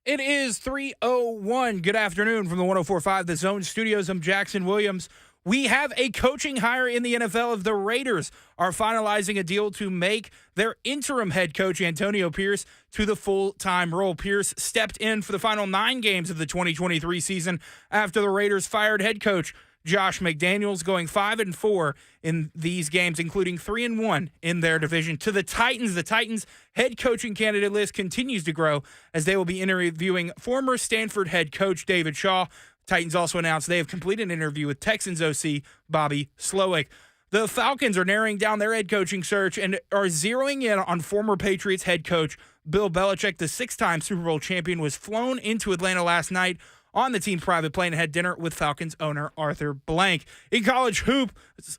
It is 3:01. Good afternoon from the 104.5 The Zone Studios. I'm Jackson Williams. We have a coaching hire in the NFL of the Raiders are finalizing a deal to make their interim head coach, Antonio Pierce, to the full-time role. Pierce stepped in for the final 9 games of the 2023 season after the Raiders fired head coach Josh McDaniels, going 5-4 in these games, including 3-1 in their division. To the Titans head coaching candidate list continues to grow as they will be interviewing former Stanford head coach David Shaw. Titans also announced they have completed an interview with Texans OC Bobby Slowick. The Falcons are narrowing down their head coaching search and are zeroing in on former Patriots head coach Bill Belichick. The 6-time Super Bowl champion was flown into Atlanta last night on the team's private plane and had dinner with Falcons owner Arthur Blank. In college hoop,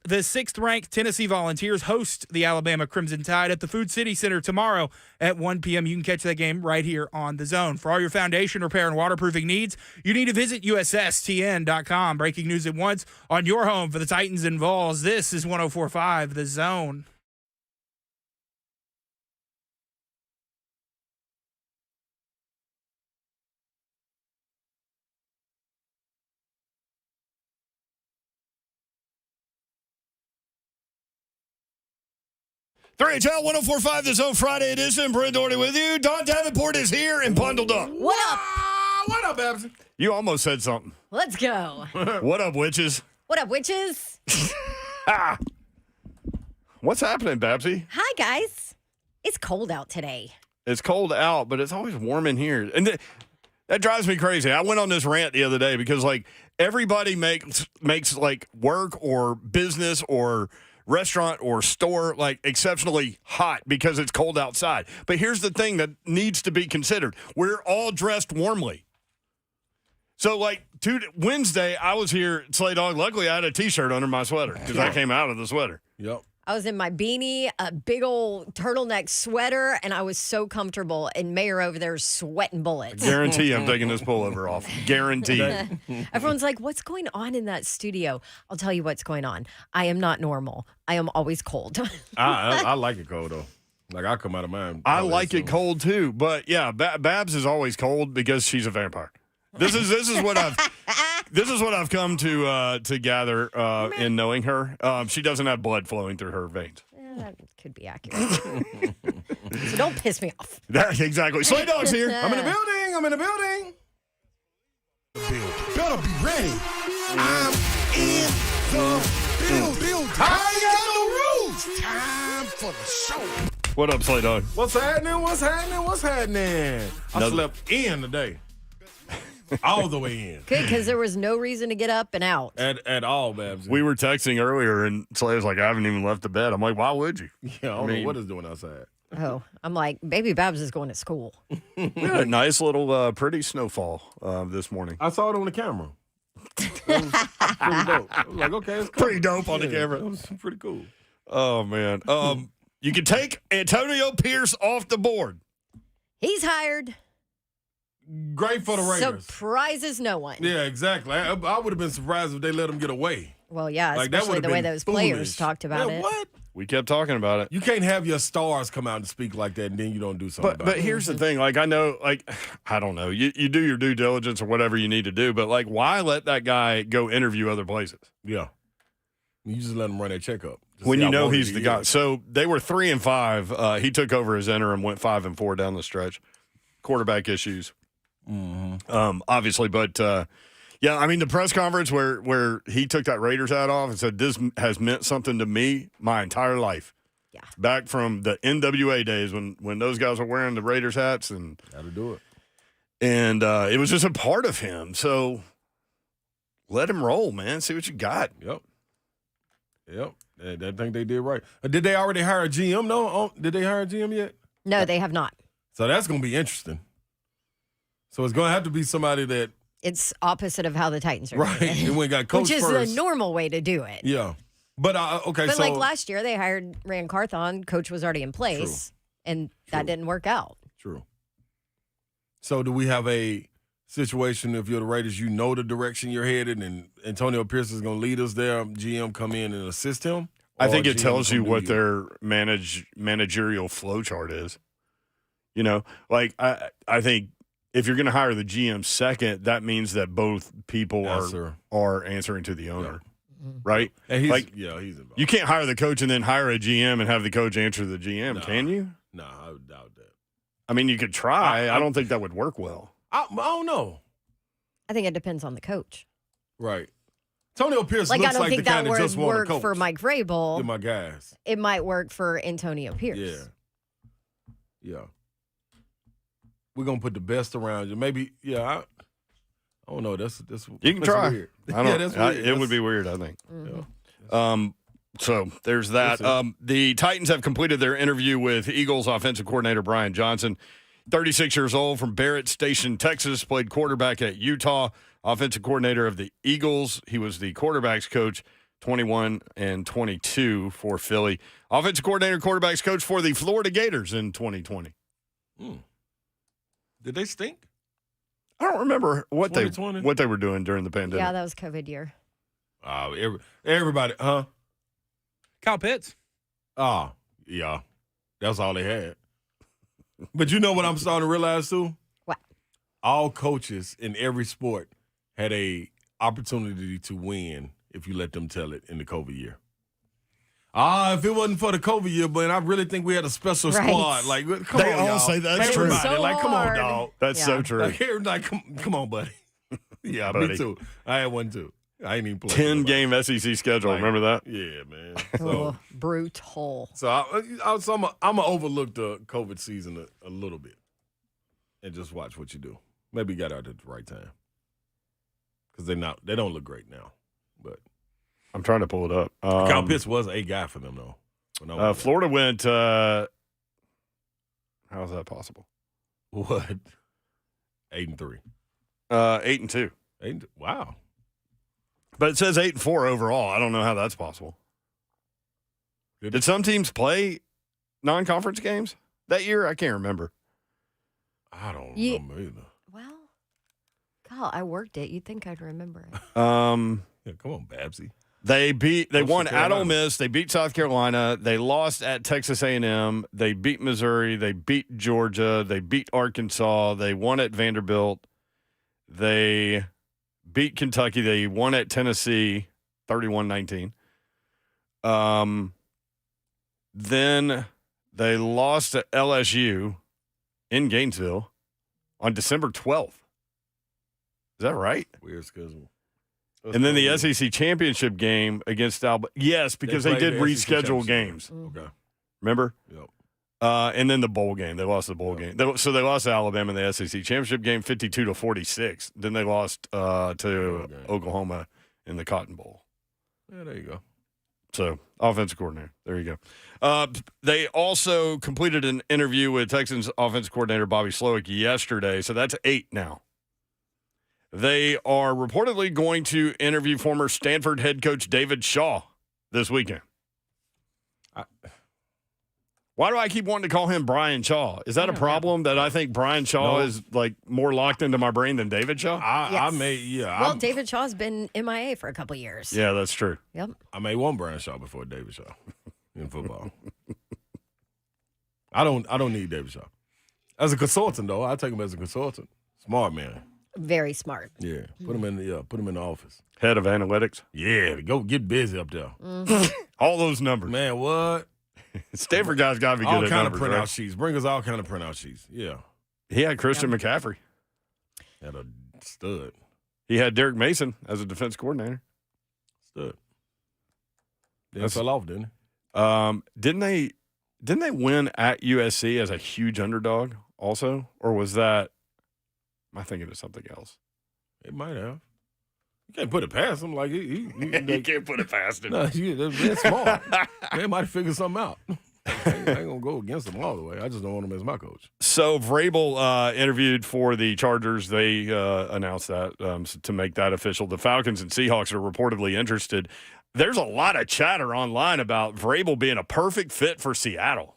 the 6th-ranked Tennessee Volunteers host the Alabama Crimson Tide at the Food City Center tomorrow at 1 p.m. You can catch that game right here on The Zone. For all your foundation repair and waterproofing needs, you need to visit USSTN.com. Breaking news at once on your home for the Titans and Vols. This is 104.5 The Zone. Three HL 104.5 The Zone Friday edition. Brent Doherty with you. Don Davenport is here and bundled up. What up? What up, Babsy? You almost said something. Let's go. What up, witches? What up, witches? What's happening, Babsy? Hi, guys. It's cold out today. It's cold out, but it's always warm in here. And that drives me crazy. I went on this rant the other day because, like, everybody makes like, work or business or restaurant or store, like, exceptionally hot because it's cold outside. But here's the thing that needs to be considered. We're all dressed warmly. So, like, Wednesday, I was here at Slay Dog. Luckily, I had a T-shirt under my sweater because I came out of the sweater. Yep. I was in my beanie, a big old turtleneck sweater, and I was so comfortable. And Mayor over there is sweating bullets. Guarantee I'm taking this pullover off. Guarantee. Everyone's like, what's going on in that studio? I'll tell you what's going on. I am not normal. I am always cold. I like it cold, though. Like, I come out of mine. I like it cold, too. But, yeah, Babs is always cold because she's a vampire. This is what I've come to gather in knowing her. She doesn't have blood flowing through her veins. That could be accurate. So don't piss me off. Exactly. Slay Dog's here. I'm in the building. Better be ready. I'm in the building. I got the rules. Time for the show. What up, Slay Dog? What's happening? I slept in today. All the way in. Good, because there was no reason to get up and out. At all, Babs. We were texting earlier, and Slay was like, I haven't even left the bed. I'm like, why would you? Yeah, I don't know what it's doing outside. Oh, I'm like, baby Babs is going to school. We had a nice little pretty snowfall this morning. I saw it on the camera. It was pretty dope. I was like, okay, it's cool. Pretty dope on the camera. It was pretty cool. Oh, man. You can take Antonio Pierce off the board. He's hired. Great for the Raiders. Surprises no one. Yeah, exactly. I would have been surprised if they let him get away. Well, yeah, Like, that especially would've the way been those foolish. players talked about it. What? We kept talking about it. You can't have your stars come out and speak like that, and then you don't do something about But it. here's the thing. Like, I know, like, I don't know. You do your due diligence or whatever you need to do, but, like, why let that guy go interview other places? Yeah. You just let him run their checkup. When you know he's the guy. So they were 3-5. He took over as interim, went 5-4 down the stretch. Quarterback issues. Mm-hmm. Obviously, but yeah, I mean the press conference where he took that Raiders hat off and said this has meant something to me my entire life. Yeah, back from the NWA days when those guys were wearing the Raiders hats and got to do it, and it was just a part of him. So let him roll, man. See what you got. Yep. I think they did right. Did they already hire a GM? No, did they hire a GM yet? No, they have not. So that's going to be interesting. So it's going to have to be somebody that It's opposite of how the Titans are right. doing it. And we got coach Which is first. the normal way to do it. Yeah. But okay, But so like last year, they hired Rand Carthon. Coach was already in place, and that didn't work out. True. So do we have a situation if you're the Raiders, you know the direction you're headed, and Antonio Pierce is going to lead us there? GM come in and assist him. I think it GM tells you gonna what do their managerial flow chart is. You know, like I think if you're going to hire the GM second, that means that both people are answering to the owner, right? And he's he's involved. You can't hire the coach and then hire a GM and have the coach answer to the GM, can you? No, I would doubt that. I mean, you could try. I don't think that would work well. I don't know. I think it depends on the coach. Right. Antonio Pierce Like, looks I don't like think the kind that that would just want to work coach. for Mike Vrabel. They're my guys. It might work for Antonio Pierce. Yeah. We're going to put the best around you. Maybe, I don't know. That's You can try. Weird. I don't, that's weird. It would be weird, I think. Mm-hmm. So there's that. The Titans have completed their interview with Eagles offensive coordinator Brian Johnson. 36 years old, from Barrett Station, Texas, played quarterback at Utah, offensive coordinator of the Eagles. He was the quarterbacks coach 21 and 22 for Philly. Offensive coordinator, quarterbacks coach for the Florida Gators in 2020. Did they stink? I don't remember what they 2020? were doing during the pandemic. Yeah, that was COVID year. Everybody, huh? Kyle Pitts. Oh, yeah. That's all they had. But you know what I'm starting to realize, too? What? All coaches in every sport had a opportunity to win if you let them tell it in the COVID year. If it wasn't for the COVID year, but I really think we had a special squad. Like, come They on, all y'all. say that's true. Everybody, So like, come on, hard. dog. That's so true. Like, come on, buddy. Yeah, Buddy. me too. I had one, too. I ain't even playing. 10-game SEC schedule. Like, Remember that? Yeah, man. Oh, brutal. So I'm gonna overlook the COVID season a little bit, and just watch what you do. Maybe you got out at the right time, because they don't look great now. But I'm trying to pull it up. Kyle Pitts was a guy for them though. When I was Florida went. How is that possible? there. What? 8-3. 8-2. Wow. But it says 8-4 overall. I don't know how that's possible. Did some teams play non-conference games that year? I can't remember. I don't Yeah. remember either. Well, Kyle, I worked it. You'd think I'd remember it. Yeah, come on, Babsy. They won South at Ole Carolina. Miss. They beat South Carolina. They lost at Texas A&M. They beat Missouri. They beat Georgia. They beat Arkansas. They won at Vanderbilt. They beat Kentucky. They won at Tennessee, 31-19. Then they lost to LSU in Gainesville on December 12th. Is that right? Weird schedule. And then the SEC championship game against Alabama. Yes, because they played did the SEC reschedule championship games. Okay. Remember? Yep. And then the bowl game. They lost the bowl game. So they lost to Alabama in the SEC championship game 52-46. Then they lost to Oklahoma in the Cotton Bowl. Yeah, there you go. So, offensive coordinator. There you go. They also completed an interview with Texans offensive coordinator Bobby Slowick yesterday. So that's 8 now. They are reportedly going to interview former Stanford head coach David Shaw this weekend. Why do I keep wanting to call him Brian Shaw? Is that a problem that I think Brian Shaw is like more locked into my brain than David Shaw? Well, David Shaw's been MIA for a couple years. Yeah, that's true. Yep. I made one Brian Shaw before David Shaw in football. I don't need David Shaw. As a consultant, though, I take him as a consultant. Smart man. Very smart. Yeah. Put him in the office. Head of analytics. Yeah, go get busy up there. All those numbers. Man, what? Stanford guys got to be good All at kind numbers, of printout right? sheets. Bring us all kind of printout sheets. Yeah. He had Christian McCaffrey. Had a stud. He had Derek Mason as a defense coordinator. Stud. Then fell off, didn't he? Didn't they win at USC as a huge underdog also? Or was that am I thinking of something else? It might have. You can't put it past him. Like he can't put it past him. No, they're smart. They might figure something out. I ain't gonna go against them all the way. I just don't want him as my coach. So Vrabel interviewed for the Chargers. They announced that to make that official. The Falcons and Seahawks are reportedly interested. There's a lot of chatter online about Vrabel being a perfect fit for Seattle.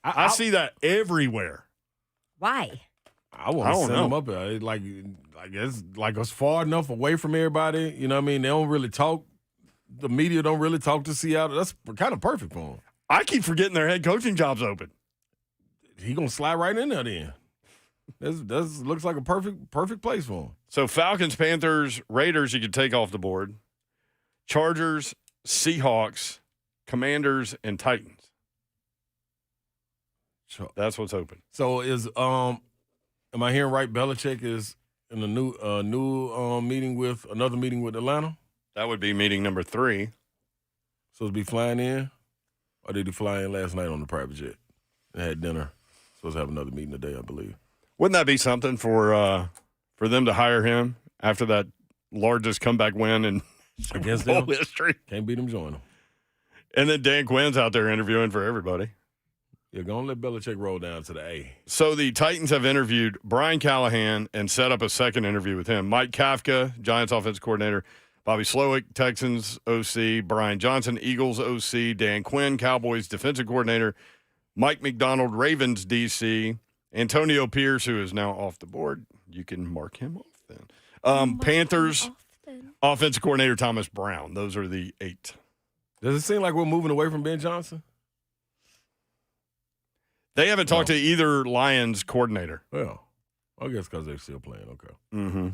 I see that everywhere. Why? I want to send them up there. Like it's like it's far enough away from everybody. You know what I mean? They don't really talk. The media don't really talk to Seattle. That's kind of perfect for him. I keep forgetting their head coaching job's open. He gonna slide right in there then. This looks like a perfect place for him. So Falcons, Panthers, Raiders, you could take off the board. Chargers, Seahawks, Commanders, and Titans. That's what's open. So am I hearing right? Belichick is in a new meeting with Atlanta. That would be meeting number 3. So to be flying in, or did he fly in last night on the private jet and had dinner? Supposed to have another meeting today, I believe. Wouldn't that be something for them to hire him after that largest comeback win in Against Super Bowl them? history? Can't beat him, join him. And then Dan Quinn's out there interviewing for everybody. Yeah, go and let Belichick roll down to the A. So the Titans have interviewed Brian Callahan and set up a second interview with him. Mike Kafka, Giants offensive coordinator. Bobby Slowick, Texans OC. Brian Johnson, Eagles OC. Dan Quinn, Cowboys defensive coordinator. Mike McDonald, Ravens DC. Antonio Pierce, who is now off the board. You can mark him off then. Panthers offensive coordinator Thomas Brown. Those are the 8. Does it seem like we're moving away from Ben Johnson? They haven't talked to either Lions coordinator. Well, I guess because they're still playing. Okay. Mm-hmm.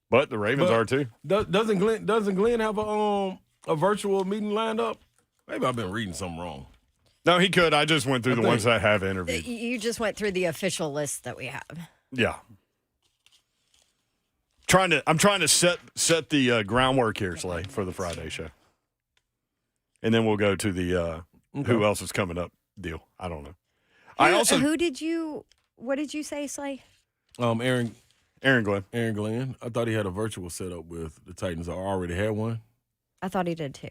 But the Ravens are too. Doesn't Glenn have a virtual meeting lined up? Maybe I've been reading something wrong. No, he could. I just went through the ones that have interviewed. You just went through the official list that we have. Yeah. I'm trying to set the groundwork here, Slay, for the Friday show. And then we'll go to the who else is coming up deal. I don't know. What did you say, Slay? Aaron Glenn. Aaron Glenn. I thought he had a virtual setup with the Titans. I already had one. I thought he did too.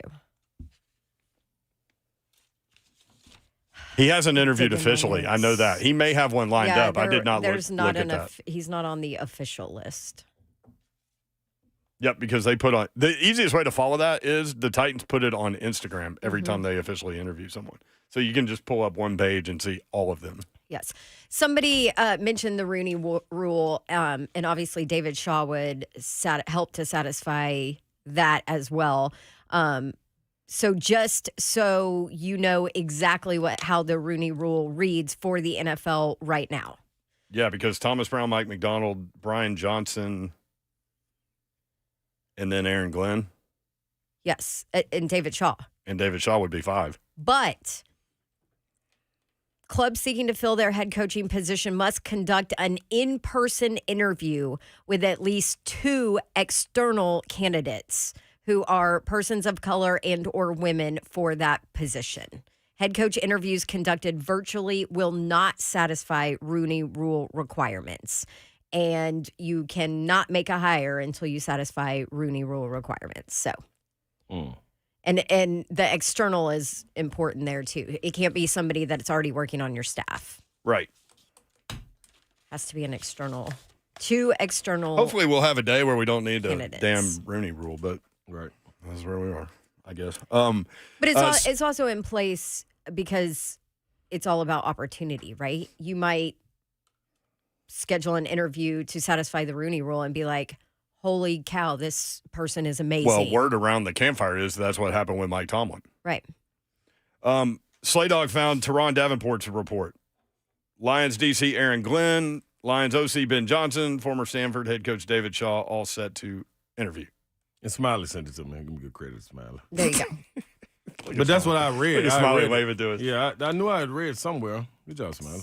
He hasn't interviewed officially. I know that. He may have one lined up. I did not look at that. He's not on the official list. Yep, because they put on – the easiest way to follow that is the Titans put it on Instagram every time they officially interview someone. So you can just pull up one page and see all of them. Yes. Somebody mentioned the Rooney Rule, and obviously David Shaw would help to satisfy that as well. So just so you know exactly how the Rooney Rule reads for the NFL right now. Yeah, because Thomas Brown, Mike McDonald, Brian Johnson, and then Aaron Glenn. Yes, and David Shaw. And David Shaw would be 5. But clubs seeking to fill their head coaching position must conduct an in-person interview with at least 2 external candidates who are persons of color and or women for that position. Head coach interviews conducted virtually will not satisfy Rooney Rule requirements. And you cannot make a hire until you satisfy Rooney Rule requirements. So, and the external is important there too. It can't be somebody that's already working on your staff. Right. Has to be an external. 2 external. Hopefully we'll have a day where we don't need the candidates. damn Rooney Rule, but Right. that's where we are, I guess. But it's also in place because it's all about opportunity, right? You might schedule an interview to satisfy the Rooney Rule and be like, holy cow, this person is amazing. Well, word around the campfire is that's what happened with Mike Tomlin. Right. Slay Dog found Teron Davenport's report. Lions DC Aaron Glenn, Lions OC Ben Johnson, former Stanford head coach David Shaw, all set to interview. And Smiley sent it to me. Give me good credit, Smiley. There you go. But that's what I read. Look at Smiley waving to us. Yeah, I knew I had read somewhere. Good job, Smiley.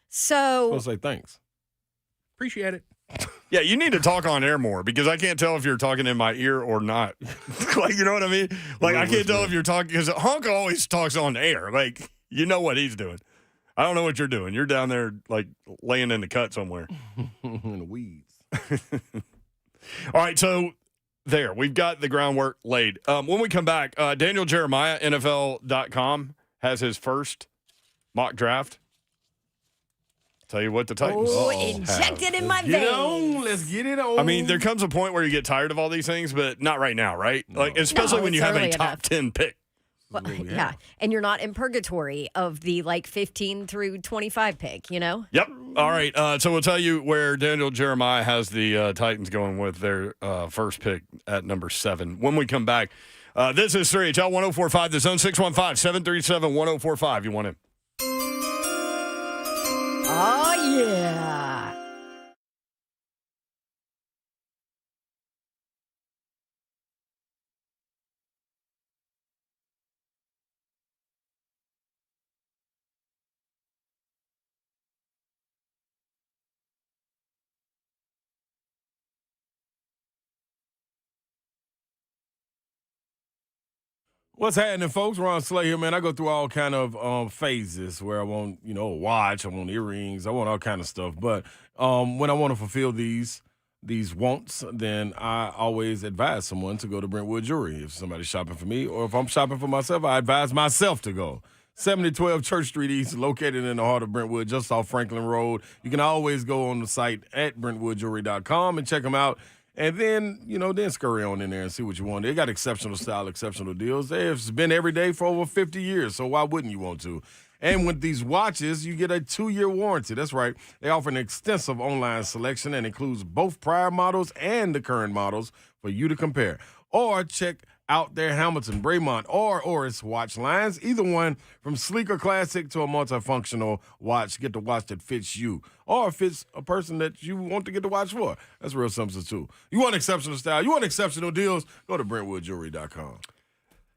So, Supposed to say thanks. Appreciate it. Yeah, you need to talk on air more because I can't tell if you're talking in my ear or not. Like, you know what I mean? Like, I can't tell if you're talking because Hunk always talks on air. Like, you know what he's doing. I don't know what you're doing. You're down there, like, laying in the cut somewhere. In the weeds. All right, so there. We've got the groundwork laid. When we come back, Daniel Jeremiah, NFL.com, has his first mock draft. Tell you what the Titans injected in my Get veins. on. Let's get it on. I mean, there comes a point where you get tired of all these things, but not right now, right? No. Like, especially No, when you it's have a early top enough. 10 pick. Well, Yeah. yeah, and you're not in purgatory of the 15 through 25 pick, you know? Yep. All right. So we'll tell you where Daniel Jeremiah has the Titans going with their first pick at number 7 when we come back. This is 3HL 1045, the Zone 615-737-1045. You want it? Oh, yeah. What's happening, folks? Ron Slay here, man. I go through all kind of phases where I want, a watch, I want earrings, I want all kind of stuff. But when I want to fulfill these wants, then I always advise someone to go to Brentwood Jewelry. If somebody's shopping for me, or if I'm shopping for myself, I advise myself to go. 7012 Church Street East, located in the heart of Brentwood, just off Franklin Road. You can always go on the site at BrentwoodJewelry.com and check them out. And then, then scurry on in there and see what you want. They got exceptional style, exceptional deals. They've been every day for over 50 years, so why wouldn't you want to? And with these watches, you get a 2-year warranty. That's right. They offer an extensive online selection and includes both prior models and the current models for you to compare. Or check out their Hamilton, Braemont, or Oris watch lines. Either one, from sleeker classic to a multifunctional watch. Get the watch that fits you, or fits a person that you want to get the watch for. That's real simple too. You want exceptional style, you want exceptional deals, go to BrentwoodJewelry.com.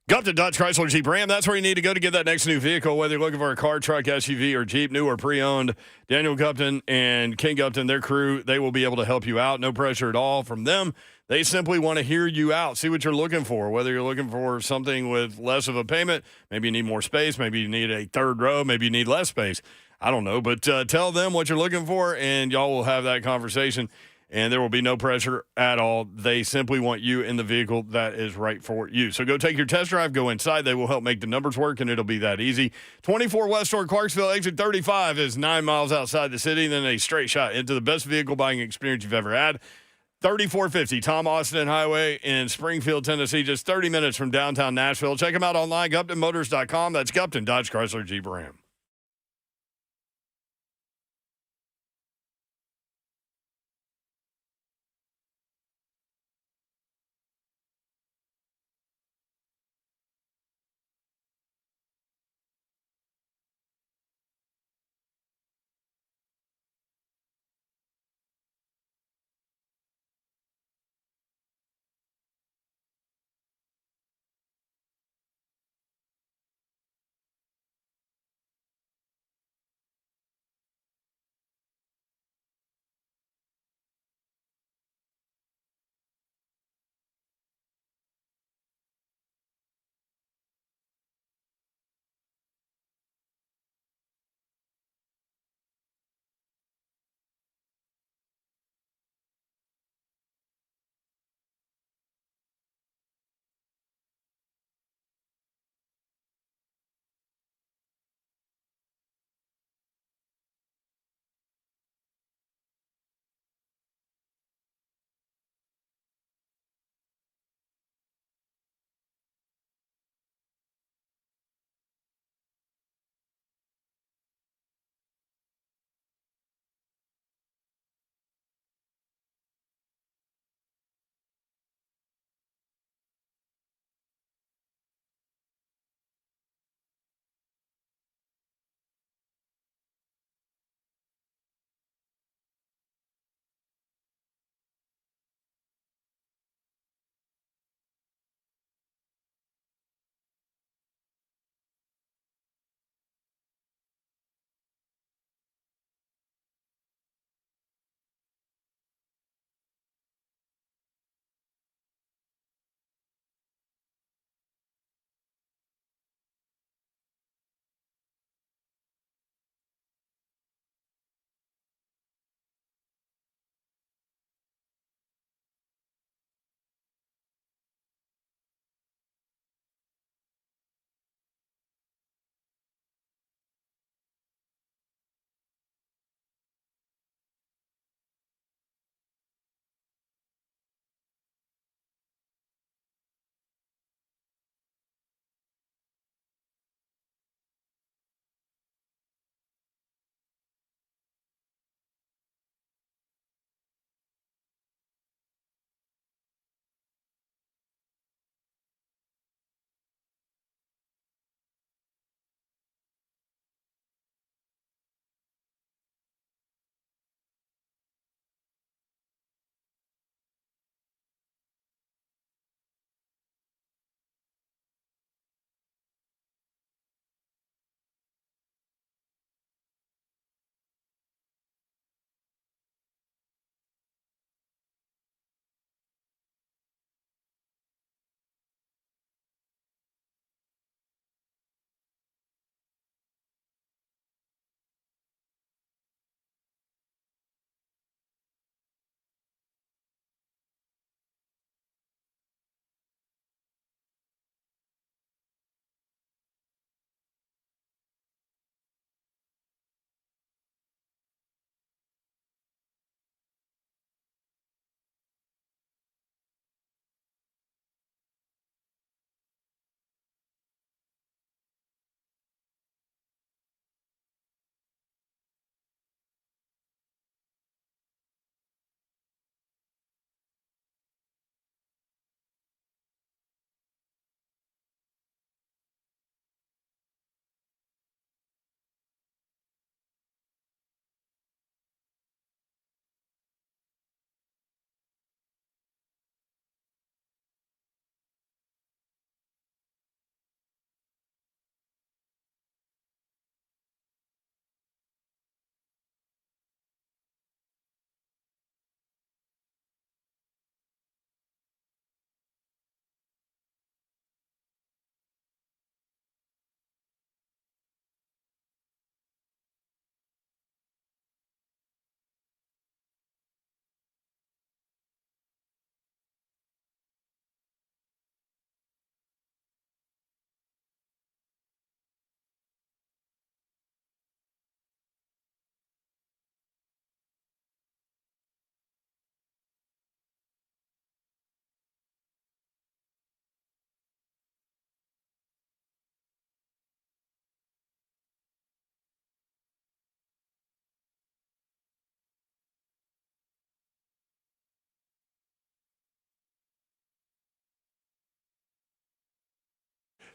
Gupton Dodge Chrysler Jeep Ram. That's where you need to go to get that next new vehicle, whether you're looking for a car, truck, SUV, or Jeep, new or pre-owned. Daniel Gupton and King Gupton, their crew, they will be able to help you out. No pressure at all from them. They simply want to hear you out, see what you're looking for, whether you're looking for something with less of a payment, maybe you need more space, maybe you need a third row, maybe you need less space. I don't know, but tell them what you're looking for, and y'all will have that conversation. And there will be no pressure at all. They simply want you in the vehicle that is right for you. So go take your test drive, go inside. They will help make the numbers work, and it'll be that easy. 24 West Shore, Clarksville, exit 35 is 9 miles outside the city. Then a straight shot into the best vehicle buying experience you've ever had. 3450 Tom Austin Highway in Springfield, Tennessee, just 30 minutes from downtown Nashville. Check them out online, GuptonMotors.com. That's Gupton Dodge Chrysler Jeep Ram.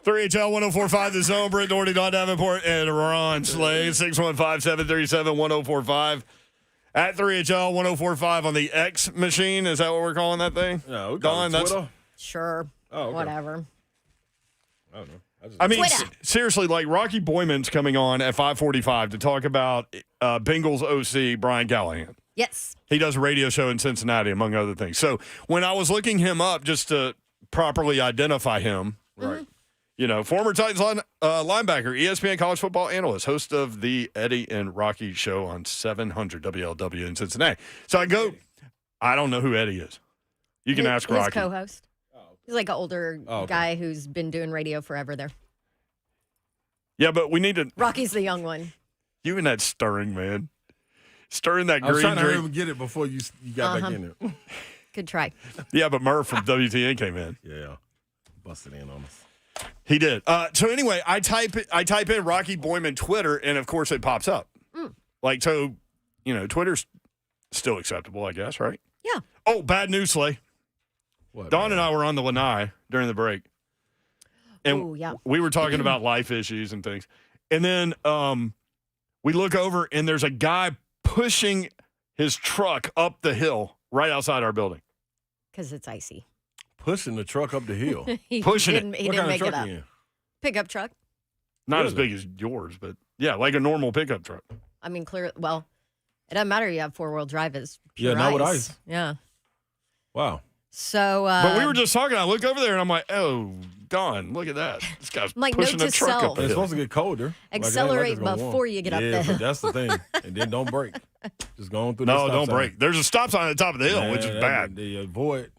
3HL 1045 The Zone. Britt Doherty, Don Davenport, and Ron Slade. 615-737-1045. At 3HL 1045 on the X machine. Is that what we're calling that thing? No, we Don, got that's Twitter. Sure. Oh, okay. Whatever. I don't know. I mean, Twitter. seriously, like Rocky Boiman's coming on at 5:45 to talk about Bengals OC Brian Callahan. Yes. He does a radio show in Cincinnati, among other things. So when I was looking him up just to properly identify him, Right. you know, former Titans linebacker, ESPN college football analyst, host of the Eddie and Rocky show on 700 WLW in Cincinnati. So I go, I don't know who Eddie is. You can ask His Rocky. co-host. He's like an older okay. guy who's been doing radio forever there. Yeah, but we need to. Rocky's the young one. You and that stirring, man. Stirring that I was green trying to hurry drink. him get it before you got back in there. Good try. Yeah, but Murph from WTN came in. Yeah. Busted in on us. He did. So anyway, I type in Rocky Boiman Twitter, and of course it pops up. Like, so, you know, Twitter's still acceptable, I guess, right? Yeah. Oh, bad news, Slay. What, Dawn man? and I were on the lanai during the break. And Ooh, yeah. we were talking about life issues and things. And then we look over, and there's a guy pushing his truck up the hill right outside our building. Because it's icy. Pushing the truck up the hill. He Pushing it. didn't, He What didn't kind make of it truck up. you in? Pickup truck. Not as Really? big as yours, but yeah, like a normal pickup truck. I mean, clear. Well, it doesn't matter. You have four-wheel drive. It's Yeah, pure not with ice. Yeah. Wow. So. But we were just talking. I look over there, and I'm like, oh, Don, look at that. This guy's I'm like, note pushing a to truck self. up the It's hill. supposed to get colder. Accelerate it's gonna before warm. you get up yeah, the hill. but that's the thing. And then don't brake. Just going through that No, stop don't sign. break. There's a stop sign at the top of the hill, which is Man, bad. They avoid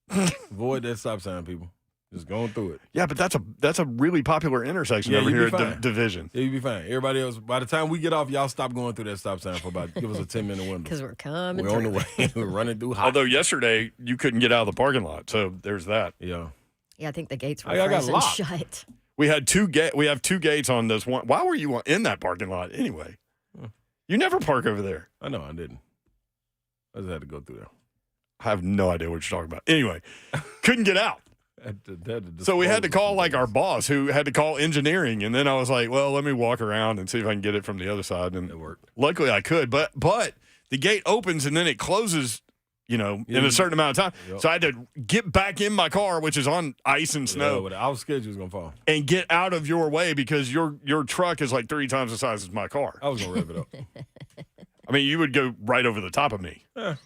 that stop sign, people. Just going through it. Yeah, but that's a really popular intersection Yeah, over you'll here be at fine. Division. Yeah, you'll be fine. Everybody else, by the time we get off, y'all stop going through that stop sign for about, give us a 10-minute window. Because we're coming We're on through. the way. We're running through hot. Although yesterday you couldn't get out of the parking lot, so there's that. Yeah. Yeah, I think the gates were I got frozen locked. shut. We have two gates on this one. Why were you in that parking lot anyway? You never park over there. I know, I didn't. I just had to go through there. I have no idea what you're talking about. Anyway, couldn't get out. So we had to call like our boss who had to call engineering. And then I was like, well, let me walk around and see if I can get it from the other side. And It worked. luckily I could. But the gate opens and then it closes, you know, in a certain amount of time. Yep. So I had to get back in my car, which is on ice and snow, Yeah, but I was scared you was going to fall. and get out of your way because your truck is like 3 times the size as my car. I was going to rev it up. I mean, you would go right over the top of me. You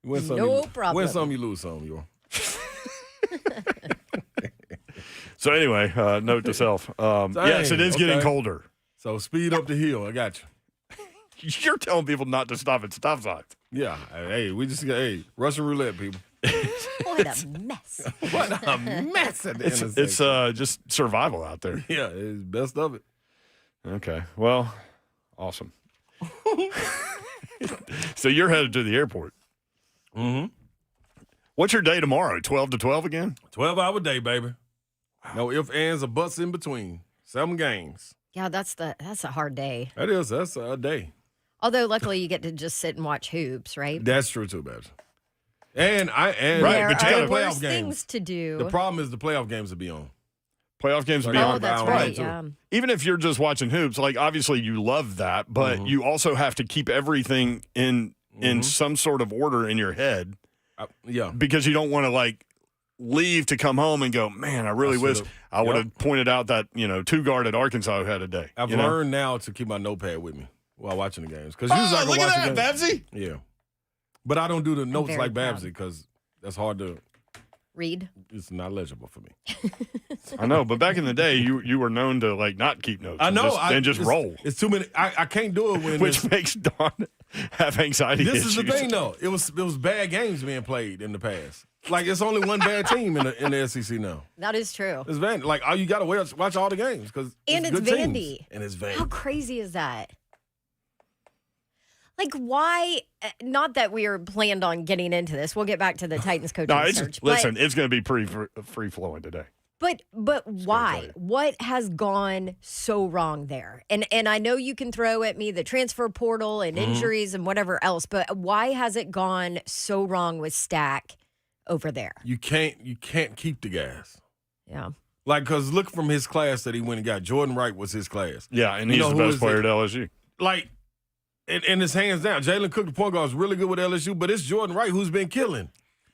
win some, No you, problem. Win some, you lose some, you. So anyway, note to self. Yes, it is getting okay. colder. So speed up the hill. I got you. You're telling people not to stop at stop signs. Yeah. Hey, we just got, Russian roulette, people. What a mess. What a mess at the It's intersection. just survival out there. Yeah, it's best of it. Okay. Well, awesome. So you're headed to the airport. Mm-hmm. What's your day tomorrow? 12 to 12 again? 12-hour day, baby. No ifs, ands, or buts in between. 7 games. Yeah, that's a hard day. That's a day. Although luckily you get to just sit and watch hoops, right? That's true too, Babs. And Right, There but you are gotta- worse playoff things games. to do. The problem is the playoff games will be on. Playoff games will be Oh, Oh, on. that's round right. too. Yeah. Even if you're just watching hoops, like obviously you love that, but you also have to keep everything in some sort of order in your head Yeah. because you don't want to like leave to come home and go, man, I really wish should've- I would have Yep. pointed out that, you know, 2 guard at Arkansas who had a day. I've you know? learned now to keep my notepad with me while watching the games. Because usually I Oh, can look watch at the that, games. Babsy. Yeah. But I don't do the notes very like proud. Babsy because that's hard to, Read. it's not legible for me. I know, but back in the day, you were known to like not keep notes. I know. and just it's- roll, It's too many. I can't do it when which it's- makes Don have anxiety This issues. is the thing, though. It was bad games being played in the past. Like it's only one bad team in the SEC now. That is true. It's Vandy. Like you got to watch all the games because And it's good teams. Vandy. And it's Vandy. How crazy is that? Like, why? Not that we are planned on getting into this. We'll get back to the Titans coaching No, it's search. listen. It's going to be pretty free flowing today. But tell why? you. What has gone so wrong there? And I know you can throw at me the transfer portal and injuries and whatever else, but why has it gone so wrong with Stack over there? You can't keep the guys. Yeah. Like, because look from his class that he went and got. Jordan Wright was his class. Yeah, and You he's know the who best is player it? at LSU. Like, and it's hands down. Jalen Cook, the point guard, is really good with LSU, but it's Jordan Wright who's been killing.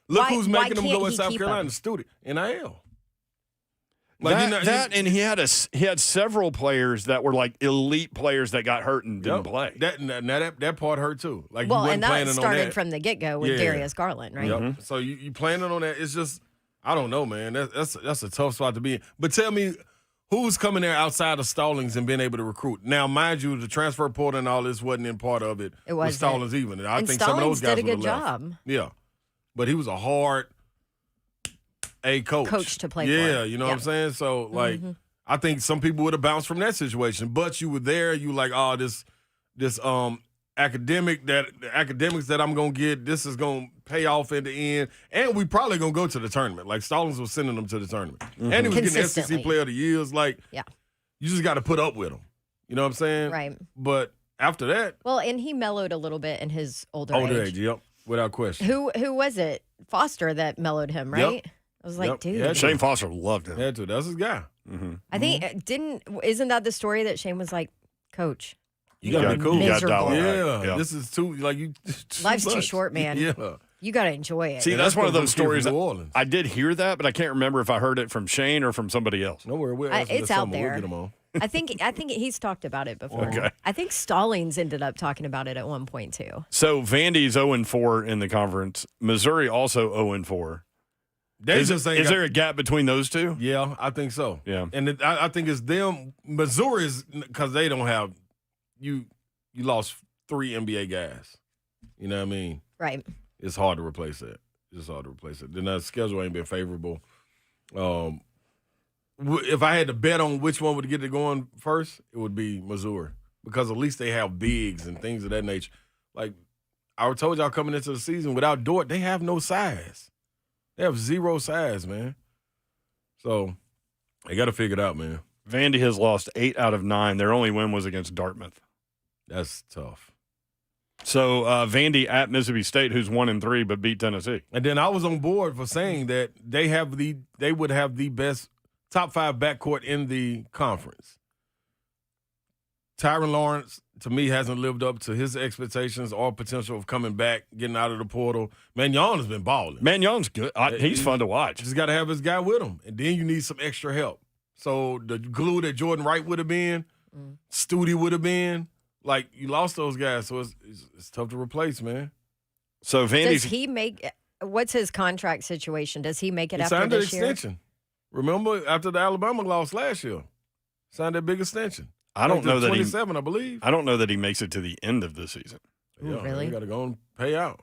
Look who's Why making him can't go in he South keep Carolina, him? the student, NIL. And he had several players that were like elite players that got hurt and didn't play. That part hurt too. Like, Well, you and wasn't that planning started on that. from the get-go with Yeah. Darius Garland, right? Yep. So you planning on that? It's just, I don't know, man. That's a tough spot to be in. But tell me, who's coming there outside of Stallings and being able to recruit? Now, mind you, the transfer portal and all this wasn't in part of it. It with wasn't. Stallings even. And I And think some of those Stallings guys did a good would've left. job. Yeah, but he was a hard coach To play Yeah, for. you know what I'm Yeah. saying. So like, I think some people would have bounced from that situation. But you were there. You like, oh, this academics that I'm gonna get, this is gonna pay off in the end, and we probably gonna go to the tournament. Like Stallings was sending them to the tournament, and he was getting SEC Consistently. Player of the Years. Like, Yeah. you just got to put up with him. You know what I'm saying? Right. But after that, Well, and he mellowed a little bit in his older age. yep, without question. Who was it? Foster that mellowed him, Yep. right? I was like, Yep. dude. Yeah, Shane Foster loved him. Had to. That's his guy. I think isn't that the story that Shane was like, Coach, You gotta be cool. You gotta dial it Miserable. back. Yeah, this is too like you. Life's too much. short, man. Yeah. you got to enjoy it. See, And that's one of gonna those come stories. from New Orleans. I did hear that, but I can't remember if I heard it from Shane or from somebody else. Don't worry, It's out there. We'll get him on. I think he's talked about it before. Okay. I think Stallings ended up talking about it at one point too. So Vandy's 0-4 in the conference. Missouri also 0-4. Is there a gap between those two? Yeah, I think so. Yeah. And I think it's them. Missouri is because they don't have you lost 3 NBA guys. You know what I mean? Right. It's hard to replace that. It's hard to replace it. Then that schedule ain't been favorable. If I had to bet on which one would get it going first, it would be Missouri because at least they have bigs and things of that nature. Like I told y'all coming into the season, without Dort, they have no size. They have 0 size, man. So they got to figure it out, man. Vandy has lost 8 out of 9. Their only win was against Dartmouth. That's tough. So Vandy at Mississippi State, who's 1-3 but beat Tennessee. And then I was on board for saying that they would have the best top 5 backcourt in the conference. Tyron Lawrence, to me, hasn't lived up to his expectations or potential of coming back, getting out of the portal. Mannion has been balling. Mannion's good. He's fun to watch. Just got to have his guy with him. And then you need some extra help. So the glue that Jordan Wright would have been, Studi would have been, like, you lost those guys. So it's tough to replace, man. So Vandy's Does he make? What's his contract situation? Does he make it He after signed an this year? extension. Remember, after the Alabama loss last year, signed that big extension. I don't know that 27, I believe. I don't know that he makes it to the end of the season. Ooh, really? You got to go and pay out.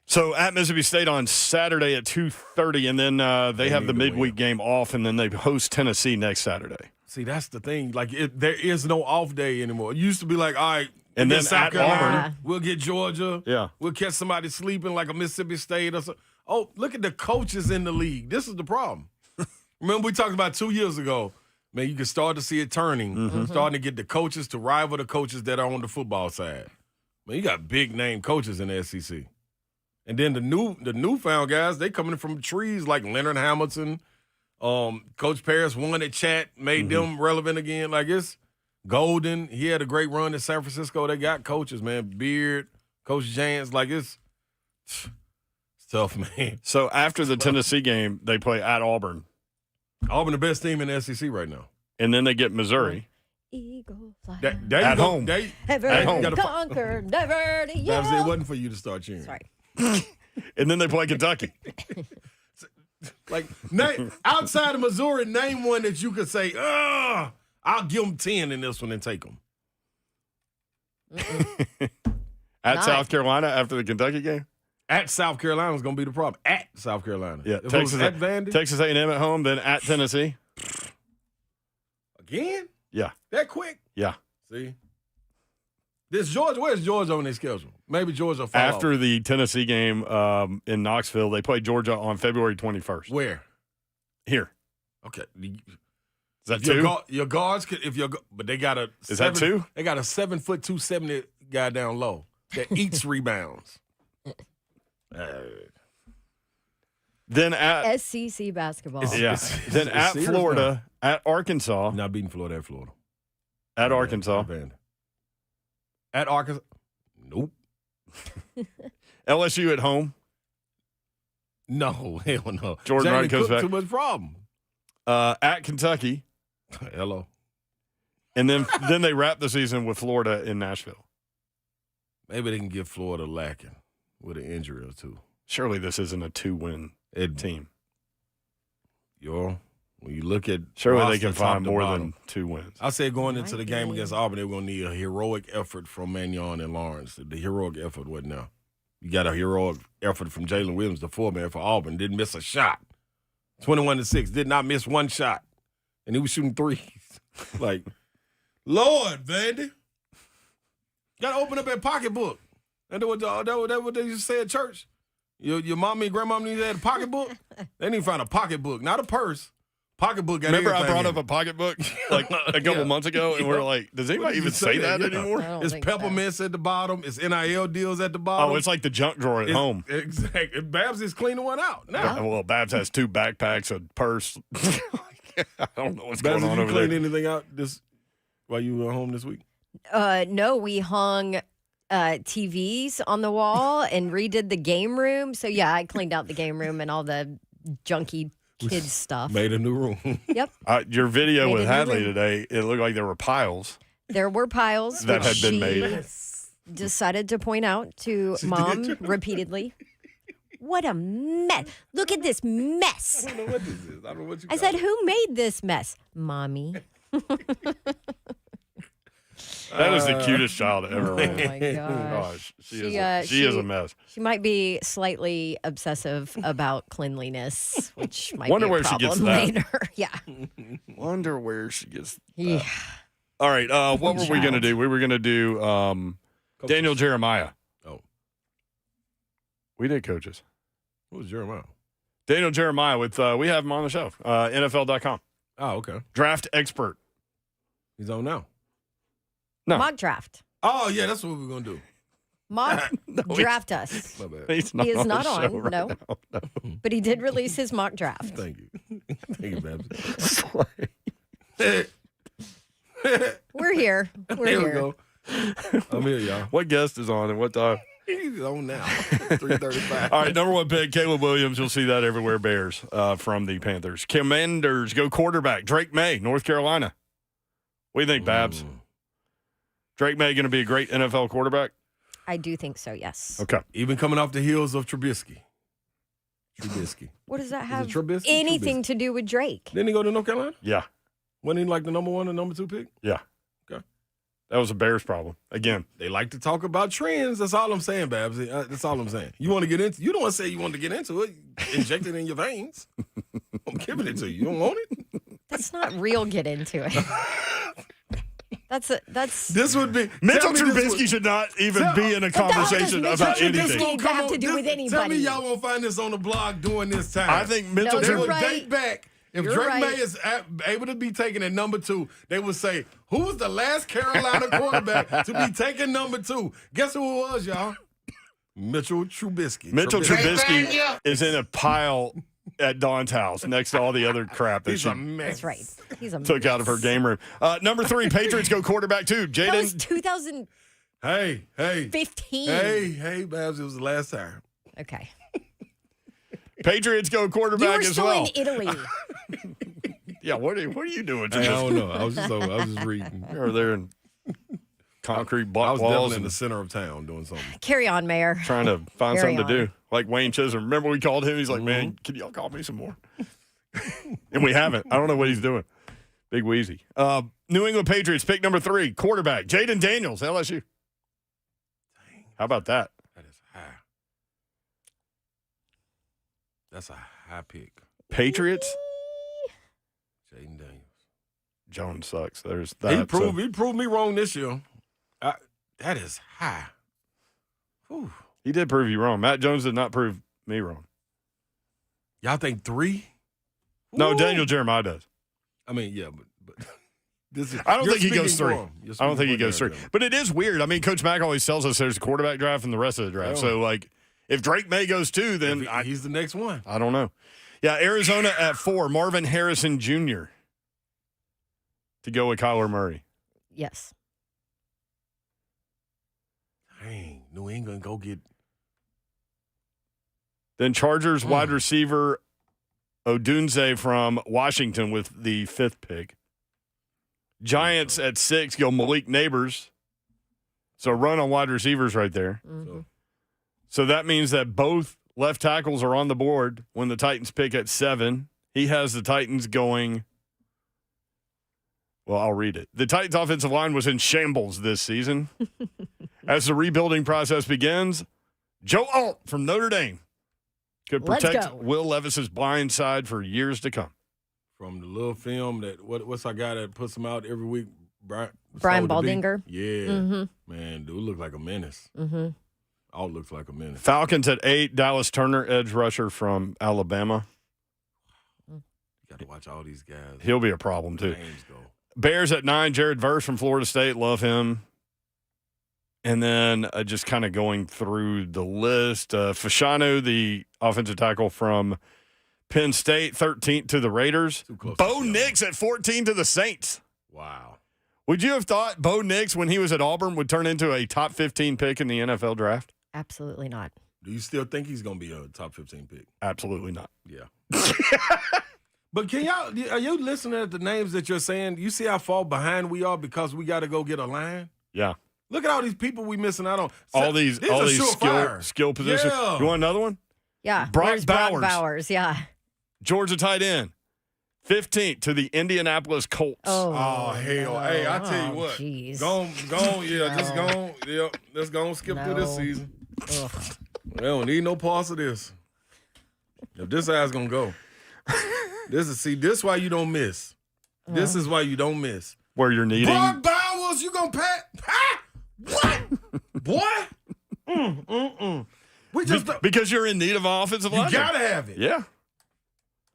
So at Mississippi State on Saturday at 2:30, and then they have the need to midweek win. game off, and then they host Tennessee next Saturday. See, that's the thing. Like, there is no off day anymore. It used to be like, all right, And we'll then get South at Carolina, Auburn. we'll get Georgia. Yeah. We'll catch somebody sleeping like a Mississippi State or something. Oh, look at the coaches in the league. This is the problem. Remember we talked about 2 years ago, man, you can start to see it turning, starting to get the coaches to rival the coaches that are on the football side. Man, you got big name coaches in the SEC. And then the newfound guys, they coming from trees like Leonard Hamilton. Coach Paris won at Chat, made them relevant again. Like, it's Golden. He had a great run in San Francisco. They got coaches, man. Beard, Coach Jans. Like, it's tough, man. So after the Tennessee game, they play at Auburn, Auburn, the best team in the SEC right now. and then they get Missouri. Eagle fly. There you At go. home. Ever at home. to conquer, never to It yield. wasn't for you to start cheering. Sorry. And then they play Kentucky. Like, outside of Missouri, name one that you could say, I'll give them 10 in this one and take them. At Nice. South Carolina after the Kentucky game. At South Carolina is going to be the problem. At South Carolina. Yeah, If it was at Vandy. Texas A&M at home, then at Tennessee. Again? Yeah, That quick? yeah. See? Where's Georgia on their schedule? Maybe Georgia will fall After off. the Tennessee game in Knoxville, they play Georgia on February 21st. Where? Here. Okay. Is that two? Your guards could, but they got Is that two? They got a 7'2", 270 guy down low that eats rebounds. Then at SEC basketball. Then at serious Florida, at Arkansas, Not beating Florida at Florida. at Arkansas, Vandy. At Arkansas. Nope. LSU at home. No, hell no. Jordan Wright Jalen comes Cook, back. Too much problem. At Kentucky, Hello. and then they wrap the season with Florida in Nashville. Maybe they can get Florida lacking with an injury or two. Surely this isn't a 2-win team. When you look at Surely they roster can top find to more bottom, than 2 wins. I said going into Might the game be. against Auburn, they were going to need a heroic effort from Mannion and Lawrence. The heroic effort wasn't there. You got a heroic effort from Jalen Williams, the four-man for Auburn. Didn't miss a shot. 21-6. Did not miss one shot. And he was shooting threes. Like, Lord, Vandy. Got to open up that pocketbook. And that what they used to say at church. Your mommy and grandma need to have a pocketbook. They need to find a pocketbook, not a purse. Pocketbook. Got Remember I everything brought in up it. a pocketbook like a couple months ago, and we were like, does anybody even say that Yeah. anymore? I don't It's think so. peppermints at the bottom. It's NIL deals at the bottom. Oh, it's like the junk drawer at home. Exactly. Babs is cleaning one out now. Well, Babs has 2 backpacks, a purse. I don't know what's Babs, going on did you over clean there. anything out this while you were home this week? No, we hung TVs on the wall and redid the game room. So yeah, I cleaned out the game room and all the junky kids stuff. Made a new room. Yep, Your video Made with a new Hadley room. today, it looked like there were piles there were piles that which had been she made. decided to point out to mom repeatedly. What a mess! Look at this mess. I don't know what this is. I don't know what you I call said, it. "Who made this mess, mommy?" That is the cutest child ever. Oh raised. my gosh. She She, is a mess. She might be slightly obsessive about cleanliness, which might Wonder be a where she gets problem that. later. Yeah. Wonder where she gets. Yeah. All right, what were we going to do? We were going to do Daniel Jeremiah. Oh. We did coaches. What was Jeremiah? Daniel Jeremiah with we have him on the show. NFL.com. Oh, okay. Draft expert. He's on now. No. Mock draft. Oh, yeah, that's what we're going to do. Mock draft us. My bad. He's not He is on not the on, show right no. now. No. But he did release his mock draft. Thank you. Thank you, Babs. We're here. We're Here here. we go. I'm here, y'all. What guest is on and what time? He's on now. 3:35. All right, number 1 pick, Caleb Williams. You'll see that everywhere. Bears from the Panthers. Commanders go quarterback. Drake May, North Carolina. What do you think, Babs? Drake May going to be a great NFL quarterback? I do think so, yes. Okay. Even coming off the heels of Trubisky. What does that have Trubisky? anything Trubisky. to do with Drake? Didn't he go to North Carolina? Yeah. Wasn't he like the number 1 and number 2 pick? Yeah. Okay. That was a Bears problem. Again. They like to talk about trends. That's all I'm saying, Babs. That's all I'm saying. You want to get into? You don't want to say you want to get into it. Inject it in your veins. I'm giving it to you. You don't want it? That's not real. Get into it. That's This would be Mitchell tell me this Trubisky would- should not even be in a hell does conversation Mitchell about Trubisky anything. need to have to do with Tell me anybody? y'all won't find this on the blog during this time. I think Mitchell No, They you're would right. date back. If You're Drake right. May is able to be taken at number 2, they would say, who was the last Carolina quarterback to be taken number 2? Guess who it was, y'all? Mitchell Trubisky. Mitchell Trubisky is in a pile at Dawn's house next to all the other crap that He's she a mess. that's right. He's a took out of her mess. game room. Number 3, Patriots go quarterback too. That was Jaden 2015. Hey, Babs, it was the last time. Okay. Patriots go You quarterback were as still well. in Italy. Yeah, what are you doing? Hey, I don't know. I was just reading. You're there in concrete I block was walls definitely in and the center of town doing something. Carry on, Mayor. trying to find Carry something to on. do. Like Wayne Chisholm. Remember we called him? He's like, man, can y'all call me some more? And we haven't. I don't know what he's doing. Big Wheezy. New England Patriots pick number 3, quarterback Jaden Daniels, LSU. How about that? That is high. That's a high pick. Patriots? Jaden Daniels. Jones sucks. There's that. He proved me wrong this year. That is high. Whew. He did prove you wrong. Matt Jones did not prove me wrong. Y'all think 3? No, Woo. Daniel Jeremiah does. I mean, yeah, but this is. I don't you're think he goes speaking 3. for him. You're I don't think he speaking goes for 3. him. But it is weird. I mean, Coach Mack always tells us there's a quarterback draft and the rest of the draft. Yeah. So, like, If Drake May goes 2, then he's the next one. I don't know. Yeah, Arizona at 4, Marvin Harrison Jr. to go with Kyler Murray. Yes. Dang, New England go get. Then Chargers wide receiver Odunze from Washington with the 5th pick. Giants at 6 go Malik Neighbors. So run on wide receivers right there. Mm-hmm. So that means that both left tackles are on the board when the Titans pick at 7. He has the Titans going. Well, I'll read it. The Titans' offensive line was in shambles this season. As the rebuilding process begins, Joe Alt from Notre Dame could protect Will Levis's blind side for years to come. From the little film that what's our guy that puts him out every week? Brian Baldinger. Yeah. Mm-hmm. Man, dude look like a menace. Mm-hmm. All looks like a menace. Falcons at 8, Dallas Turner, edge rusher from Alabama. You got to watch all these guys. He'll be a problem, too. Names go. Bears at 9, Jared Verse from Florida State. Love him. And then just kind of going through the list, Fashanu, the offensive tackle from Penn State, 13th to the Raiders. Bo Nix at 14 to the Saints. Wow. Would you have thought Bo Nix, when he was at Auburn, would turn into a top 15 pick in the NFL draft? Absolutely not. Do you still think he's going to be a top 15 pick? Absolutely not. Yeah. But are you listening to the names that you're saying? You see how far behind we are because we got to go get a line? Yeah. Look at all these people we missing out on. All these skill positions. Yeah. You want another one? Yeah. Brock Bowers. Bowers, yeah. Georgia tight end. 15th to the Indianapolis Colts. Oh hell. Hey, I tell you what. Geez. Go, yeah, just go, yeah, let's go and skip through this season. Ugh. We don't need no parts of this. If this ass gonna go. This is why you don't miss. This is why you don't miss. Where you're needing. Brock Bowers, you gonna pat? What? Boy? We just Because you're in need of offensive line. you gotta have it. Yeah.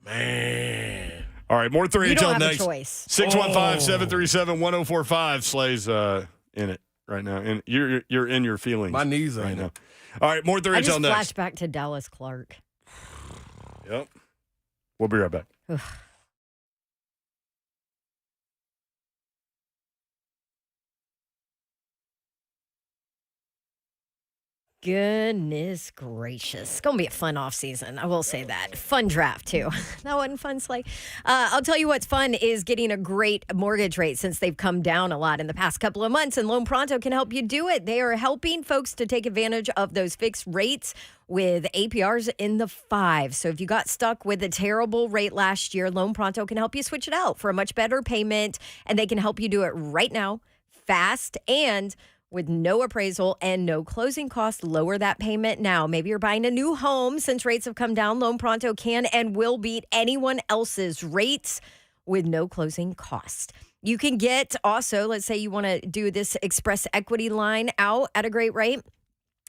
Man. All right, more 3HL You don't have next. a choice. 615-737-1045. Slay's in it right now. And you're in your feelings. My knees are right in now. it. All right, more 3HL I just next. flashed back to Dallas Clark. Yep. We'll be right back. Goodness gracious. It's going to be a fun offseason. I will say that. Fun draft, too. That wasn't fun, Slay. I'll tell you what's fun is getting a great mortgage rate since they've come down a lot in the past couple of months, and Loan Pronto can help you do it. They are helping folks to take advantage of those fixed rates with APRs in the 5s. So if you got stuck with a terrible rate last year, Loan Pronto can help you switch it out for a much better payment, and they can help you do it right now, fast, and with no appraisal and no closing costs. Lower that payment now. Maybe you're buying a new home. Since rates have come down, Loan Pronto can and will beat anyone else's rates with no closing cost. You can get also, let's say you want to do this Express Equity line out at a great rate.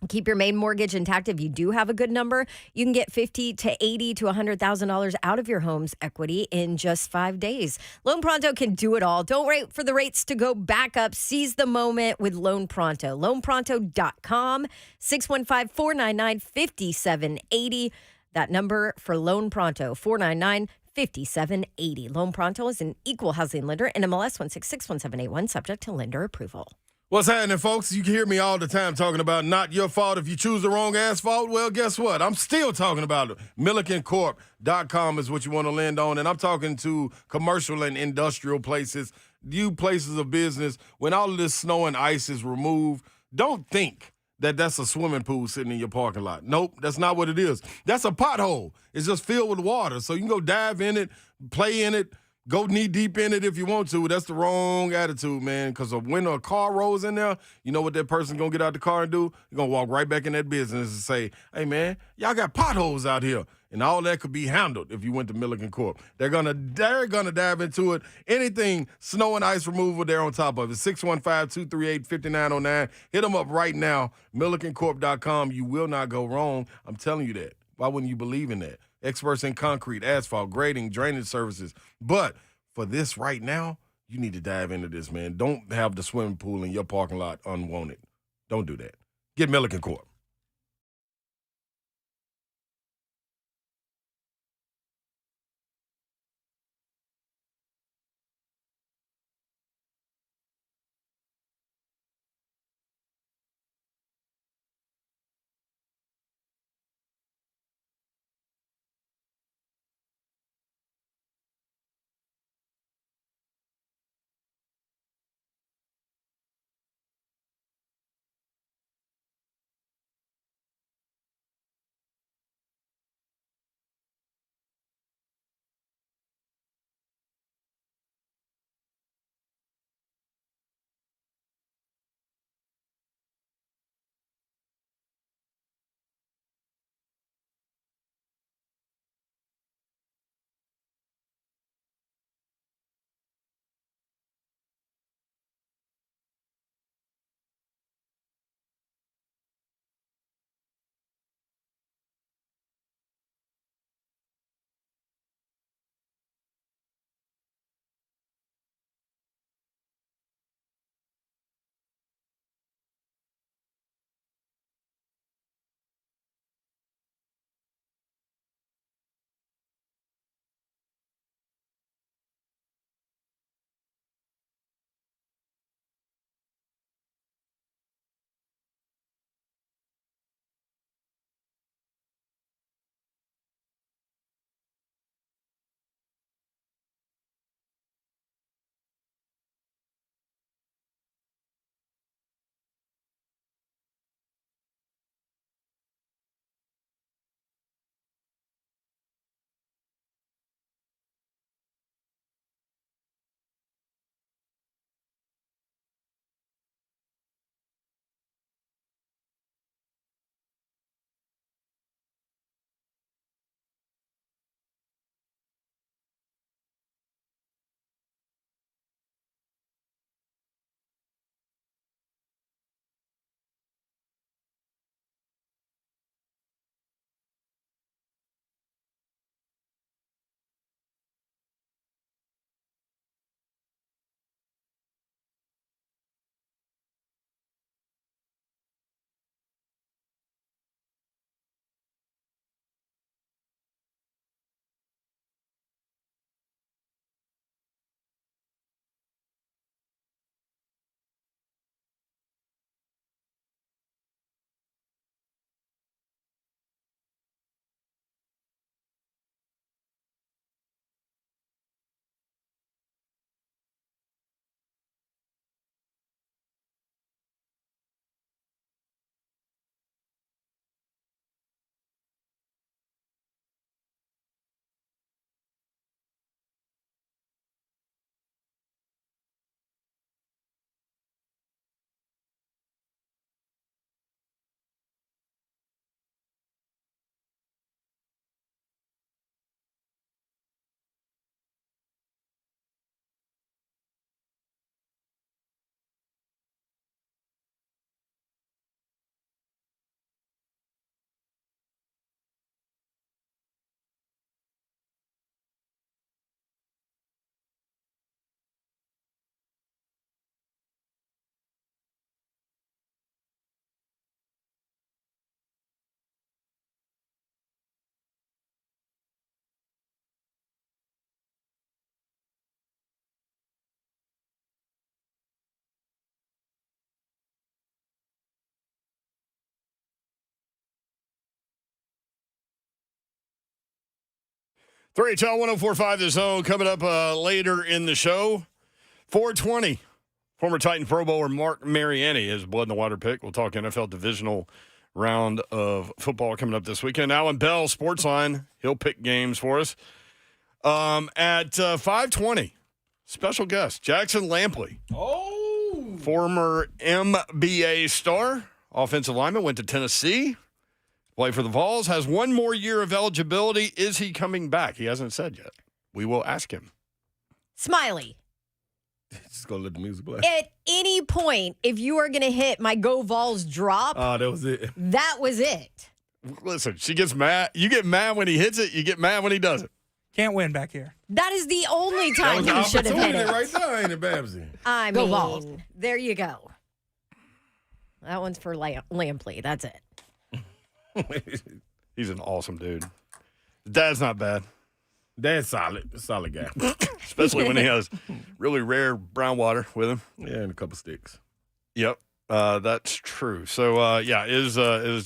Keep your main mortgage intact if you do have a good number. You can get $50,000 to $80,000 to $100,000 out of your home's equity in just 5 days. Loan Pronto can do it all. Don't wait for the rates to go back up. Seize the moment with Loan Pronto. LoanPronto.com, 615-499-5780. That number for Loan Pronto, 499-5780. Loan Pronto is an equal housing lender, NMLS 1661781, subject to lender approval. What's happening, folks? You can hear me all the time talking about not your fault if you choose the wrong asphalt. Well, guess what? I'm still talking about it. MillikenCorp.com is what you want to land on. And I'm talking to commercial and industrial places, you places of business. When all of this snow and ice is removed, don't think that that's a swimming pool sitting in your parking lot. Nope, that's not what it is. That's a pothole. It's just filled with water. So you can go dive in it, play in it, go knee deep in it if you want to. That's the wrong attitude, man. Because when a car rolls in there, you know what that person's going to get out the car and do? They're going to walk right back in that business and say, hey, man, y'all got potholes out here. And all that could be handled if you went to Milliken Corp. They're gonna dive into it. Anything snow and ice removal, they're on top of it. 615-238-5909. Hit them up right now. MillikenCorp.com. You will not go wrong. I'm telling you that. Why wouldn't you believe in that? Experts in concrete, asphalt, grading, drainage services. But for this right now, you need to dive into this, man. Don't have the swimming pool in your parking lot unwanted. Don't do that. Get Milliken Corp. 3HL 1045 The Zone coming up later in the show. 420. Former Titan Pro Bowler Marc Mariani is Blood in the Water pick. We'll talk NFL divisional round of football coming up this weekend. Alan Bell, Sportsline, he'll pick games for us. At 520, special guest, Jackson Lampley. Oh. Former NBA star, offensive lineman, went to Tennessee. Play for the Vols, has one more year of eligibility. Is he coming back? He hasn't said yet. We will ask him. Smiley. Just gonna let the music play. At any point, if you are going to hit my Go Vols drop, That was it. that was it. Listen, she gets mad. You get mad when he hits it. You get mad when he doesn't. Can't win back here. That is the only time That you was should have hit opportunity it. right there, ain't it, Babsy? I Go mean, Vols. there you go. That one's for Lampley. That's it. He's an awesome dude. Dad's not bad, That's solid. Solid guy. especially when he has really rare brown water with him. Yeah, and a couple sticks. Yep, that's true. So, is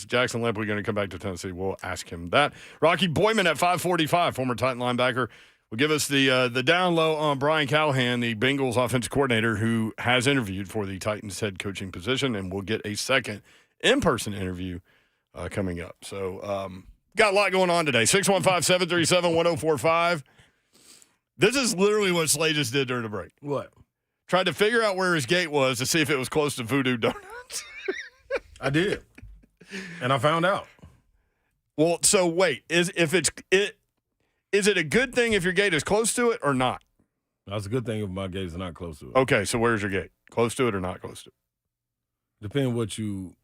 Jackson Lampley going to come back to Tennessee? We'll ask him that. Rocky Boiman at 545, former Titan linebacker, will give us the down low on Brian Callahan, the Bengals offensive coordinator, who has interviewed for the Titans head coaching position, and we'll get a second in-person interview coming up. So, got a lot going on today. 615-737-1045. This is literally what Slay just did during the break. What? Tried to figure out where his gate was to see if it was close to Voodoo Donuts. I did. And I found out. Well, so wait, is it a good thing if your gate is close to it or not? That's a good thing if my gate is not close to it. Okay, so where's your gate? Close to it or not close to it? Depending what you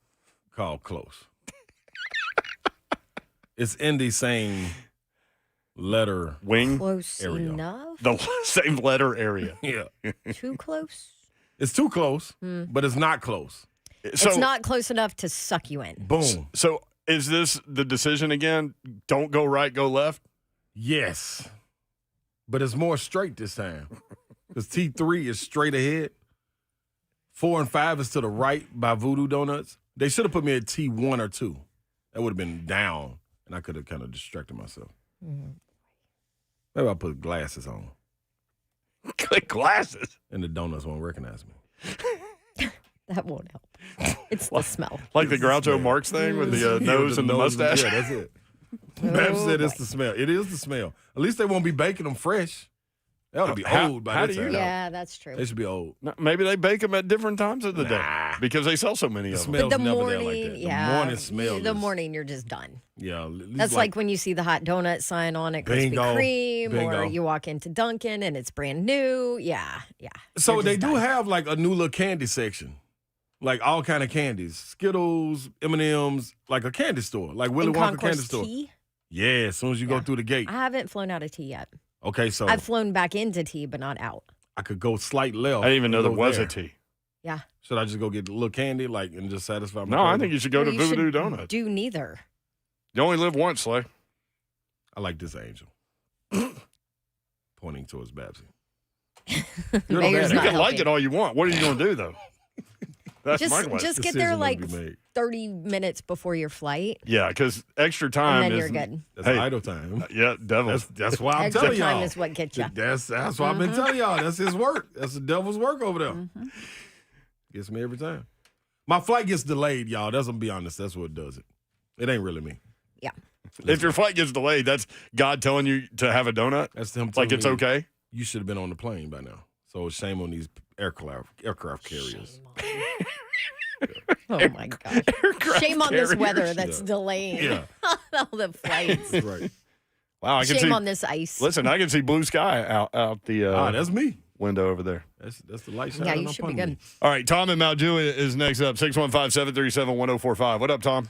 call close. It's in the same letter. Wing? Close Area. enough? The same letter area. Yeah. Too close? It's too close, but it's not close. So, It's not close enough to suck you in. Boom. So is this the decision again? Don't go right, go left? Yes. But it's more straight this time. Because T3 is straight ahead. 4 and 5 is to the right by Voodoo Donuts. They should have put me at T1 or 2. That would have been down, and I could have kind of distracted myself. Maybe I'll put glasses on, Click glasses. and the donuts won't recognize me. That won't help. It's the smell. Like the Groucho Marx thing with the nose and the mustache? Yeah, that's it. Babs said it's the smell. It is the smell. At least they won't be baking them fresh. That would be old by how that do you time. know? Yeah, that's true. They should be old. No, maybe they bake them at different times of the day because they sell so many The of them. smell's But the never morning, there like that. yeah. The morning smell. The is- morning, you're just done. Yeah. at least That's like when you see the hot donut sign on it, Krispy Bingo. Kreme, or Bingo. you walk into Dunkin' and it's brand new. Yeah. So You're they just do done. have like a new little candy section, like all kind of candies, Skittles, M&Ms, like a candy store, like Willy In Wonka Concourse candy store. Tea? Yeah, as soon as you go Yeah. through the gate. I haven't flown out of tea yet. Okay, so I've flown back into tea, but not out. I could go slight left. I didn't even know and there go was there. a tea. Yeah. Should I just go get a little candy, like, and just satisfy my? No, I craving? think you should go to You Voodoo should Donuts. Do neither. You only live once, Slay. I like this angel. Pointing towards Babsy. Mayor's bad not You can like helping. it all you want. What are you going to do, though? That's my question. Just get there Decision like will be made. 30 minutes before your flight, Yeah, because extra time and then is. you're good. That's Hey. idle time. Yeah, devil. That's why I'm Extra telling time y'all. is what gets you. That's why I've been telling y'all. That's his work. That's the devil's work over there. Gets me every time. My flight gets delayed, y'all. That's, I'm be honest. That's what does it. It ain't really me. Yeah. If your flight gets delayed, that's God telling you to have a donut? That's him Like telling it's me, okay? You should have been on the plane by now. So shame on these aircraft carriers. Oh my gosh. Shame on this weather that's Yeah. delaying Yeah. all the flights. That's right. Wow, I can Shame see. on this ice. Listen, I can see blue sky out the That's me. window over there. That's the light shining Yeah, you up should be on good. me. All right, Tom in Mount Juliet is next up. 615-737-1045. What up, Tom?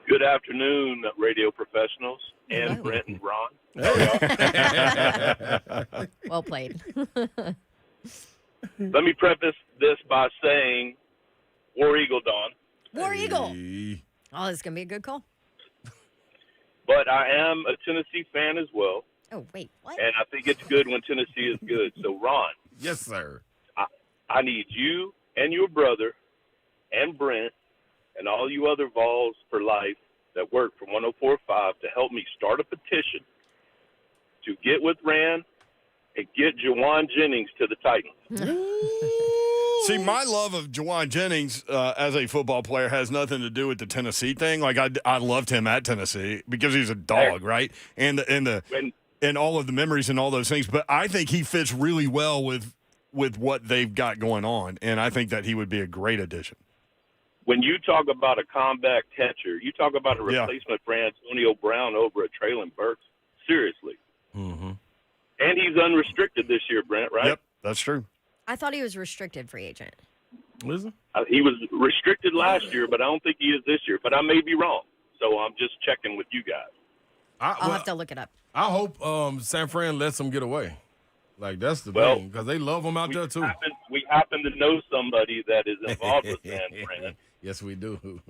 Good afternoon, radio professionals, and Brent and Ron. Well played. Let me preface this by saying, War Eagle, Don. War Eagle. Hey. Oh, this is going to be a good call. But I am a Tennessee fan as well, Oh, wait. What? and I think it's good when Tennessee is good. So, Ron, Yes, sir. I need you and your brother and Brent and all you other Vols for life that work for 104.5 to help me start a petition to get with Rand and get Jauan Jennings to the Titans. See, my love of Jauan Jennings as a football player has nothing to do with the Tennessee thing. Like, I loved him at Tennessee because he's a dog, right? And all of the memories and all those things. But I think he fits really well with what they've got going on, and I think that he would be a great addition. When you talk about a combat catcher, you talk about a replacement for Antonio Brown over a Traylon Burks. Seriously. Mm-hmm. And he's unrestricted this year, Brent, right? Yep, that's true. I thought he was restricted free agent. Listen. He was restricted last year, but I don't think he is this year. But I may be wrong. So I'm just checking with you guys. I'll have to look it up. I hope San Fran lets him get away. Like, that's the thing, because they love him out there, too. We happen to know somebody that is involved with San Fran. Yes, we do. Who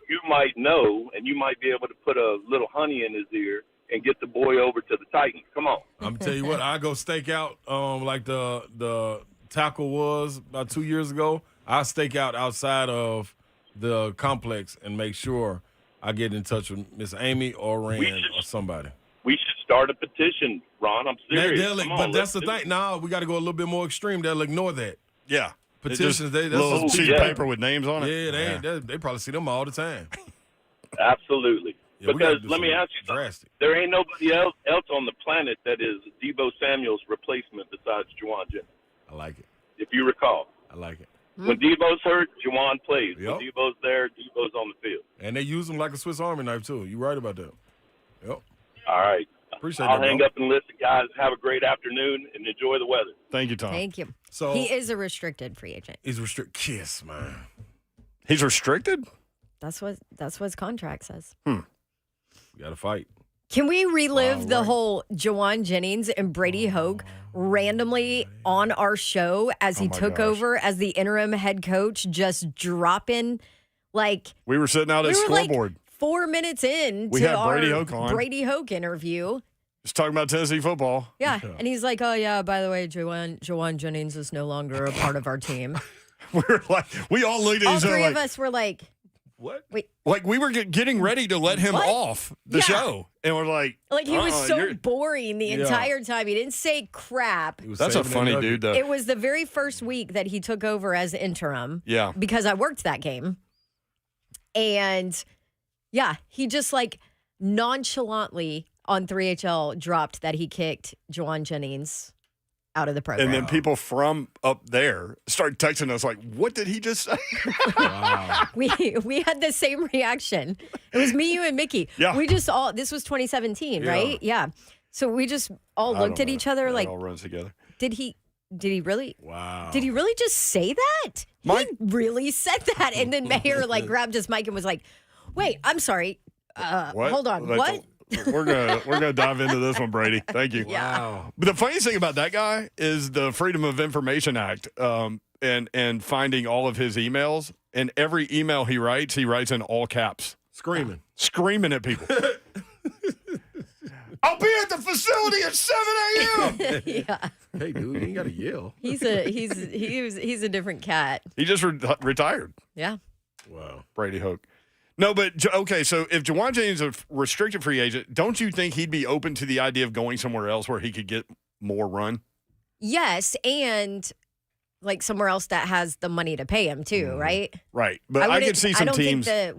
you might know, and you might be able to put a little honey in his ear and get the boy over to the Titans. Come on. I'm tell you what, I go stake out like the tackle was about 2 years ago. I stake out outside of the complex and make sure I get in touch with Miss Amy or Rand or somebody. We should start a petition, Ron. I'm serious. But that's the thing. Now we got to go a little bit more extreme. They'll ignore that. Yeah. Petitions, that's little sheet of paper with names on it. Yeah, they probably see them all the time. Absolutely. Yeah, because let me ask you something. Drastic. There ain't nobody else on the planet that is Deebo Samuel's replacement besides Jauan Jennings. I like it. If you recall. I like it. When Deebo's hurt, Jauan plays. Yep. When Deebo's there, Deebo's on the field. And they use them like a Swiss Army knife, too. You're right about that. Yep. All right. Appreciate I'll that, hang bro. up and listen, guys. Have a great afternoon and enjoy the weather. Thank you, Tom. Thank you. So He is a restricted free agent. he's restricted. Kiss, man. He's restricted? That's what his contract says. You got to fight. Can we relive All the right. whole Jauan Jennings and Brady Hoke randomly on our show as he my took gosh. over as the interim head coach, just dropping like We were sitting out at we were scoreboard. like 4 minutes in We to had our Brady Hoke on. Brady Hoke interview. Just talking about Tennessee football. Yeah. And he's like, oh, yeah, by the way, Jauan Jennings is no longer a part of our team. We were like, we all looked at All each other three like, of us were like, What? wait. like we were getting ready to let him What? off the Yeah. show. And we're like, Like, he was so you're- boring the entire time. He didn't say crap. He was That's a saving that funny nugget. dude, though. It was the very first week that he took over as interim. Yeah. Because I worked that game. And yeah, he just like nonchalantly on 3HL dropped that he kicked Jauan Jennings out of the program. And then people from up there started texting us like, what did he just say? Wow. we had the same reaction. It was me, you, and Mickey. Yeah. We just all, this was 2017, Yeah. right? Yeah. So we just all I looked don't at know. each other It like, all runs together. did he really? Wow. Did he really just say that? Mike- He really said that. And then Mayor like grabbed his mic and was like, wait, I'm sorry. What? Hold on. Like, What? We're gonna dive into this one, Brady. Thank you. Wow. But the funniest thing about that guy is the Freedom of Information Act, and finding all of his emails. And every email he writes in all caps, Screaming. screaming at people. I'll be at the facility at 7 a.m. Yeah. Hey, dude, you ain't got to yell. He's a different cat. He just retired, Yeah. Wow. Brady Hoke. No, but okay, so if Jauan Jennings is a restricted free agent, don't you think he'd be open to the idea of going somewhere else where he could get more run? Yes, and like somewhere else that has the money to pay him too, right? Right. But I wouldn't- could see some don't teams. Think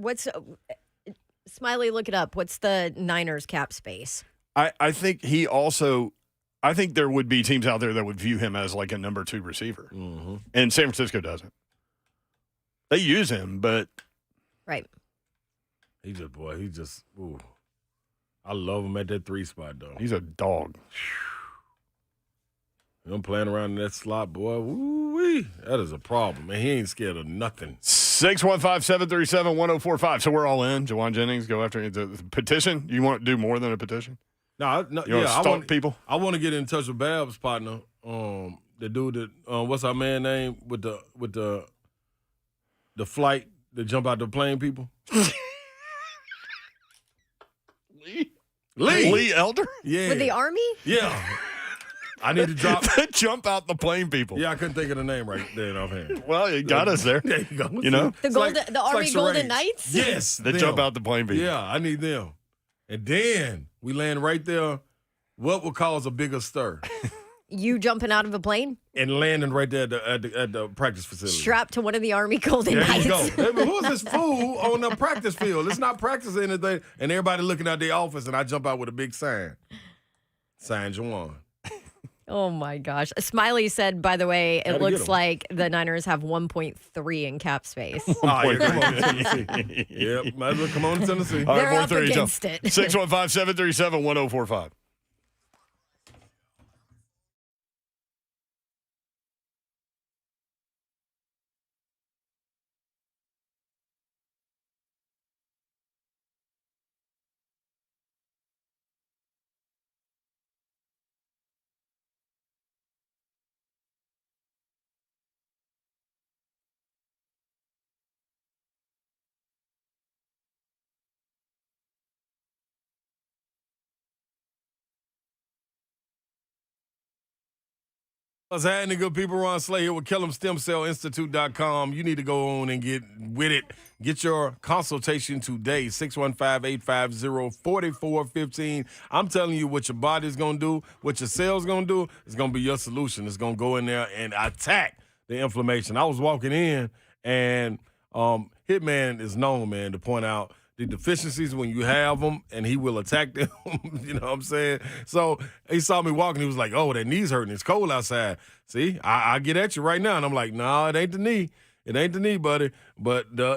Smiley, look it up. What's the Niners cap space? I think I think there would be teams out there that would view him as like a number 2 receiver. Mm-hmm. And San Francisco doesn't. They use him, but Right. Ooh. I love him at that 3 spot, though. he's a dog. Him playing around in that slot, boy. Woo-wee. That is a problem, man. He ain't scared of nothing. 615-737-1045. So we're all in. Jauan Jennings, go after the petition. You want to do more than a petition? No, You want to stalk people? I want to get in touch with Bab's partner. The dude that what's our man name with the flight that jump out the plane people? Lee Elder? Yeah. With the Army? Yeah. I need to drop. Jump out the plane people. Yeah, I couldn't think of the name right there offhand. Well, you got us there. There you go. You know? The It's Golden, like- the it's Army like Golden charades. Knights? Yes. They them. jump out the plane people. Yeah, I need them. And then we land right there what would cause a bigger stir? You jumping out of a plane? And landing right there at the practice facility. Strapped to one of the Army Golden There Knights. you go. Hey, but who's this fool on the practice field? It's not practicing anything. And everybody looking at their office, and I jump out with a big sign. Sign Jauan. Oh, my gosh. Smiley said, by the way, it looks like the Niners have 1.3 in cap space. Oh, yeah, come on to Tennessee. Yep, might as well come on to Tennessee. All They're right, up against it. 615-737-1045. What's happening, good people? Ron Slay here with Kill'emStemCellInstitute.com. You need to go on and get with it. Get your consultation today, 615-850-4415. I'm telling you what your body's going to do, what your cell's going to do. It's going to be your solution. It's going to go in there and attack the inflammation. I was walking in, and Hitman is known, man, to point out the deficiencies when you have them, and he will attack them. You know what I'm saying? So he saw me walking. He was like, oh, that knee's hurting. It's cold outside. See, I get at you right now. And I'm like, no, it ain't the knee. It ain't the knee, buddy. But, the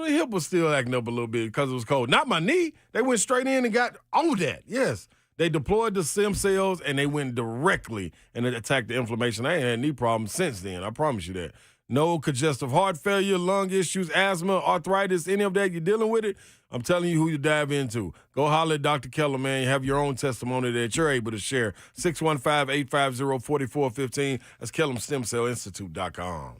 hip was still acting up a little bit because it was cold. Not my knee. They went straight in and got on that. Yes. They deployed the stem cells, and they went directly and it attacked the inflammation. I ain't had knee problems since then. I promise you that. No congestive heart failure, lung issues, asthma, arthritis, any of that, you're dealing with it, I'm telling you who you dive into. Go holler at Dr. Keller, man. You have your own testimony that you're able to share. 615-850-4415. That's Kill'emStemCellInstitute.com.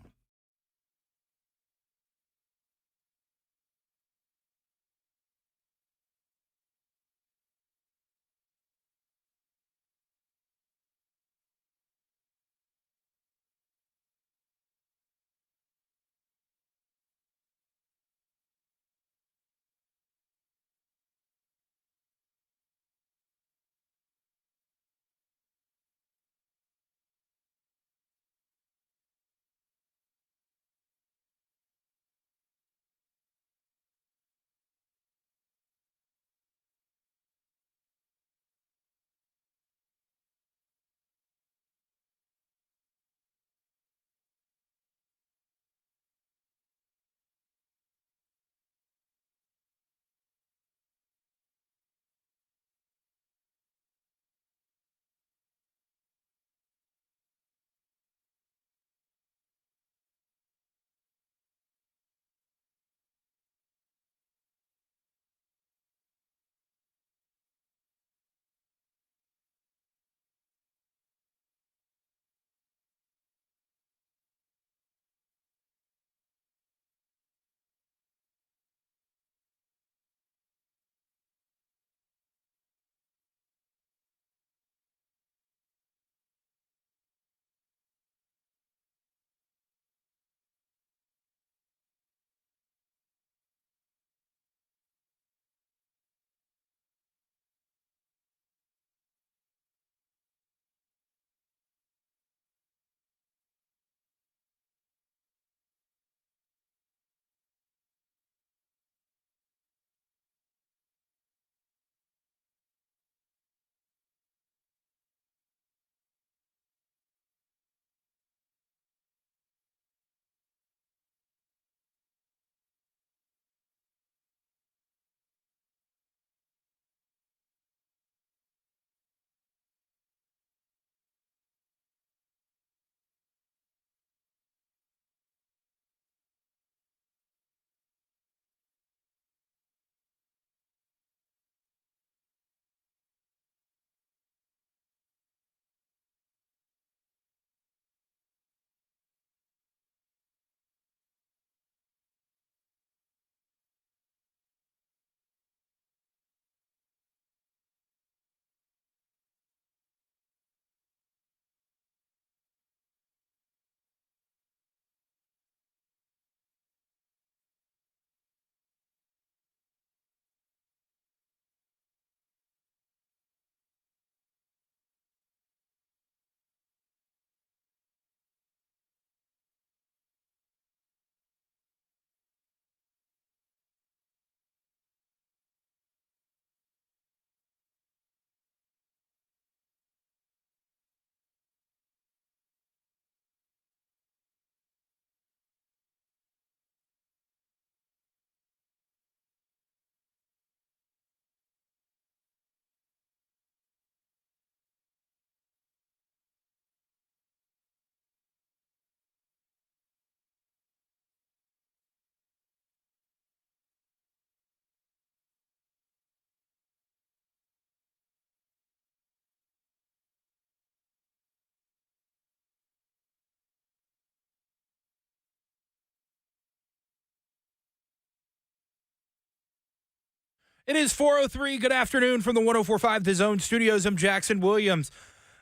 It is 4:03. Good afternoon from the 104.5 The Zone Studios. I'm Jackson Williams.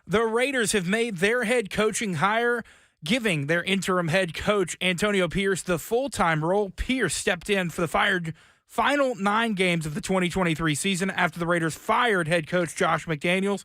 The Raiders have made their head coaching hire, giving their interim head coach, Antonio Pierce, the full-time role. Pierce stepped in for the final 9 games of the 2023 season after the Raiders fired head coach Josh McDaniels.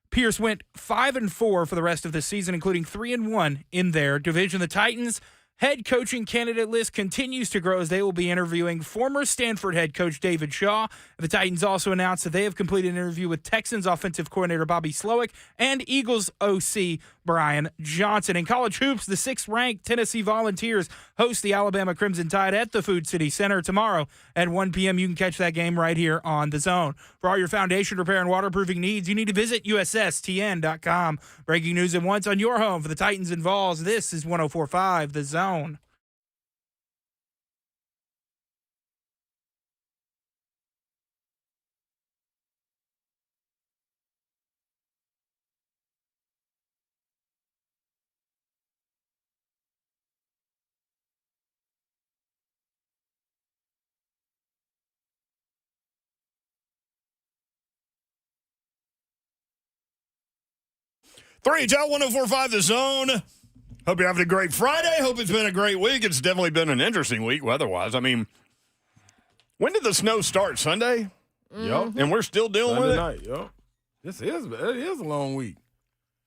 Pierce went 5-4 for the rest of the season, including 3-1 in their division. The Titans' head coaching candidate list continues to grow as they will be interviewing former Stanford head coach David Shaw. The Titans also announced that they have completed an interview with Texans offensive coordinator Bobby Slowick and Eagles OC Brian Johnson. In college hoops, the 6th-ranked Tennessee Volunteers host the Alabama Crimson Tide at the Food City Center tomorrow at 1 p.m. You can catch that game right here on The Zone. For all your foundation repair and waterproofing needs, you need to visit USSTN.com. Breaking news at once on your home for the Titans and Vols. This is 104.5 The Zone. 3 Joe 104.5 The Zone. Hope you're having a great Friday. Hope it's been a great week. It's definitely been an interesting week weather-wise. I mean, when did the snow start? Sunday? Yup. And we're still dealing with it? Night, yup. It is a long week.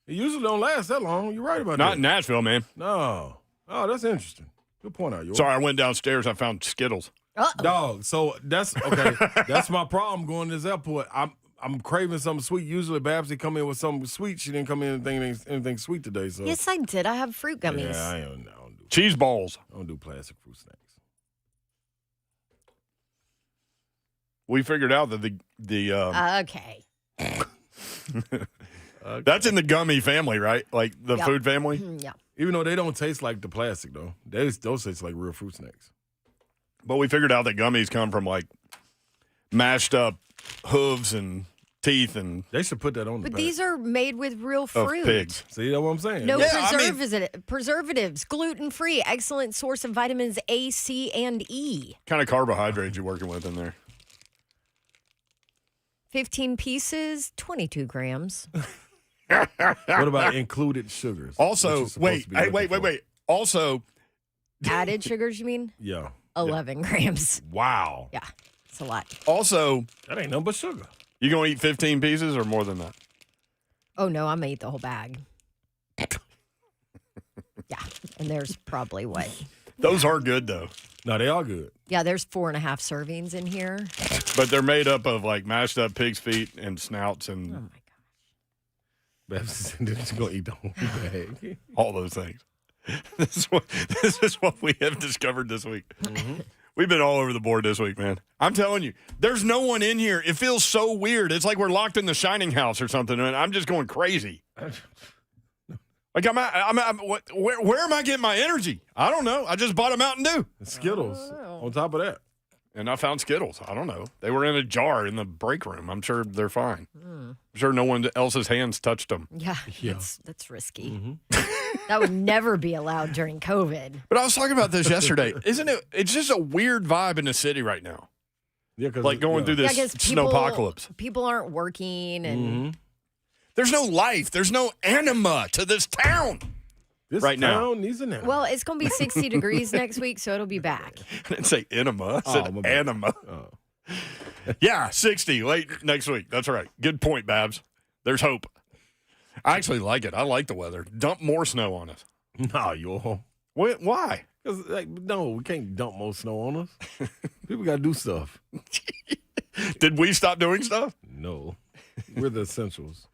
It usually don't last that long. You're right about that. Not in Nashville, man. No. Oh, that's interesting. Good point out, York. Sorry, I went downstairs. I found Skittles. Dog, so that's okay. That's my problem going to this airport. I'm craving something sweet. Usually Babsy come in with something sweet. She didn't come in anything sweet today. So Yes, I did. I have fruit gummies. yeah, I don't do Cheese balls. I don't do plastic fruit snacks. We figured out that Okay. that's in the gummy family, right? Like the Yep. food family? Mm, yeah. Even though they don't taste like the plastic though, those taste like real fruit snacks. But we figured out that gummies come from like mashed up hooves and teeth and They should put that on the But pack. these are made with real of fruit. pigs. See, that's what I'm saying. No Yeah, I mean- preservatives, gluten-free, excellent source of vitamins A, C, and E. Kind of carbohydrates you working with in there? 15 pieces, 22 grams. What about included sugars? Also, What you're supposed wait, to be hey, looking wait. for? Also, Added sugars, you mean? Yeah. 11 grams. Wow. Yeah, it's a lot. also, That ain't nothing but sugar. you gonna eat 15 pieces or more than that? Oh, no, I'm going to eat the whole bag. Yeah, and there's probably what? Those are good though, No, they are good. Yeah, there's 4.5 servings in here. but they're made up of like mashed up pig's feet and snouts Oh, and my God. Babsy said they're just gonna eat the whole bag. all those things. This is what we have discovered this week. We've been all over the board this week, man. I'm telling you, there's no one in here. It feels so weird. It's like we're locked in the Shining House or something, and I'm just going crazy. Like where am I getting my energy? I don't know. I just bought a Mountain Dew, Skittles on top of that. and I found Skittles. I don't know. They were in a jar in the break room. I'm sure they're fine. I'm sure no one else's hands touched them. Yeah, that's risky. That would never be allowed during COVID. But I was talking about this yesterday. Isn't it? It's just a weird vibe in the city right now. Yeah, cause Like going through this Yeah, because people snowpocalypse. people aren't working and There's no life. There's no anima to this town. this right now. town needs an animal. well, it's going to be 60 degrees next week, so it'll be back. I didn't say enema. I said my bad. anima. Oh. Yeah, 60 late next week. That's right. Good point, Babs. There's hope. I actually like it. I like the weather. Dump more snow on us. No, yo. Why? Cause no, we can't dump more snow on us. People gotta do stuff. Did we stop doing stuff? No, we're the essentials.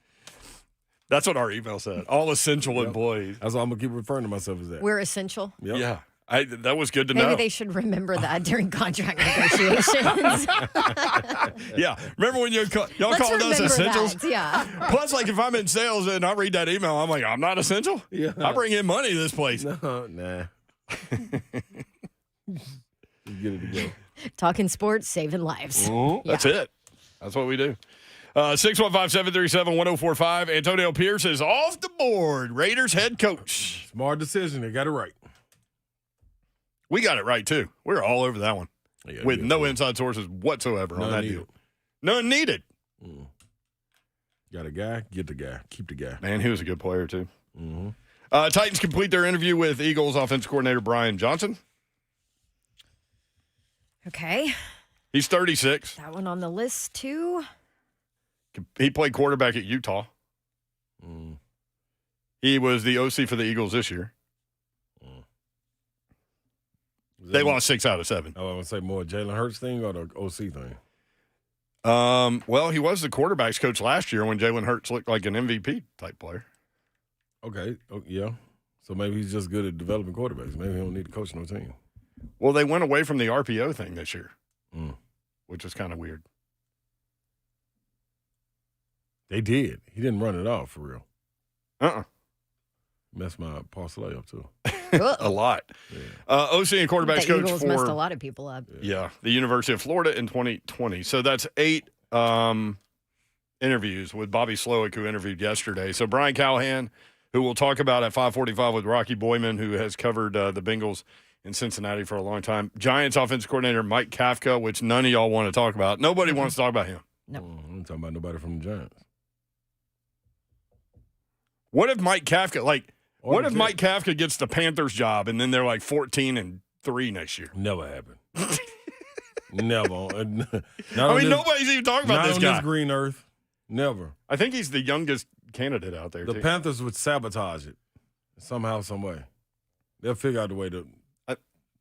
That's what our email said. All essential employees. That's all I'm gonna keep referring to myself as that. We're essential. Yep. Yeah. That was good to Maybe know. they should remember that during contract negotiations. Yeah. Remember when y'all Let's called us remember essentials? that. Yeah. Plus, like, if I'm in sales and I read that email, I'm like, I'm not essential. Yeah. I bring in money to this place. No, nah. Get it together. Talking sports, saving lives. That's it. That's what we do. 615-737-1045. Antonio Pierce is off the board. Raiders head coach. Smart decision. They got it right. We got it right, too. We're all over that one. Yeah, with no too. inside sources whatsoever on None that needed. deal. None needed. Got a guy, get the guy, keep the guy. Man, he was a good player, too. Mm-hmm. Titans complete their interview with Eagles offensive coordinator Brian Johnson. Okay. He's 36. That one on the list, too. He played quarterback at Utah. He was the OC for the Eagles this year. They lost 6 out of 7. I want to say more Jalen Hurts thing or the OC thing? Well, he was the quarterback's coach last year when Jalen Hurts looked like an MVP type player. Okay, yeah. So maybe he's just good at developing quarterbacks. Maybe he don't need to coach no team. Well, they went away from the RPO thing this year, which is kind of weird. They did. He didn't run it off for real. Uh-uh. Messed my parlay up too. A lot. Yeah. OC and quarterbacks The coach Eagles for messed a lot of people up. the University of Florida in 2020. So that's 8 interviews with Bobby Slowick, who interviewed yesterday. So Brian Callahan, who we'll talk about at 5:45 with Rocky Boiman, who has covered the Bengals in Cincinnati for a long time. Giants offensive coordinator Mike Kafka, which none of y'all want to talk about. Nobody wants to talk about him. No. I'm talking about nobody from the Giants. What if Mike Kafka, Or what the if Jets. Mike Kafka gets the Panthers job and then they're like 14-3 next year? Never happened. Never. Nobody's even talking about not this on guy. this green earth. Never. I think he's the youngest candidate out there, The too. Panthers would sabotage it somehow, some way. They'll figure out a way to.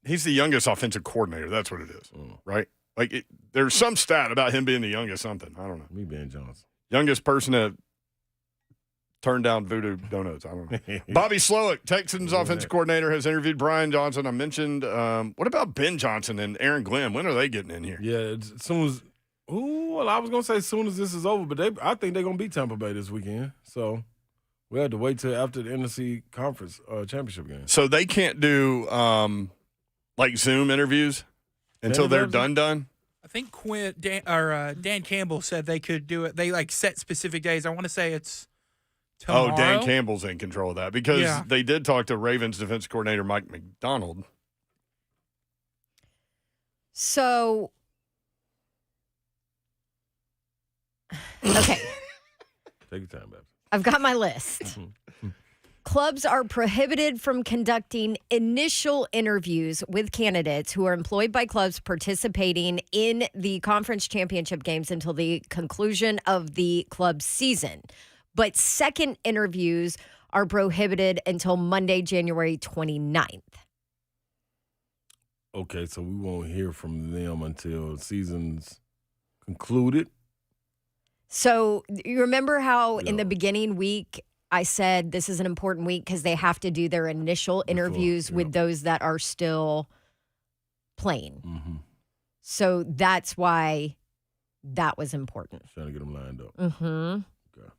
He's the youngest offensive coordinator. That's what it is, right? There's some stat about him being the youngest something. I don't know. Me being Johnson. Youngest person to turn down Voodoo Donuts. I don't know. Bobby Slowick, Texans offensive coordinator, has interviewed Brian Johnson. I mentioned, what about Ben Johnson and Aaron Glenn? When are they getting in here? Yeah, as soon as. Well, I was gonna say as soon as this is over, but I think they're gonna beat Tampa Bay this weekend. So we had to wait till after the NFC Conference Championship game. So they can't do Zoom interviews until they're done. I think Dan Campbell said they could do it. They set specific days. I want to say it's tomorrow. Oh, Dan Campbell's in control of that because they did talk to Ravens defensive coordinator Mike McDonald. So, okay. Take your time, baby. I've got my list. Clubs are prohibited from conducting initial interviews with candidates who are employed by clubs participating in the conference championship games until the conclusion of the club season. But second interviews are prohibited until Monday, January 29th. Okay, so we won't hear from them until the season's concluded. So you remember how in Yeah. the beginning week I said this is an important week because they have to do their initial interviews with those that are still playing. Mm-hmm. So that's why that was important. Trying to get them lined up. Mm-hmm. Okay.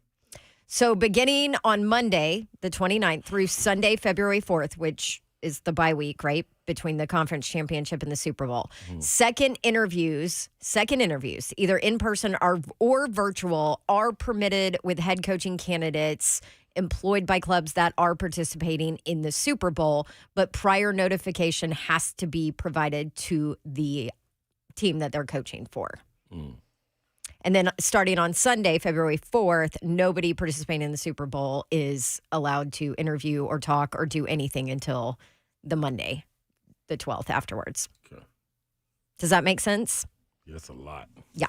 So beginning on Monday, the 29th, through Sunday, February 4th, which is the bye week, right, between the conference championship and the Super Bowl. Second interviews, either in person or virtual, are permitted with head coaching candidates employed by clubs that are participating in the Super Bowl, but prior notification has to be provided to the team that they're coaching for. And then starting on Sunday, February 4th, nobody participating in the Super Bowl is allowed to interview or talk or do anything until the Monday, the 12th afterwards. Okay. Does that make sense? Yeah, that's a lot. Yeah.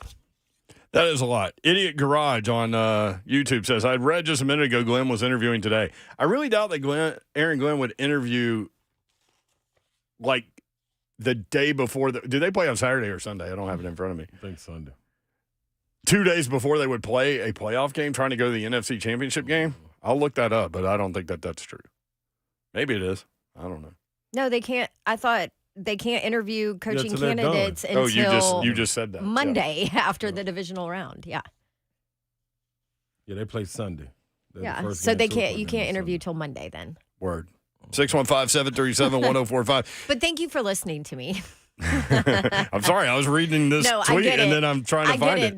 That is a lot. Idiot Garage on YouTube says, I read just a minute ago Glenn was interviewing today. I really doubt that Aaron Glenn would interview the day before. Do they play on Saturday or Sunday? I don't have it in front of me. I think Sunday. 2 days before they would play a playoff game trying to go to the NFC Championship game? I'll look that up, but I don't think that's true. Maybe it is. I don't know. No, they can't. I thought they can't interview coaching till they're done. candidates Oh, until you just said that. Monday after the divisional round. Yeah. Yeah, they play Sunday. They're the Yeah. first So game they so can't. far You down can't on interview Sunday. till Monday then. Word. 615-737-1045. But thank you for listening to me. I'm sorry. I was reading this No, I tweet get and it. then I'm trying to I find get it.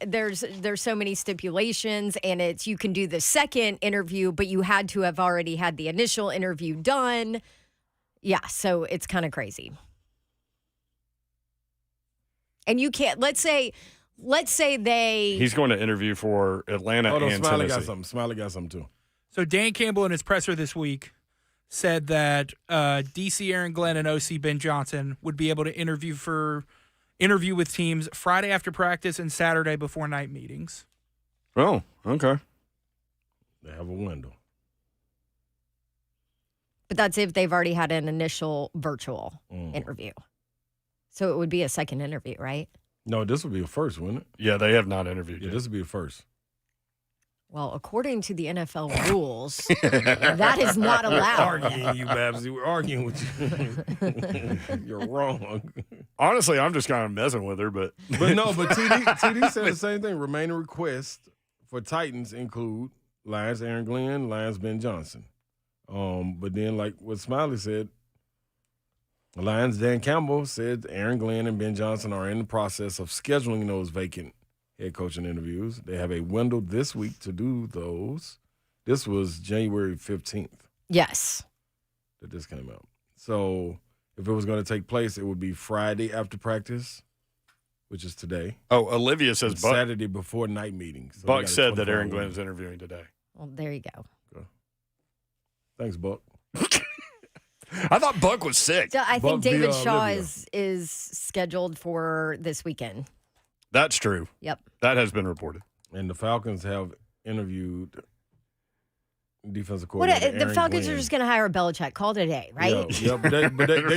There's so many stipulations, and it's you can do the second interview, but you had to have already had the initial interview done. Yeah, so it's kind of crazy. And you can't. Let's say they. He's going to interview for Atlanta Hold on, and Smiley Tennessee. got something. Smiley got something too. So Dan Campbell in his presser this week said that DC Aaron Glenn and OC Ben Johnson would be able to interview with teams Friday after practice and Saturday before night meetings. Oh, okay. They have a window. But that's if they've already had an initial virtual interview. So it would be a second interview, right? No, this would be a first, wouldn't it? Yeah, they have not interviewed Yeah, yet. this would be a first. Well, according to the NFL rules, that is not allowed. Arguing you, Babsy. We're arguing with you. You're wrong. Honestly, I'm just kind of messing with her, but TD said the same thing. Remaining requests for Titans include Lions Aaron Glenn, Lions Ben Johnson. But then, like what Smiley said, the Lions Dan Campbell said Aaron Glenn and Ben Johnson are in the process of scheduling those vacant head coaching interviews. They have a window this week to do those. This was January 15th Yes. that this came out. So if it was going to take place, it would be Friday after practice, which is today. oh, Olivia says and Buck, Saturday before night meetings. So they Buck got a said that 24 Aaron window. Glenn is interviewing today. Well, there you go. Thanks, Buck. I thought Buck was sick. So I think Buck David via Shaw Olivia. is scheduled for this weekend. That's true. Yep. That has been reported. And the Falcons have interviewed defensive What coordinator the Aaron Falcons Glenn. are just going to hire a Belichick. Call it a day, right? Yeah, but they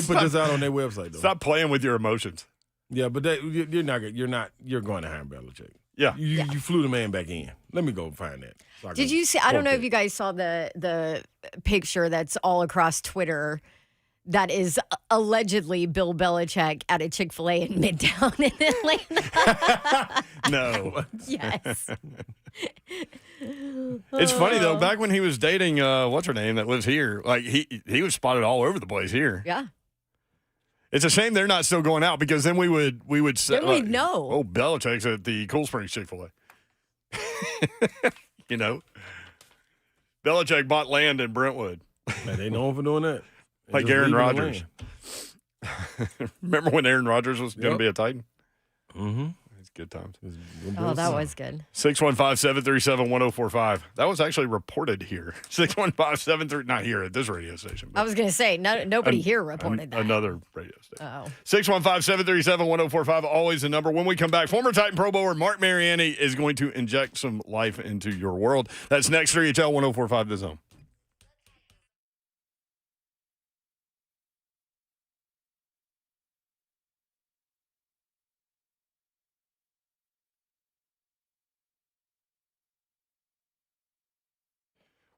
put this out on their website though. Stop playing with your emotions. Yeah, but you're going to hire Belichick. Yeah. You flew the man back in. Let me go find that. So I Did can you see? I don't know quote if you guys saw the picture that's all across Twitter. That is allegedly Bill Belichick at a Chick-fil-A in Midtown in Atlanta. No. Yes. It's funny though. Back when he was dating, what's her name that lives here? Like he was spotted all over the place here. Yeah. It's a shame they're not still going out because then we would say, Then we'd know. Oh, Belichick's at the Cool Springs Chick-fil-A. You know, Belichick bought land in Brentwood, Man, they known for doing that. They like just Aaron leaving the Rodgers. land. Remember when Aaron Rodgers was going to Yep. be a Titan? Mm-hmm. It's good times. Oh, that was good. 615-737-1045. That was actually reported here. 615-73, not here at this radio station. I was going to say, nobody here reported that. Another radio station. Oh. 615-737-1045, always the number. When we come back, former Titan Pro Bowler Marc Mariani is going to inject some life into your world. That's next 3HL 1045 The Zone.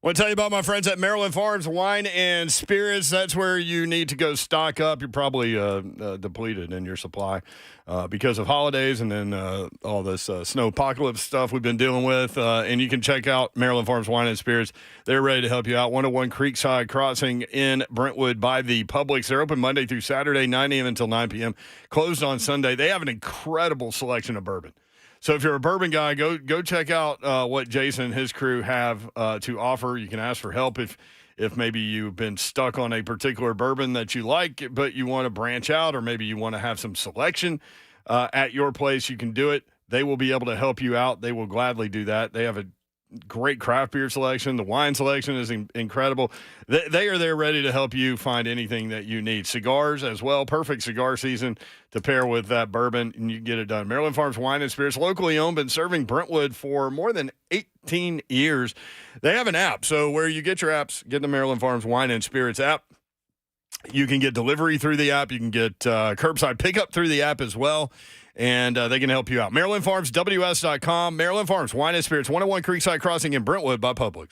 I want to tell you about my friends at Maryland Farms Wine and Spirits. That's where you need to go stock up. You're probably depleted in your supply because of holidays and then all this snow apocalypse stuff we've been dealing with. And you can check out Maryland Farms Wine and Spirits. They're ready to help you out. 101 Creekside Crossing in Brentwood by the Publix. They're open Monday through Saturday, 9 a.m. until 9 p.m. Closed on Sunday. They have an incredible selection of bourbon. So if you're a bourbon guy, go check out what Jason and his crew have to offer. You can ask for help if maybe you've been stuck on a particular bourbon that you like, but you want to branch out, or maybe you want to have some selection at your place. You can do it. They will be able to help you out. They will gladly do that. They have a great craft beer selection. The wine selection is incredible. They are there ready to help you find anything that you need. Cigars as well. Perfect cigar season to pair with that bourbon, and you can get it done. Maryland Farms Wine and Spirits, locally owned, been serving Brentwood for more than 18 years. They have an app. So where you get your apps, get the Maryland Farms Wine and Spirits app. You can get delivery through the app. You can get curbside pickup through the app as well. And they can help you out. MarylandFarmsWS.com. Maryland Farms Wine and Spirits, 101 Creekside Crossing in Brentwood by Publix.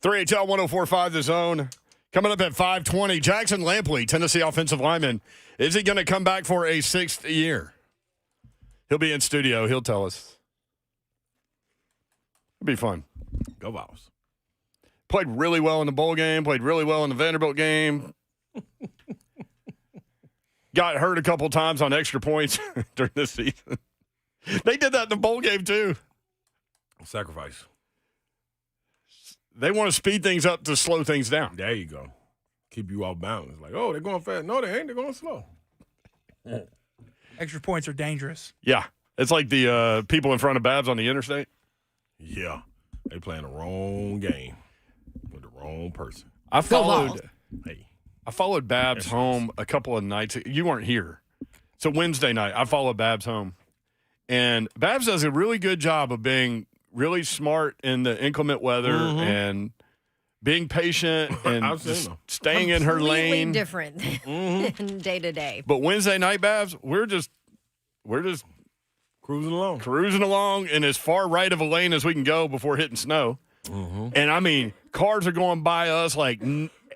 3HL 104.5 The Zone. Coming up at 5:20, Jackson Lampley, Tennessee offensive lineman. Is he going to come back for a 6th year? He'll be in studio. He'll tell us. It'll be fun. Go Vols. Played really well in the bowl game. Played really well in the Vanderbilt game. Got hurt a couple times on extra points during this season. They did that in the bowl game, too. Sacrifice. They want to speed things up to slow things down. There you go. Keep you off balance. Like, oh, they're going fast. No, they ain't. They're going slow. Extra points are dangerous. Yeah. It's like the people in front of Babs on the interstate. Yeah. They playing the wrong game with the wrong person. I followed Babs That's home a couple of nights. You weren't here. So Wednesday night, I followed Babs home. And Babs does a really good job of being really smart in the inclement weather and being patient and just staying in her lane. Completely different than day to day. But Wednesday night, Babs, we're just cruising along in as far right of a lane as we can go before hitting snow. And I mean, cars are going by us like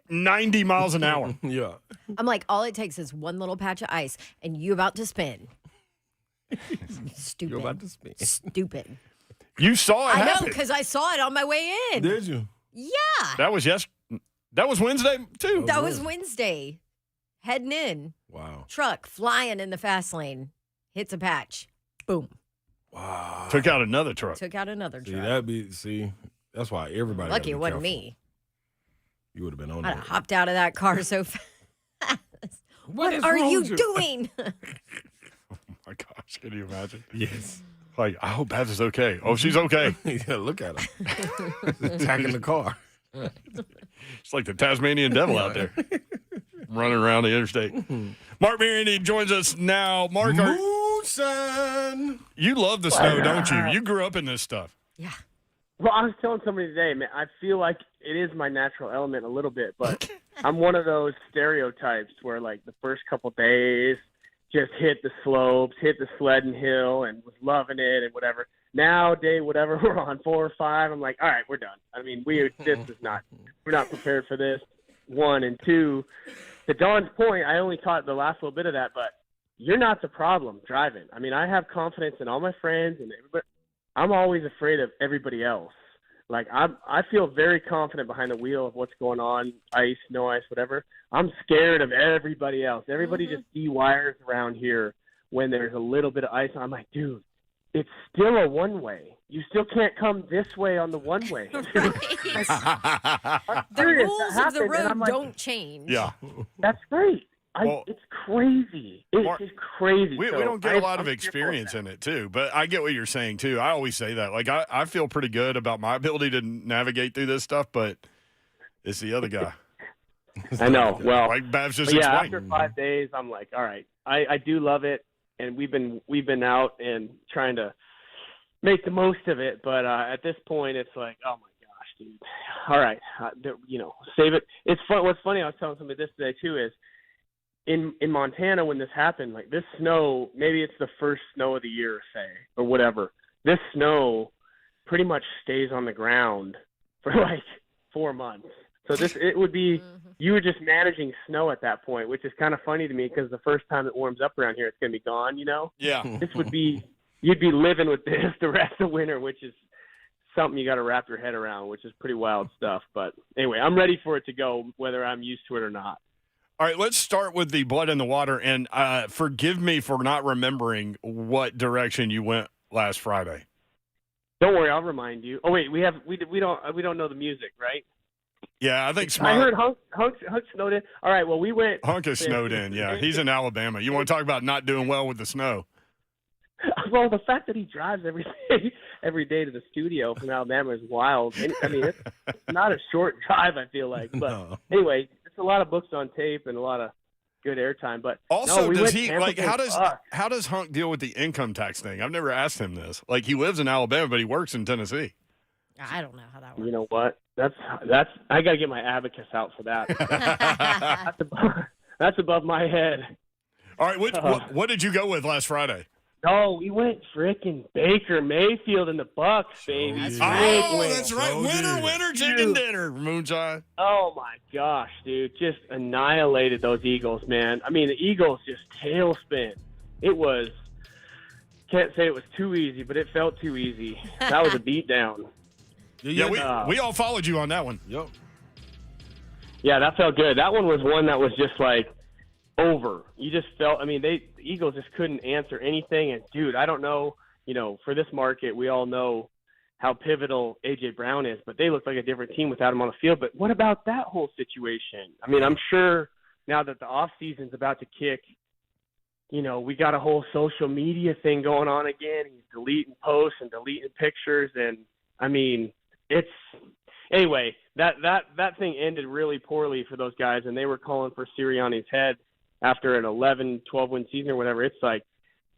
90 miles an hour. Yeah. I'm like, all it takes is one little patch of ice, and you about to spin. Stupid. You're about to spin. Stupid. You saw it I know, happen. because I saw it on my way in. Did you? Yeah. That was Wednesday, too. That was Wednesday. Heading in. Wow. Truck flying in the fast lane. Hits a patch. Boom. Wow. Took out another truck. Took out another See, truck. that's why everybody. Lucky gotta it be wasn't careful. me. You would have been on I'd there. have hopped out of that car so fast. What is are wrong you with you? doing? Oh, my gosh. Can you imagine? Yes. Like, I hope Babs is okay. Oh, she's okay. Yeah, look at her. Attacking the car. It's like the Tasmanian devil out there running around the interstate. Marc Mariani joins us now. Marc, Moonshine. you love the snow, don't you? You grew up in this stuff. Yeah. Well, I was telling somebody today, man, I feel like it is my natural element a little bit, but I'm one of those stereotypes where, like, the first couple days just hit the slopes, hit the sledding hill, and was loving it and whatever. Now, day whatever we're on, 4 or 5, I'm like, all right, we're done. I mean, we're not prepared for this. 1 and 2. To Don's point, I only caught the last little bit of that, but you're not the problem driving. I mean, I have confidence in all my friends and everybody. I'm always afraid of everybody else. Like, I feel very confident behind the wheel of what's going on, ice, no ice, whatever. I'm scared of everybody else. Everybody just de-wires around here when there's a little bit of ice. I'm like, dude, it's still a one-way. You still can't come this way on the one-way. The serious, rules that of the happened, and road I'm like, don't change. Yeah. That's great. Well, it's crazy. It's Mark, just crazy. We So don't get a lot I'm of fearful experience that. in it, too. But I get what you're saying, too. I always say that. Like, I feel pretty good about my ability to navigate through this stuff, but it's the other guy. I know. Well, Like Babs just but yeah, explained. after 5 days, I'm like, all right, I do love it, and we've been out and trying to make the most of it. But at this point, it's like, oh my gosh, dude. All right, save it. It's fun. What's funny, I was telling somebody this today too, is in Montana when this happened, like this snow, maybe it's the first snow of the year, say, or whatever. This snow pretty much stays on the ground for like 4 months. So it would be, you were just managing snow at that point, which is kind of funny to me because the first time it warms up around here, it's going to be gone, Yeah. This would be, you'd be living with this the rest of winter, which is something you got to wrap your head around, which is pretty wild stuff. But anyway, I'm ready for it to go, whether I'm used to it or not. All right, let's start with the blood in the water. And forgive me for not remembering what direction you went last Friday. Don't worry, I'll remind you. Oh wait, we don't know the music, right? Yeah, I think I heard Hunk snowed in. All right, well we went. Hunk is snowed in. Yeah, he's in Alabama. You want to talk about not doing well with the snow? Well, the fact that he drives every day to the studio from Alabama is wild. I mean, it's not a short drive, I feel like. But anyway, it's a lot of books on tape and a lot of good airtime. But Also, no, we does went he Tampa like Bay how does Hunk deal with the income tax thing? I've never asked him this. Like he lives in Alabama, but he works in Tennessee. I don't know how that works. You know what? That's I got to get my abacus out for that. That's above my head. All right, what did you go with last Friday? No, we went frickin' Baker Mayfield in the Bucks, baby. That's right. So Winner, chicken dinner, moonshine. Oh my gosh, dude! Just annihilated those Eagles, man. I mean, the Eagles just tailspin. It was. Can't say it was too easy, but it felt too easy. That was a beatdown. Yeah, we all followed you on that one. Yep. Yeah, that felt good. That one was one that was just like over. You just felt. I mean, the Eagles just couldn't answer anything. And dude, I don't know. For this market, we all know how pivotal A.J. Brown is, but they look like a different team without him on the field. But what about that whole situation? I mean, I'm sure now that the off season's about to kick, we got a whole social media thing going on again. He's deleting posts and deleting pictures, and I mean, anyway. That thing ended really poorly for those guys, and they were calling for Sirianni's head after an 11, 12-win season or whatever. It's like,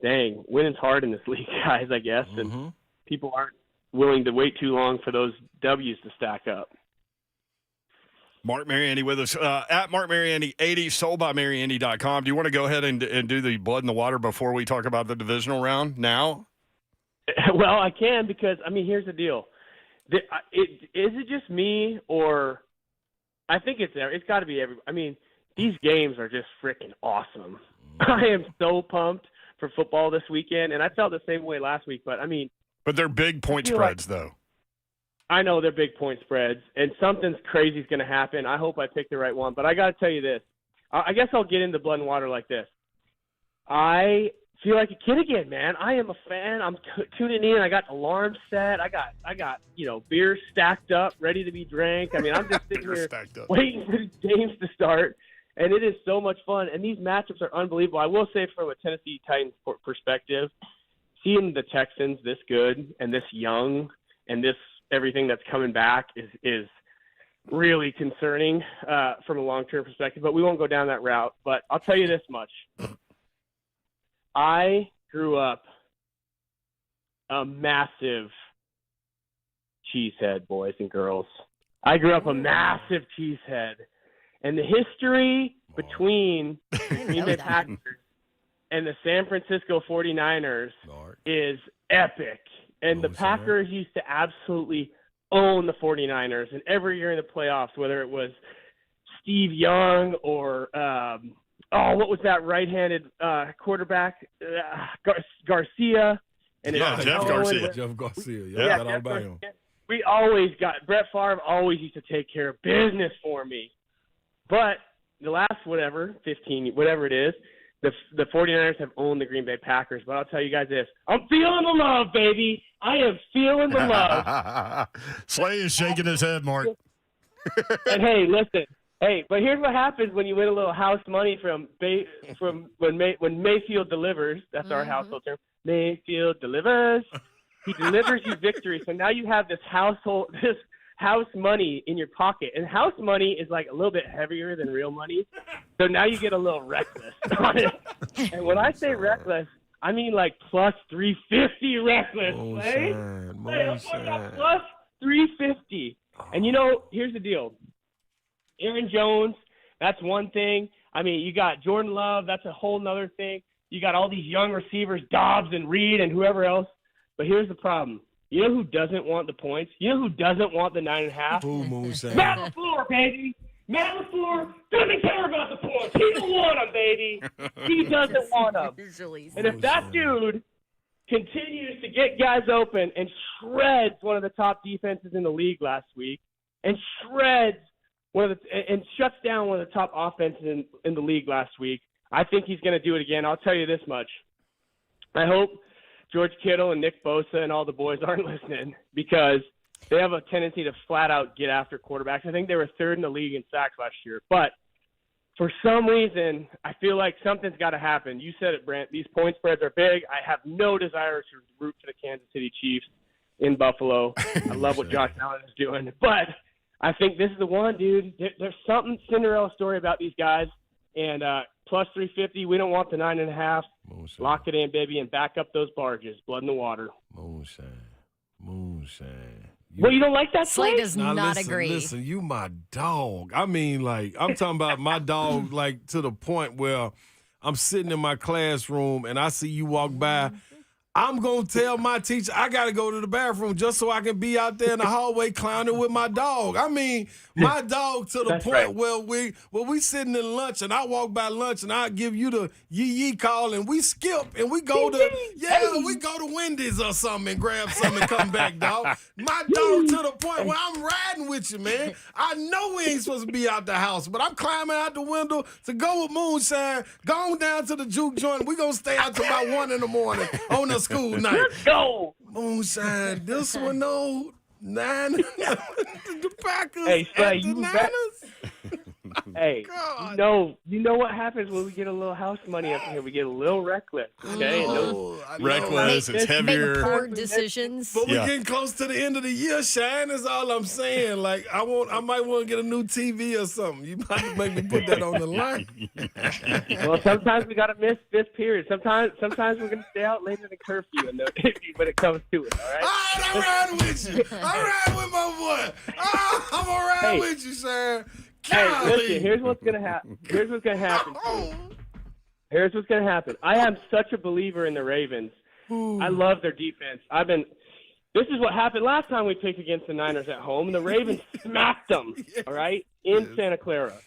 dang, winning's hard in this league, guys, I guess, and people aren't willing to wait too long for those W's to stack up. Marc Mariani with us at Marc Mariani 80, soldbymariani.com. Do you want to go ahead and do the blood in the water before we talk about the divisional round now? Well, I can because, I mean, here's the deal. Is it just me, or I think it's got to be everybody. I mean, these games are just freaking awesome. I am so pumped for football this weekend, and I felt the same way last week. But I mean, they're big point spreads, though. I know they're big point spreads, and something's crazy is going to happen. I hope I pick the right one, but I got to tell you this. I guess I'll get into blood and water like this. I feel like a kid again, man. I am a fan. I'm tuning in. I got alarms set. I got beer stacked up, ready to be drank. I mean, I'm just sitting here waiting for the games to start, and it is so much fun. And these matchups are unbelievable. I will say, from a Tennessee Titans perspective, seeing the Texans this good and this young and this everything that's coming back is really concerning from a long-term perspective, but we won't go down that route. But I'll tell you this much. I grew up a massive cheesehead, boys and girls. I grew up a massive cheesehead. And the history between Green Bay Packers and the San Francisco 49ers is epic. And the Packers used to absolutely own the 49ers. And every year in the playoffs, whether it was Steve Young or what was that right-handed quarterback? Garcia. And Jeff Garcia. Jeff Garcia. Yeah, got all about him. We always got – Brett Favre always used to take care of business for me. But the last 15, whatever it is, the 49ers have owned the Green Bay Packers. But I'll tell you guys this. I'm feeling the love, baby. I am feeling the love. Slay is shaking his head, Mark. And, hey, listen. Hey, but here's what happens when you win a little house money from when Mayfield delivers. That's our household term. Mayfield delivers. He delivers you victory. So now you have this house money in your pocket. And house money is like a little bit heavier than real money. So now you get a little reckless on it. And when I say reckless, I mean like plus 350 reckless. Plus 350. And here's the deal. Aaron Jones, that's one thing. I mean, you got Jordan Love, that's a whole nother thing. You got all these young receivers, Dobbs and Reed and whoever else. But here's the problem. You know who doesn't want the points? You know who doesn't want the 9.5? Matt LaFleur, baby. Matt LaFleur doesn't care about the points. He don't want them, baby. He doesn't want them. And if that dude continues to get guys open and shreds one of the top defenses in the league last week and shreds and shuts down one of the top offenses in the league last week, I think he's going to do it again. I'll tell you this much. I hope George Kittle and Nick Bosa and all the boys aren't listening because they have a tendency to flat out get after quarterbacks. I think they were third in the league in sacks last year. But for some reason, I feel like something's got to happen. You said it, Brent. These point spreads are big. I have no desire to root for the Kansas City Chiefs in Buffalo. I love what Josh Allen is doing. But I think this is the one, dude. There's something Cinderella story about these guys. And plus 350, we don't want the 9.5. Lock it in, baby, and back up those barges. Blood in the water. Moonshine. Well, you don't like that Slay play? does not agree. Listen, you my dog. I mean, like, I'm talking about my dog, like, to the point where I'm sitting in my classroom and I see you walk by I'm going to tell my teacher I got to go to the bathroom just so I can be out there in the hallway clowning with my dog. I mean, my dog to the point where we sitting in lunch and I walk by lunch and I give you the yee call and we skip and we go to we go to Wendy's or something and grab something and come back, dog. My dog to the point where I'm riding with you, man. I know we ain't supposed to be out the house, but I'm climbing out the window to go with moonshine, going down to the juke joint. We gonna stay out till about 1 in the morning on the school night. Let's go. Moonshine, this one, no. 9 the Packers. Hey, Slay, the you Niners. Hey, God. you know what happens when we get a little house money up here? We get a little reckless. Okay, Reckless, it's heavier. Make poor decisions. But we're getting close to the end of the year, Shine. Is all I'm saying. Like I might want to get a new TV or something. You might make me put that on the line. Well, sometimes we gotta miss this period. Sometimes we're gonna stay out later than curfew, when it comes to it. All right. All right, I'm riding with you. I'm riding with my boy. I'm gonna ride with you, Shine. Hey, listen, here's what's gonna happen. Here's what's gonna happen. I am such a believer in the Ravens. I love their defense. This is what happened last time we picked against the Niners at home. The Ravens smacked them, all right, in Santa Clara.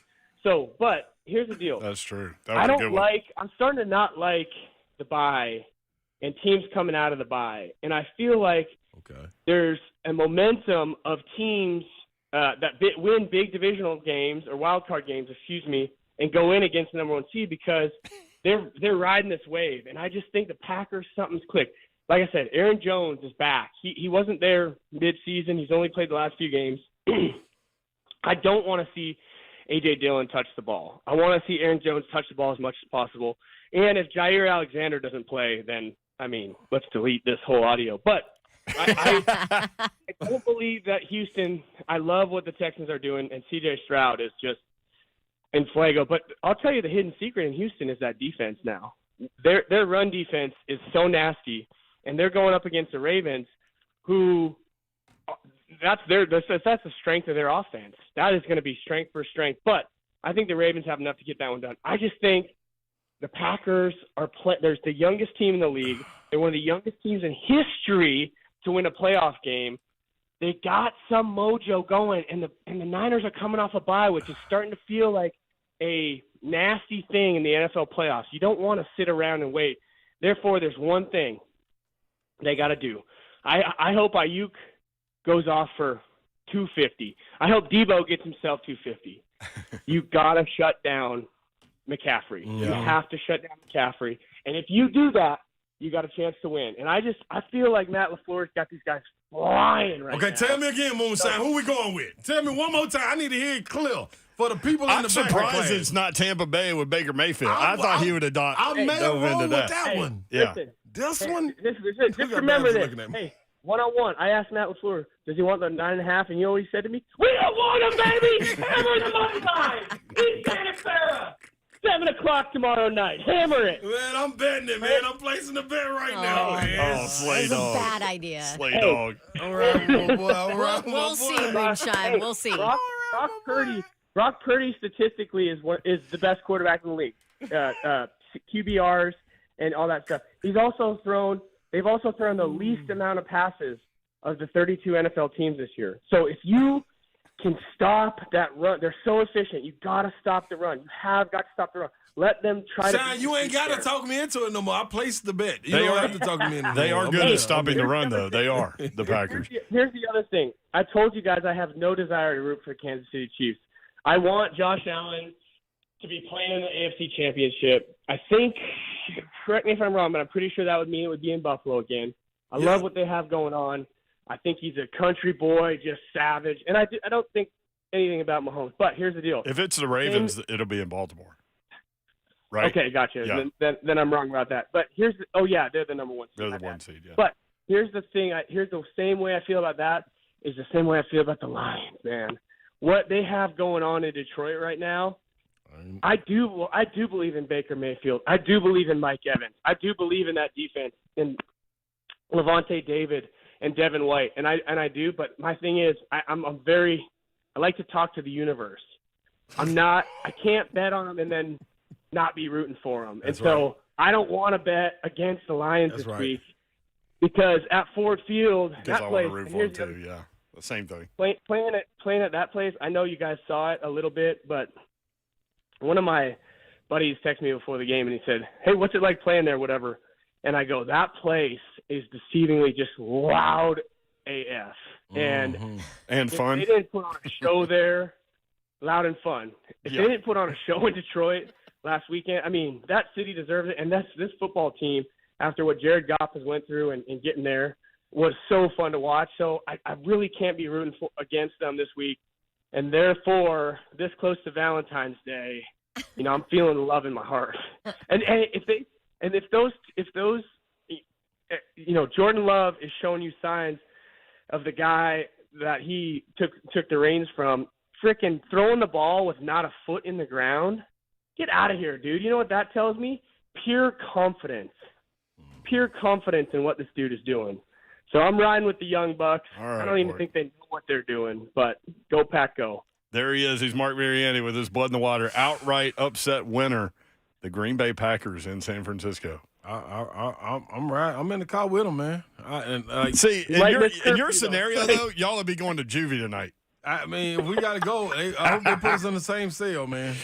So, but here's the deal. That's true. That was a good one. I'm starting to not like the bye and teams coming out of the bye. And I feel like there's a momentum of teams that win big divisional games or wild card games, and go in against the number one seed because they're riding this wave. And I just think the Packers, something's clicked. Like I said, Aaron Jones is back. He wasn't there mid-season. He's only played the last few games. I don't want to see A.J. Dillon touch the ball. I want to see Aaron Jones touch the ball as much as possible. And if Jair Alexander doesn't play, then, let's delete this whole audio. But I don't believe that Houston – I love what the Texans are doing, and C.J. Stroud is just in fuego. But I'll tell you the hidden secret in Houston is that defense now. Their run defense is so nasty, and they're going up against the Ravens who that's the strength of their offense. That is going to be strength for strength. But I think the Ravens have enough to get that one done. I just think the Packers there's the youngest team in the league. They're one of the youngest teams in history to win a playoff game. They got some mojo going, and the Niners are coming off a bye, which is starting to feel like a nasty thing in the NFL playoffs. You don't want to sit around and wait. Therefore, there's one thing they got to do. I hope Ayuk goes off for 250. I hope Debo gets himself 250. You got to shut down McCaffrey. Yeah. You have to shut down McCaffrey. And if you do that, you got a chance to win. And I feel like Matt LaFleur's got these guys flying right now. Okay, tell me again, Moonshine. Who we going with? Tell me one more time. I need to hear it clear for the people in the back. I'm surprised it's not Tampa Bay with Baker Mayfield. I thought he would have dove into that. One. Yeah. Listen, this one? Just remember this. Hey, one-on-one, I asked Matt LaFleur, does he want the 9.5? And you know what he said to me? We don't want him, baby! Hammer the money line! In Santa Clara! 7 o'clock tomorrow night. Hammer it. Man, I'm betting it, man. I'm placing the bet right now, man. Oh, Slay Dog. That's a bad idea. Slay Dog. All right, my boy. All right, We'll see, Moonshine. We'll see. Brock Purdy statistically is the best quarterback in the league. QBRs and all that stuff. They've also thrown the least amount of passes of the 32 NFL teams this year. So if you can stop that run, they're so efficient. You got to stop the run. You have got to stop the run. Let them try to. Shine, you ain't got to talk me into it no more. I placed the bet. You don't have to talk me into it. They are good at stopping the run, though. They are, the Packers. Here's the other thing. I told you guys I have no desire to root for Kansas City Chiefs. I want Josh Allen to be playing in the AFC Championship. I think, correct me if I'm wrong, but I'm pretty sure that would mean it would be in Buffalo again. I love what they have going on. I think he's a country boy, just savage. And I don't think anything about Mahomes. But here's the deal. If it's the Ravens, it'll be in Baltimore. Right? Okay, gotcha. Yeah. Then I'm wrong about that. But they're the number one seed. They're the one seed, yeah. But here's the thing. Here's the same way I feel about that is the same way I feel about the Lions, man. What they have going on in Detroit right now, I do believe in Baker Mayfield. I do believe in Mike Evans. I do believe in that defense and Levante David and Devin White, and I do. But my thing is, I like to talk to the universe. I can't bet on them and then not be rooting for them. And so I don't want to bet against the Lions this week. because at Ford Field, Because that I want place, to root and for here's him, too, yeah. The same thing. playing at that place, I know you guys saw it a little bit, but one of my buddies texted me before the game, and he said, hey, what's it like playing there, whatever? And I go, that place is deceivingly just loud AF. And fun. They didn't put on a show there, loud and fun. If they didn't put on a show in Detroit last weekend, I mean, that city deserves it. And that's this football team, after what Jared Goff has went through and getting there, was so fun to watch. So I really can't be rooting against them this week. And therefore, this close to Valentine's Day, you know, I'm feeling love in my heart. And if those, you know, Jordan Love is showing you signs of the guy that he took the reins from, freaking throwing the ball with not a foot in the ground. Get out of here, dude. You know what that tells me? Pure confidence in what this dude is doing. So I'm riding with the Young Bucks. All right, I don't even Mark. think they know what they're doing, but go Pack, go. There he is. He's Marc Mariani with his blood in the water. Outright upset winner, the Green Bay Packers in San Francisco. I'm right. I'm in the car with him, man. See, Might in miss your curfew, scenario, though. though, y'all will be going to juvie tonight. I mean, if we got to go, I hope they put us in the same cell, man.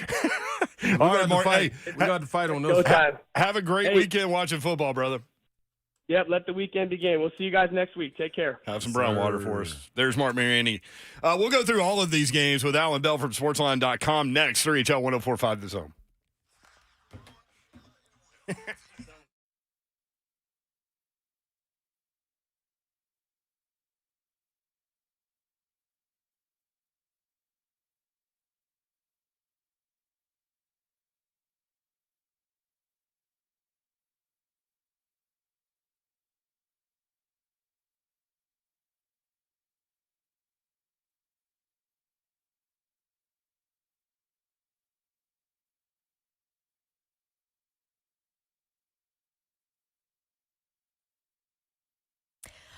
We All right, got Mark. to fight. Hey, We got to fight on Go those. time. have a great Hey. weekend watching football, brother. Yep, let the weekend begin. We'll see you guys next week. Take care. Have some brown water for us. There's Marc Mariani. We'll go through all of these games with Alan Bell from Sportsline.com next. 3HL 1045 The Zone.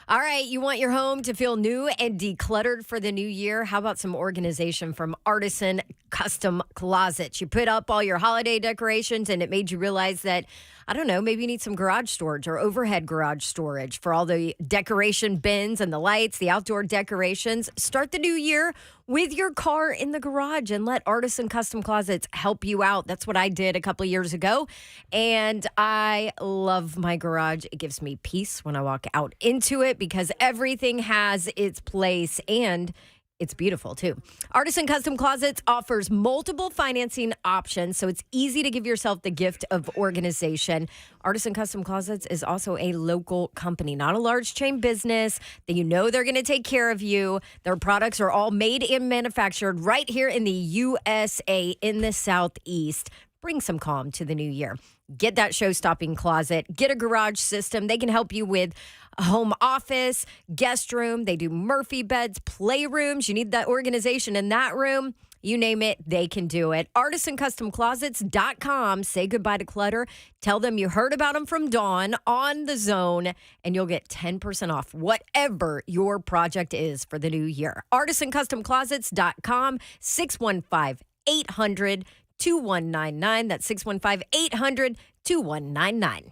All right, you want your home to feel new and decluttered for the new year? How about some organization from Artisan Custom Closets? You put up all your holiday decorations and it made you realize that, I don't know, maybe you need some garage storage or overhead garage storage for all the decoration bins and the lights, the outdoor decorations. Start the new year with your car in the garage and let Artisan Custom Closets help you out. That's what I did a couple of years ago, and I love my garage. It gives me peace when I walk out into it because everything has its place and it's beautiful too. Artisan Custom Closets offers multiple financing options, so it's easy to give yourself the gift of organization. Artisan Custom Closets is also a local company, not a large chain business that you know they're going to take care of you. Their products are all made and manufactured right here in the USA in the Southeast. Bring some calm to the new year. Get that show-stopping closet. Get a garage system. They can help you with a home office, guest room. They do Murphy beds, playrooms. You need that organization in that room. You name it, they can do it. ArtisanCustomClosets.com. Say goodbye to clutter. Tell them you heard about them from Dawn on the Zone, and you'll get 10% off whatever your project is for the new year. ArtisanCustomClosets.com, 615-800-2199. That's 615-800-2199.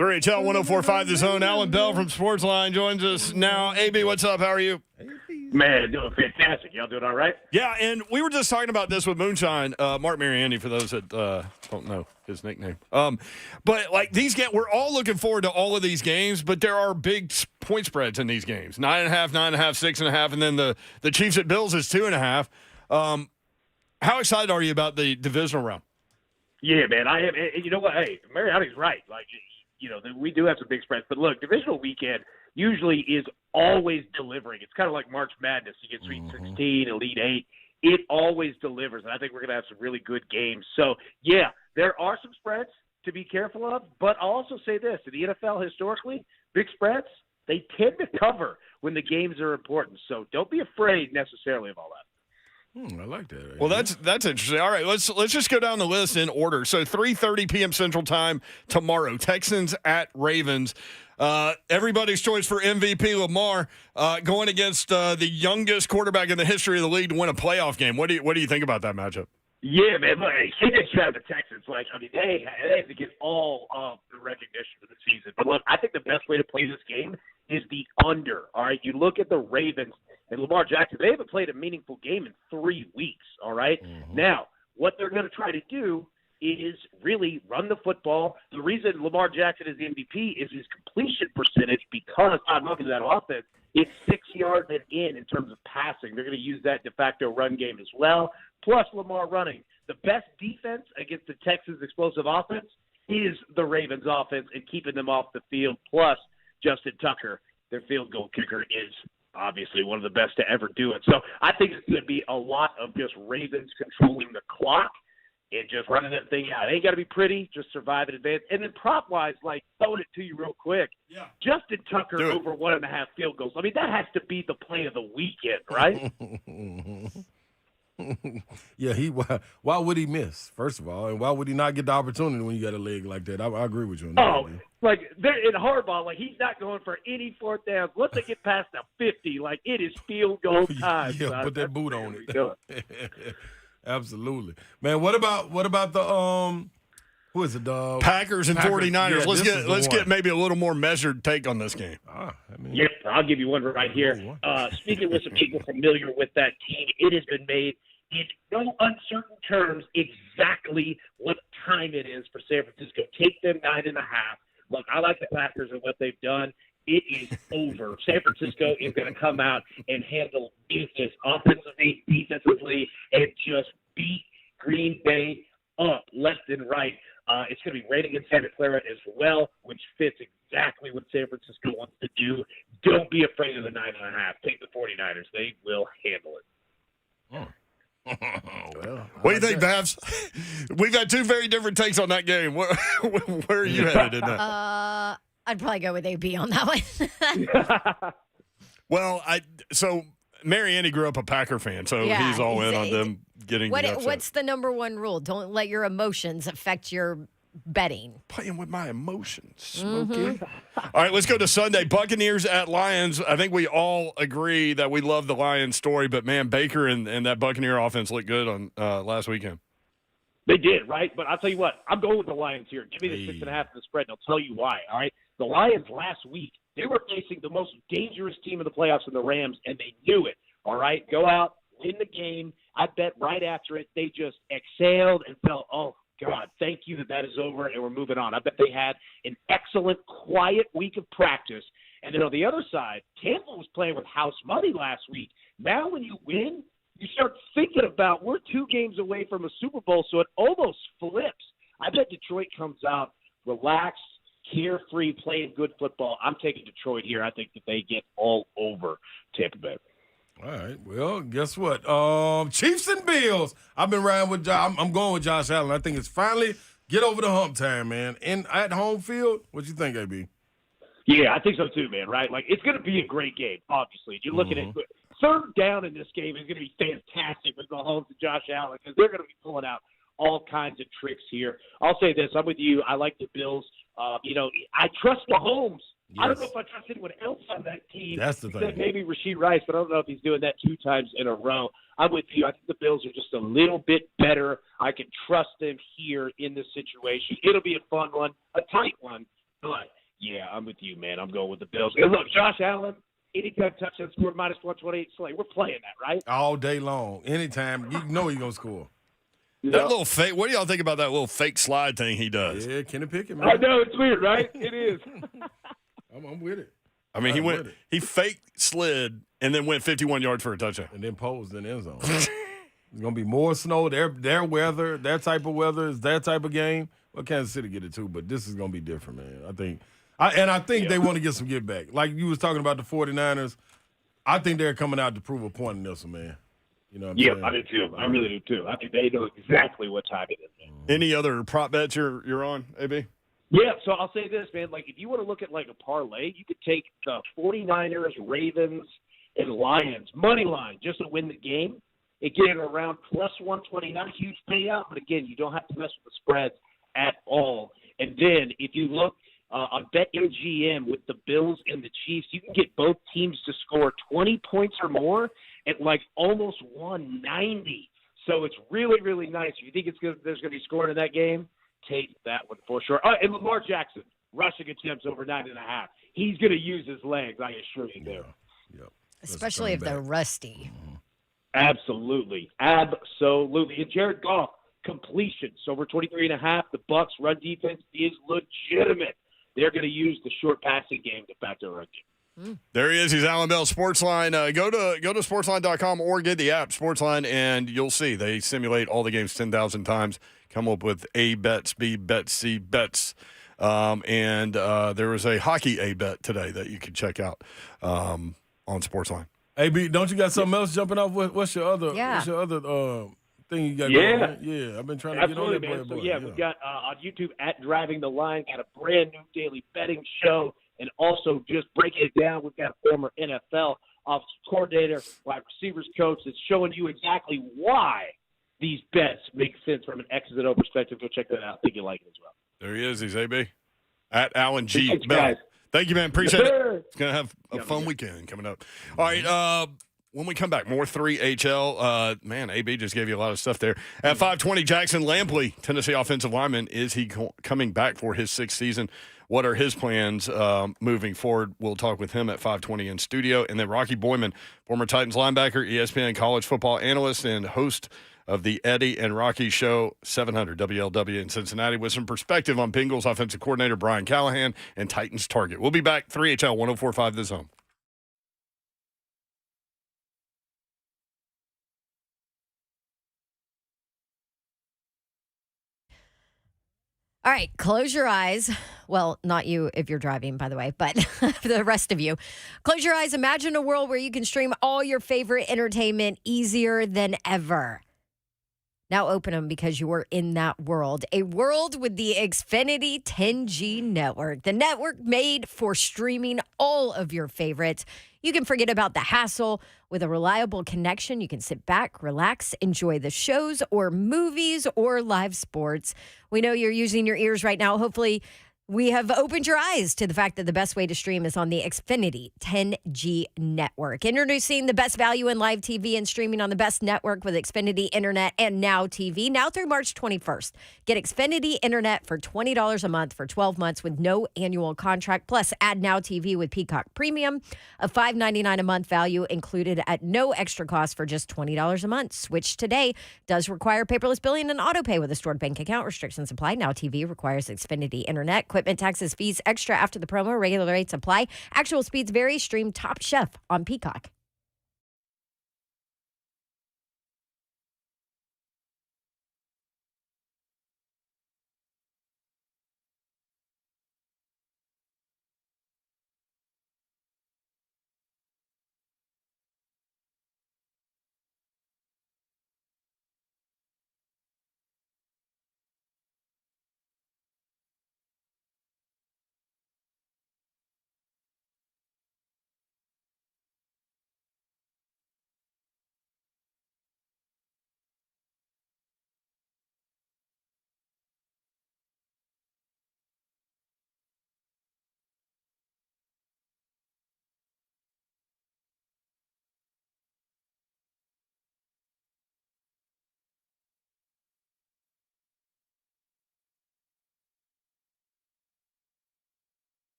3HL 104.5 The Zone. Alan Bell from Sportsline joins us now. AB, what's up? How are you? Man, doing fantastic. Y'all doing all right? Yeah, and we were just talking about this with Moonshine, Marc Mariani, for those that don't know his nickname. But, like, these games, we're all looking forward to all of these games, but there are big point spreads in these games. 9.5, 9.5, 6.5, and then the Chiefs at Bills is 2.5. How excited are you about the divisional round? Yeah, man, I am. And you know what? Hey, Mariani's right. Like, we do have some big spreads. But, look, divisional weekend usually is always delivering. It's kind of like March Madness. You get Sweet 16, Elite 8. It always delivers, and I think we're going to have some really good games. So, yeah, there are some spreads to be careful of, but I'll also say this. In the NFL, historically, big spreads, they tend to cover when the games are important. So don't be afraid necessarily of all that. I like that. Well, that's interesting. All right, let's just go down the list in order. So 3:30 p.m. Central Time tomorrow. Texans at Ravens. Everybody's choice for MVP, Lamar, going against the youngest quarterback in the history of the league to win a playoff game. What do you think about that matchup? Yeah, man. Look, hey, the Texans. Like, I mean, they have to get all of the recognition for the season. But look, I think the best way to play this game is the under. All right, you look at the Ravens and Lamar Jackson. They haven't played a meaningful game in 3 weeks. All right? Now, what they're going to try to do is really run the football. The reason Lamar Jackson is the MVP is his completion percentage, because I'm looking at that offense. It's 6 yards and in terms of passing. They're going to use that de facto run game as well, plus Lamar running. The best defense against the Texans' explosive offense is the Ravens' offense and keeping them off the field, plus Justin Tucker, their field goal kicker, is obviously one of the best to ever do it. So I think it's going to be a lot of just Ravens controlling the clock and just running that thing out. It ain't got to be pretty, just survive in advance. And then prop-wise, like, throwing it to you real quick. Yeah. Justin Tucker over 1.5 field goals. I mean, that has to be the play of the weekend, right? Yeah, why would he miss, first of all? And why would he not get the opportunity when you got a leg like that? I agree with you on that. Oh, like, in hardball, like, he's not going for any fourth downs. Once they get past the 50, like, it is field goal time. Yeah, put that boot on it. Absolutely, man. What about the who is it? The Packers and 49ers. Yeah, let's get maybe a little more measured take on this game. Yep, I'll give you one right here. Speaking with some people familiar with that team, it has been made in no uncertain terms exactly what time it is for San Francisco. Take them 9.5. Look, I like the Packers and what they've done. It is over. San Francisco is going to come out and handle business offensively, defensively, and just beat Green Bay up left and right. It's going to be raining in Santa Clara as well, which fits exactly what San Francisco wants to do. Don't be afraid of the 9.5. Take the 49ers. They will handle it. Well, what do you think, Babs? We've got two very different takes on that game. Where are you headed in that? I'd probably go with AB on that one. Well, so Mariani grew up a Packer fan, so he's all in on them getting the upset. What's the number one rule? Don't let your emotions affect your betting. Playing with my emotions, Smokey. All right, let's go to Sunday. Buccaneers at Lions. I think we all agree that we love the Lions story, but, man, Baker and that Buccaneer offense looked good on last weekend. They did, right? But I'll tell you what, I'm going with the Lions here. Give me the 6.5 of the spread, and I'll tell you why, all right? The Lions last week, they were facing the most dangerous team in the playoffs in the Rams, and they knew it, all right? Go out, win the game. I bet right after it, they just exhaled and felt, oh, God, thank you that is over, and we're moving on. I bet they had an excellent, quiet week of practice. And then on the other side, Tampa was playing with house money last week. Now when you win, you start thinking about we're 2 games away from a Super Bowl, so it almost flips. I bet Detroit comes out relaxed, carefree, playing good football. I'm taking Detroit here. I think that they get all over Tampa Bay. All right. Well, guess what? Chiefs and Bills. I've been riding with Josh. I'm going with Josh Allen. I think it's finally get over the hump time, man. And at home field, what you think, AB? Yeah, I think so too, man. Right? Like, it's going to be a great game. Obviously, you're looking at third down in this game is going to be fantastic with Mahomes and Josh Allen, because they're going to be pulling out all kinds of tricks here. I'll say this. I'm with you. I like the Bills. I trust Mahomes. Yes. I don't know if I trust anyone else on that team. That's the thing. Maybe Rashid Rice, but I don't know if he's doing that 2 times in a row. I'm with you. I think the Bills are just a little bit better. I can trust them here in this situation. It'll be a fun one, a tight one, But, yeah, I'm with you, man. I'm going with the Bills. And look, Josh Allen, anytime touchdown scored -128, so like, we're playing that, right? All day long. Anytime. You know he's going to score. That little fake. What do y'all think about that little fake slide thing he does? Yeah, Kenny Pickett, man. I know, it's weird, right? It is. I'm with it. I mean, he fake slid and then went 51 yards for a touchdown. And then posed in the end zone. There's going to be more snow. Their weather, their type of weather is their type of game. Well, Kansas City get it too, but this is going to be different, man. I think they want to get some get back. Like you was talking about the 49ers, I think they're coming out to prove a point in this one, man. You know what I'm saying? I do too. I really do too. I think they know exactly what time it is, man. Any other prop bets you're on, AB? Yeah, so I'll say this, man. Like, if you want to look at, like, a parlay, you could take the 49ers, Ravens, and Lions money line just to win the game. It get it around +120. Not a huge payout, but, again, you don't have to mess with the spreads at all. And then if you look on BetMGM with the Bills and the Chiefs, you can get both teams to score 20 points or more at, like, almost 190. So it's really, really nice. If you think there's going to be scoring in that game, take that one for sure. And Lamar Jackson, rushing attempts over 9.5. He's going to use his legs, I assure you there. Yep. Especially if they're rusty. Absolutely. Absolutely. And Jared Goff, completions over 23.5. The Bucks' run defense is legitimate. They're going to use the short passing game to factor a run game. There he is. He's Alan Bell, Sportsline. Go to sportsline.com or get the app, Sportsline, and you'll see they simulate all the games 10,000 times, come up with A bets, B bets, C bets. And there was a hockey A bet today that you could check out on Sportsline. AB, don't you got something else jumping off? What's your other thing you got going on? Yeah, I've been trying to get on that. Man. So, we've got on YouTube at Driving the Line, got a brand new daily betting show. And also just breaking it down, we've got a former NFL offensive coordinator, wide receivers coach that's showing you exactly why these bets make sense from an X's and O perspective. Go check that out. I think you'll like it as well. There he is. He's AB. At Alan G. Thanks, Bell. guys. Thank you, man. Appreciate Yes, it. It's going to have a fun weekend coming up. All right. When we come back, more 3HL. Man, AB just gave you a lot of stuff there. At 5:20, Jackson Lampley, Tennessee offensive lineman. Is he coming back for his sixth season? What are his plans moving forward? We'll talk with him at 5:20 in studio. And then Rocky Boiman, former Titans linebacker, ESPN college football analyst, and host of the Eddie and Rocky Show 700 WLW in Cincinnati with some perspective on Bengals offensive coordinator Brian Callahan and Titans target. We'll be back. 3HL 104.5 The Zone. All right, close your eyes. Well, not you if you're driving, by the way, but the rest of you. Close your eyes. Imagine a world where you can stream all your favorite entertainment easier than ever. Now open them because you are in that world. A world with the Xfinity 10G network. The network made for streaming all of your favorites. You can forget about the hassle. With a reliable connection, you can sit back, relax, enjoy the shows or movies or live sports. We know you're using your ears right now. Hopefully, we have opened your eyes to the fact that the best way to stream is on the Xfinity 10G network. Introducing the best value in live TV and streaming on the best network with Xfinity Internet and Now TV. Now through March 21st. Get Xfinity Internet for $20 a month for 12 months with no annual contract. Plus, add Now TV with Peacock Premium, a $5.99 a month value included at no extra cost for just $20 a month. Switch today. Does require paperless billing and auto pay with a stored bank account. Restrictions apply. Now TV requires Xfinity Internet. Equipment, taxes, fees extra after the promo. Regular rates apply. Actual speeds vary. Stream Top Chef on Peacock.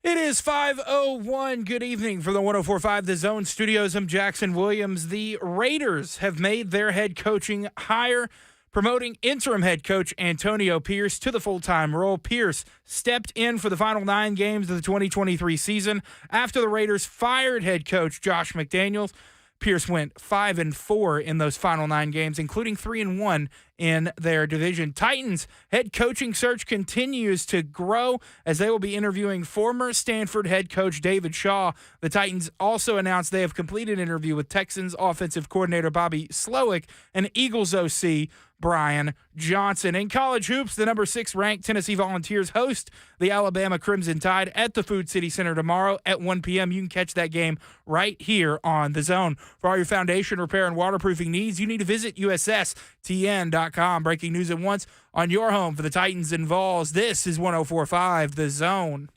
It is 5:01. Good evening from the 104.5 The Zone Studios. I'm Jackson Williams. The Raiders have made their head coaching hire, promoting interim head coach Antonio Pierce to the full-time role. Pierce stepped in for the final 9 games of the 2023 season after the Raiders fired head coach Josh McDaniels. Pierce went 5-4 in those final 9 games, including 3-1 in their division. Titans head coaching search continues to grow as they will be interviewing former Stanford head coach David Shaw. The Titans also announced they have completed an interview with Texans offensive coordinator Bobby Slowick and Eagles OC Brian Johnson. In college hoops, the number 6 ranked Tennessee Volunteers host the Alabama Crimson Tide at the Food City Center tomorrow at 1 p.m. You can catch that game right here on The Zone. For all your foundation repair and waterproofing needs, you need to visit USSTN.com. Breaking news at once on your home for the Titans and Vols. This is 104.5 The Zone.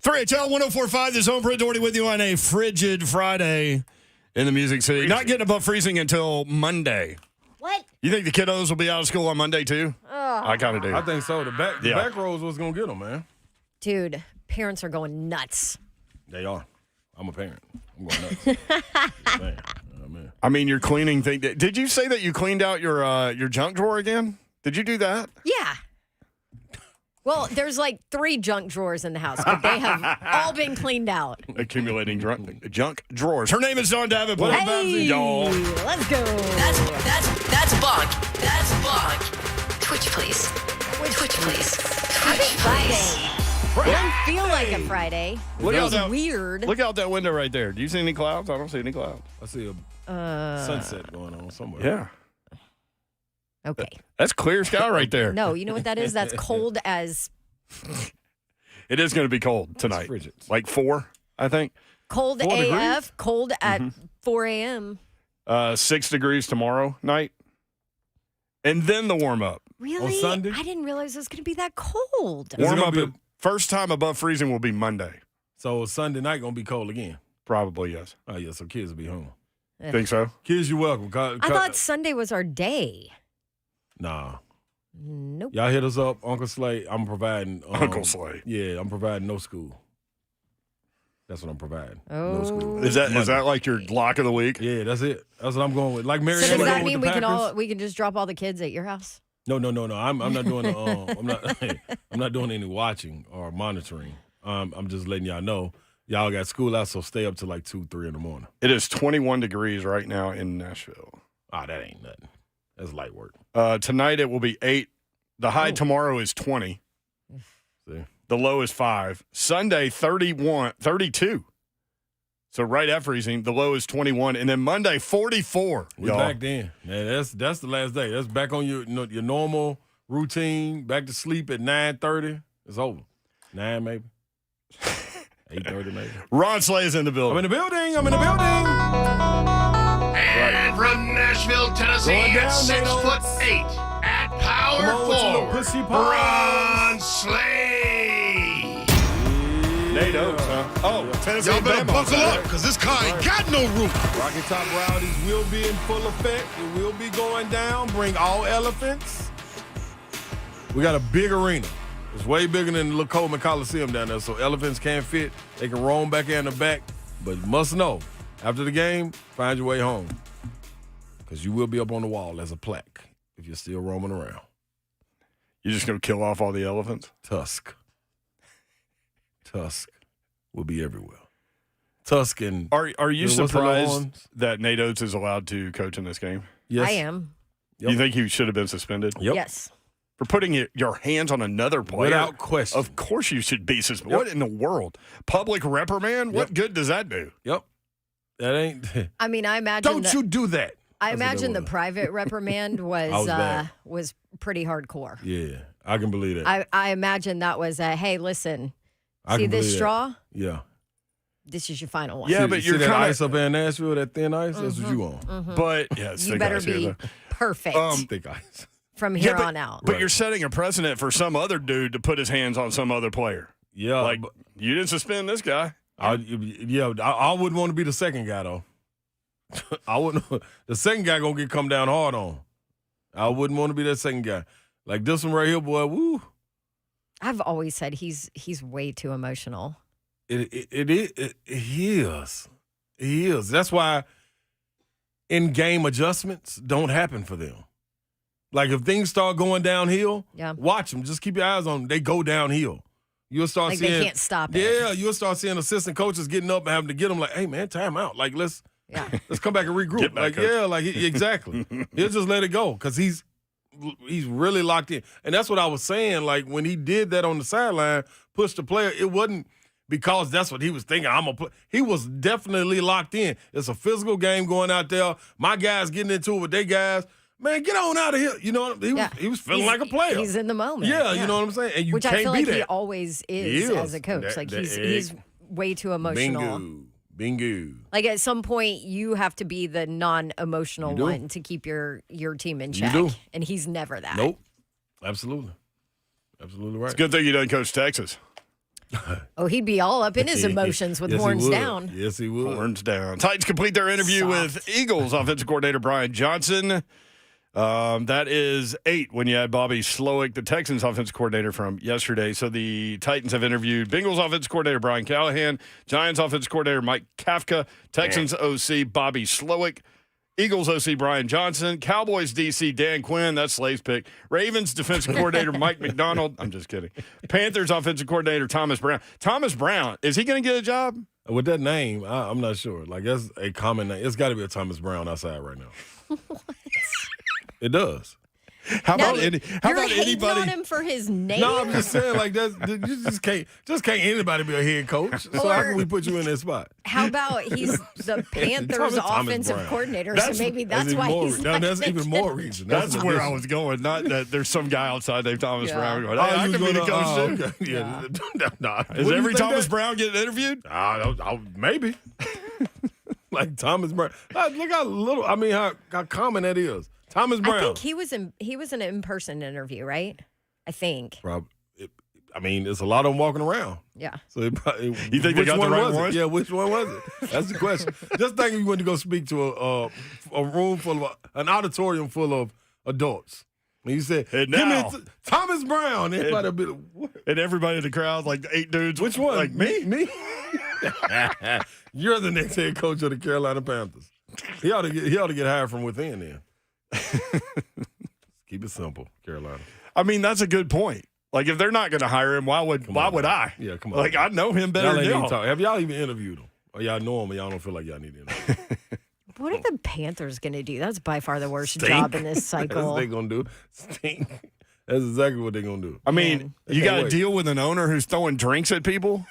Three HL 104.5, The Zone. Brett Doherty with you on a frigid Friday in the Music City. Not getting above freezing until Monday. What? You think the kiddos will be out of school on Monday, too? I kind of do. I think so. The back rows was going to get them, man. Dude, parents are going nuts. They are. I'm a parent. I'm going nuts. Just saying. Oh, man. I mean, you're cleaning things. Did you say that you cleaned out your junk drawer again? Did you do that? Yeah. Well, there's like 3 junk drawers in the house, but they have all been cleaned out. Accumulating junk drawers. Her name is Dawn Davenport. Hey, let's go. That's Bonk. That's Bonk. Twitch, please. Twitch, please. Twitch, please. It doesn't feel like a Friday. Look Feels out weird. Look out that window right there. Do you see any clouds? I don't see any clouds. I see a sunset going on somewhere. Yeah. Okay. That's clear sky right there. No, you know what that is? That's cold as... It is going to be cold tonight. Frigid. Like 4, I think. Cold 4 AF, degrees? cold at 4 a.m. 6 degrees tomorrow night. And then the warm-up. Really? On Sunday? I didn't realize it was going to be that cold. Is it Warm-up, gonna be first time above freezing will be Monday. So Sunday night going to be cold again. Probably, yes. Oh, yeah, so kids will be home. Think so? Kids, you're welcome. I thought Sunday was our day. Nah. Nope. Y'all hit us up, Uncle Slay. I'm providing. Uncle Slay. Yeah, I'm providing no school. That's what I'm providing. No Oh. school. Is that like your lock of the week? Yeah, that's it. That's what I'm going with. Like Mary. So does Ellen that with mean the we Packers. we can just drop all the kids at your house? No. I'm not doing I'm not doing any watching or monitoring. I'm just letting y'all know. Y'all got school out, so stay up to like 2, 3 in the morning. It is 21 degrees right now in Nashville. Ah, that ain't nothing. That's light work. Tonight it will be 8. The high tomorrow is 20. See? The low is 5. Sunday, 32. So right at freezing. The low is 21. And then Monday, 44. We y'all. back then. Man, that's the last day. That's back on your normal routine. Back to sleep at 9:30. It's over. 9 maybe. 8:30 maybe. Ron Slay is in the building. I'm in the building. And from Nashville, Tennessee, Going down, at 6'8" at power Come on with your little forward, pussy paw. Ron Slay. Nate Oates, huh? Oh, Tennessee. Y'all better Bama. buckle up, because this car ain't got no roof. Rocky Top Rowdies will be in full effect. It will be going down. Bring all elephants. We got a big arena. It's way bigger than the Coleman Coliseum down there, so elephants can't fit. They can roam back here in the back, but you must know, after the game, find your way home, because you will be up on the wall as a plaque if you're still roaming around. You just going to kill off all the elephants? Tusk will be everywhere. Tusk and Are you what's the surprised ones? that Nate Oates is allowed to coach in this game? Yes. I am. Yep. You think he should have been suspended? Yep. Yes. For putting your hands on another player? Without question. Of course you should be suspended. Yep. What in the world? Public reprimand? What Yep. good does that do? Yep. That ain't. I mean, I imagine. Don't you do that. I That's a good imagine the one. private reprimand was bad. was pretty hardcore. Yeah, I can believe that. I imagine that was hey, listen, I see can this believe that. straw? Yeah. This is your final one. Yeah, See- but see you're that kinda- ice up there in Nashville, that thin ice. That's what you on. But yeah, it's You thick better ice here, be though. perfect Thick ice. from here but, on out. But you're setting a precedent for some other dude to put his hands on some other player. Yeah, Like, but you didn't suspend this guy. I wouldn't want to be the second guy though. I wouldn't. The second guy gonna get come down hard on. I wouldn't want to be that second guy. Like this one right here, boy. Woo. I've always said he's way too emotional. He is. He is. That's why in-game adjustments don't happen for them. Like if things start going downhill, watch them. Just keep your eyes on them. They go downhill. You'll start seeing they can't stop it. Yeah, you'll start seeing assistant coaches getting up and having to get them like, hey man, time out. Like let's come back and regroup. Get back, like exactly. He'll just let it go because he's really locked in. And that's what I was saying. Like when he did that on the sideline, pushed the player, it wasn't because that's what he was thinking. I'm gonna put. He was definitely locked in. It's a physical game going out there. My guys getting into it with their guys. Man, get on out of here. You know, he was feeling like a player. He's in the moment. Yeah, you know what I'm saying? And you Which can't I feel be like that. he always is as a coach. He's way too emotional. Bingo. Like at some point, you have to be the non-emotional one to keep your team in check. do. And he's never that. Nope. Absolutely right. It's a good thing you don't coach Texas. Oh, he'd be all up in his emotions with horns down. Yes, he would. Horns down. Titans complete their interview with Eagles offensive coordinator Brian Johnson. That is 8 when you add Bobby Slowick, the Texans offensive coordinator from yesterday. So the Titans have interviewed Bengals offensive coordinator Brian Callahan, Giants offensive coordinator Mike Kafka, Texans OC Bobby Slowick, Eagles OC Brian Johnson, Cowboys DC Dan Quinn, that's Slay's pick, Ravens defensive coordinator Mike McDonald, I'm just kidding, Panthers offensive coordinator Thomas Brown. Thomas Brown, is he going to get a job? With that name, I'm not sure. Like that's a common name. It's got to be a Thomas Brown outside right now. It does. How about you're hating on him for his name? No, I'm just saying like that's you just can't anybody be a head coach. So how can we put you in that spot? How about he's the Panthers offensive coordinator? So maybe that's why he's not that's even more reason. That's where I was going. Not that there's some guy outside named Thomas Brown going, hey, I can be the coach too. Okay. Yeah. Is every Thomas Brown getting interviewed? Maybe. Like Thomas Brown. Look how little. I mean, how common that is. Thomas Brown. I think he was an in-person interview, right? I think. It's a lot of them walking around. Yeah. So you think they got the right one? Yeah, which one was it? That's the question. Just think if you went to go speak to a room full of an auditorium full of adults. And you said, and now, give me Thomas Brown. And everybody in the crowd, like 8 dudes. Which one? Like me? Me? You're the next head coach of the Carolina Panthers. He ought to get hired from within then. Keep it simple, Carolina. I mean, that's a good point. Like, if they're not going to hire him, why would I? Yeah, come on. Like, I know him better than y'all. Have y'all even interviewed him? Or y'all know him and y'all don't feel like y'all need to interview him? What are the Panthers going to do? That's by far the worst job in this cycle. That's what they're going to do. Stink. That's exactly what they're going to do. I mean, you got to deal with an owner who's throwing drinks at people.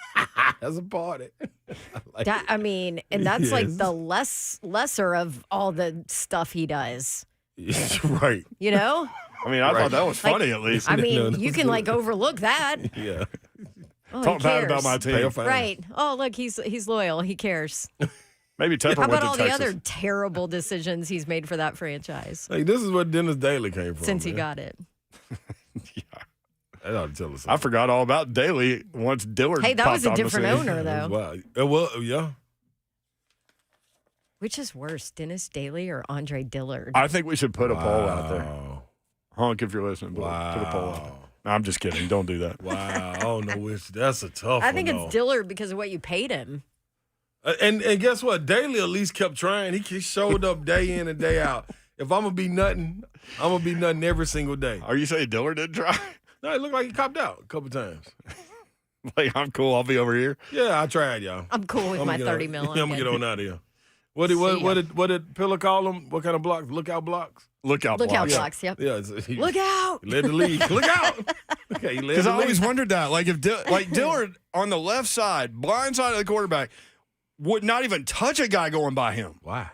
That's a party. And that's like the lesser of all the stuff he does. Right. You know? I mean, I thought that was funny at least. I mean, you can overlook that. Yeah. Talk bad about my team. Right. Oh, look, he's loyal. He cares. Maybe Tepper How about went to all Texas. the other terrible decisions he's made for that franchise? Hey, this is where Dennis Daly came from. Since he got it. Yeah. That ought to tell us something. I forgot all about Daly once Dillard. Hey, that was a different owner, though. Well, yeah. Which is worse, Dennis Daly or Andre Dillard? I think we should put a poll out there. Honk if you're listening. Put a poll out. No, I'm just kidding. Don't do that. Wow. I don't know which. That's a tough one. I think it's Dillard because of what you paid him. And guess what? Daly at least kept trying. He showed up day in and day out. If I'm going to be nothing, I'm going to be nothing every single day. Are you saying Dillard didn't try? No, it looked like he copped out a couple times. Like, I'm cool. I'll be over here. Yeah, I tried, y'all. I'm cool with my 30 mil. I'm going to get on out of here. What did Pillar call them? What kind of blocks? Lookout blocks? Lookout blocks, yep. Yeah, look out. He led the league. Look out. Okay, because I always wondered that. Like, if Dillard on the left side, blind side of the quarterback, would not even touch a guy going by him. Why?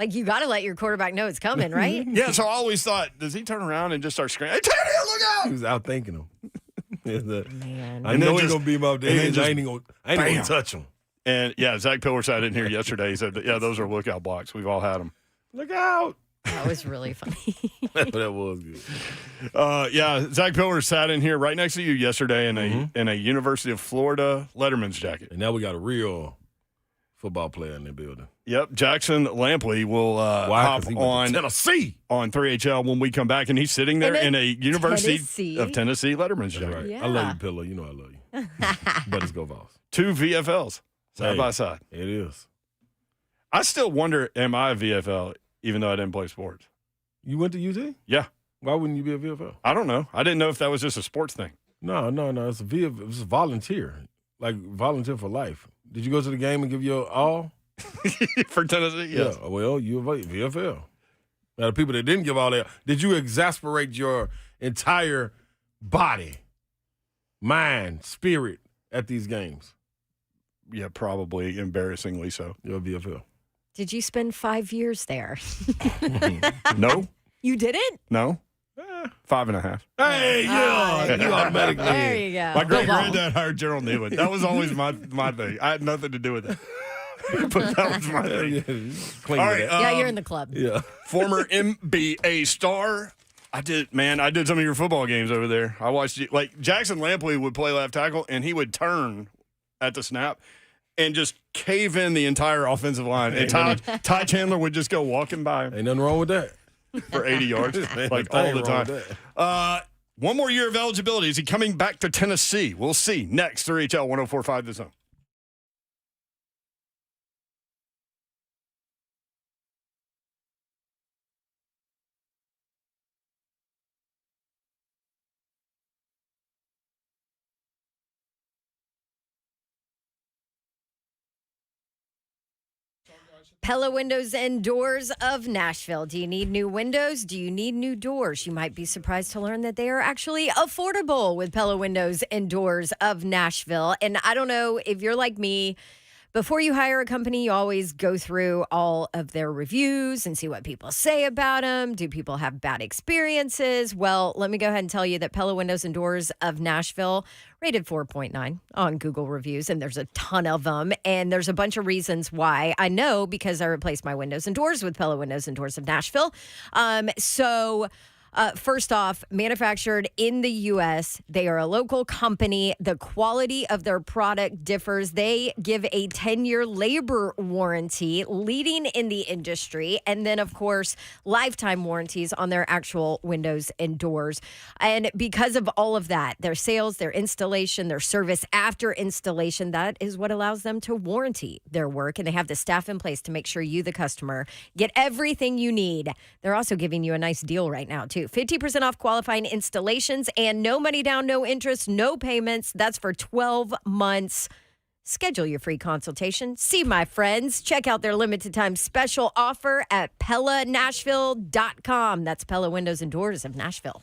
Like, you got to let your quarterback know it's coming, right? Yeah, so I always thought, does he turn around and just start screaming, hey, Tannehill, look out! He was outthinking him. Man. I know he's going to beat him up there. I ain't going to touch him. And, yeah, Zach Pillar sat in here yesterday. He said, yeah, those are lookout blocks. We've all had them. Look out. That was really funny. That was good. Yeah, Zach Pillar sat in here right next to you yesterday in a University of Florida Letterman's jacket. And now we got a real football player in the building. Yep, Jackson Lampley will hop 'Cause he went on to Tennessee on 3HL when we come back, and he's sitting there in a University Tennessee. of Tennessee Letterman's jacket. Right. Yeah. I love you, Pillow. You know I love you. But let's go Vols. 2 VFLs side by side. It is. I still wonder, am I a VFL even though I didn't play sports? You went to UT? Yeah. Why wouldn't you be a VFL? I don't know. I didn't know if that was just a sports thing. No. It's a VFL. It's a volunteer. Like volunteer for life. Did you go to the game and give your all? For Tennessee, yes. Yeah. Well, you a VFL. Now, the people that didn't give all that, did you exasperate your entire body, mind, spirit at these games? Yeah, probably embarrassingly so. You're a VFL. Did you spend 5 years there? No, You didn't? no. 5.5. Hey, yeah. You automatically. There you go. My great granddad hired Gerald Newman. That was always my thing. I had nothing to do with that. But that was my thing. Clean All with right. that. Yeah, you're in the club. Yeah. Former NBA star. I did some of your football games over there. I watched you. Like, Jackson Lampley would play left tackle, and he would turn at the snap and just cave in the entire offensive line. And Ty Chandler would just go walking by him Ain't nothing wrong with that. for 80 yards, like all the time. One more year of eligibility. Is he coming back to Tennessee? We'll see. Next, 3HL 104.5 The Zone. Pella Windows and Doors of Nashville. Do you need new windows? Do you need new doors? You might be surprised to learn that they are actually affordable with Pella Windows and Doors of Nashville. And I don't know if you're like me. Before you hire a company, you always go through all of their reviews and see what people say about them. Do people have bad experiences? Well, let me go ahead and tell you that Pella Windows and Doors of Nashville rated 4.9 on Google reviews, and there's a ton of them. And there's a bunch of reasons why. I know because I replaced my windows and doors with Pella Windows and Doors of Nashville. First off, manufactured in the U.S., they are a local company. The quality of their product differs. They give a 10-year labor warranty, leading in the industry. And then, of course, lifetime warranties on their actual windows and doors. And because of all of that, their sales, their installation, their service after installation, that is what allows them to warranty their work. And they have the staff in place to make sure you, the customer, get everything you need. They're also giving you a nice deal right now, too. 50% off qualifying installations and no money down, no interest, no payments. That's for 12 months. Schedule your free consultation. See my friends. Check out their limited time special offer at PellaNashville.com. That's Pella Windows and Doors of Nashville.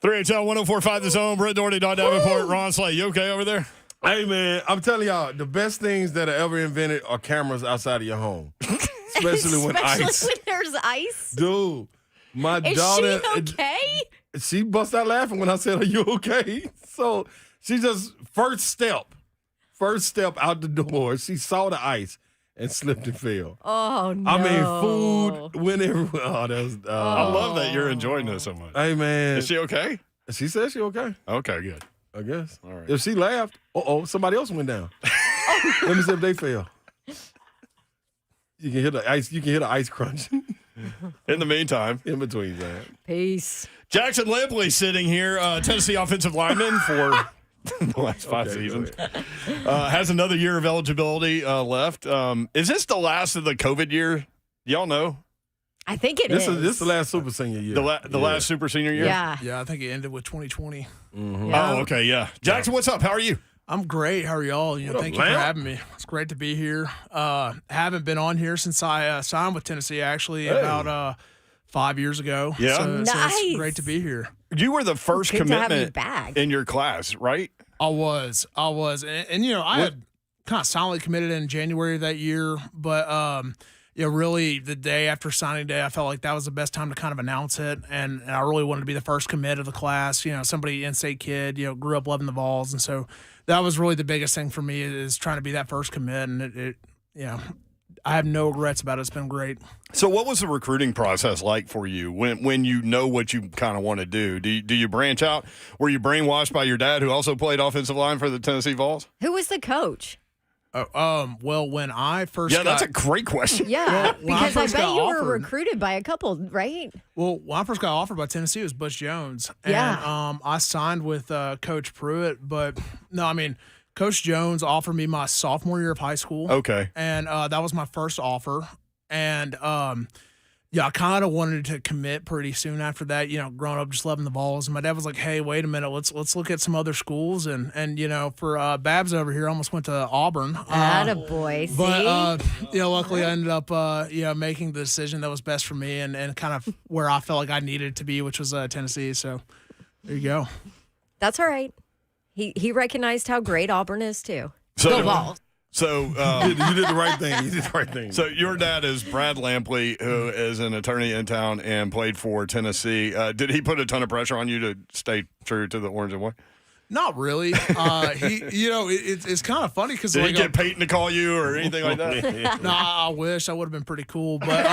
3HL 1045 The Zone. Brett Doherty, Don Davenport, Ron Slay. You okay over there? Hey, man, I'm telling y'all, the best things that are ever invented are cameras outside of your home. Especially when there's ice. Dude, my Is daughter. she okay? She bust out laughing when I said, "Are you okay?" So she just first step out the door. She saw the ice and slipped and fell. Oh no! I mean, food went everywhere. Oh, that was. I love that you're enjoying this so much. Hey, man, Is she okay? she said she okay. Okay, good. I guess. All right. If she laughed, somebody else went down. Let me see if they fell. You can hear the ice. You can hear the ice crunch. In the meantime, in between that. Peace. Jackson Lampley sitting here, Tennessee offensive lineman for the last 5 seasons. Has another year of eligibility left. Is this the last of the COVID year? Y'all know? I think it is. This is the last super senior year. The last super senior year? Yeah. Yeah, I think it ended with 2020. Mm-hmm. Yeah. Oh, okay, yeah. Jackson, what's up? How are you? I'm great. How are y'all? Thank you for having me. It's great to be here. Haven't been on here since I signed with Tennessee, actually, about 5 years ago. Yeah. So Nice. it's great to be here. You were the first Good to have you commitment back. in your class, right? I was. And I had kind of silently committed in January of that year, but really the day after signing day, I felt like that was the best time to kind of announce it. And I really wanted to be the first commit of the class, somebody in-state kid, grew up loving the Vols. And so that was really the biggest thing for me is trying to be that first commit. And I have no regrets about it. It's been great. So what was the recruiting process like for you when you know what you kind of want to do? Do you branch out? Were you brainwashed by your dad who also played offensive line for the Tennessee Vols? Who was the coach? Well, when I first that's a great question. Yeah, when I because I first bet got you were offered- recruited by a couple, right? Well, when I first got offered by Tennessee, it was Butch Jones. Yeah. And I signed with Coach Pruitt, but no, I mean, Coach Jones offered me my sophomore year of high school. Okay. And that was my first offer. And I kind of wanted to commit pretty soon after that, growing up just loving the Vols. And my dad was like, hey, wait a minute, let's look at some other schools. And for Babs over here, I almost went to Auburn. Attaboy, see? But, luckily I ended up, making the decision that was best for me and kind of where I felt like I needed to be, which was Tennessee. So there you go. That's all right. He recognized how great Auburn is, too. So, The Vols. So You did the right thing. You did the right thing. So your dad is Brad Lampley, who is an attorney in town and played for Tennessee. Did he put a ton of pressure on you to stay true to the orange and white? Not really. It's kind of funny because Did he get Peyton to call you or anything like that? No, I wish. I would have been pretty cool. But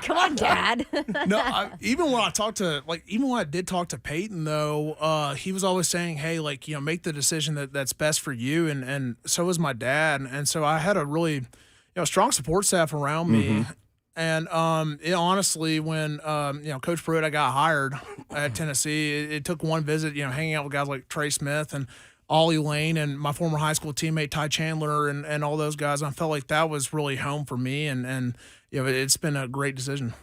Come on, Dad. no, even when I did talk to Peyton, though, he was always saying, hey, make the decision that's best for you. And so was my dad. And so I had a really, strong support staff around me. And honestly, when Coach Pruitt, I got hired at Tennessee, it took one visit, hanging out with guys like Trey Smith and Ollie Lane and my former high school teammate Ty Chandler and all those guys. I felt like that was really home for me, and it's been a great decision.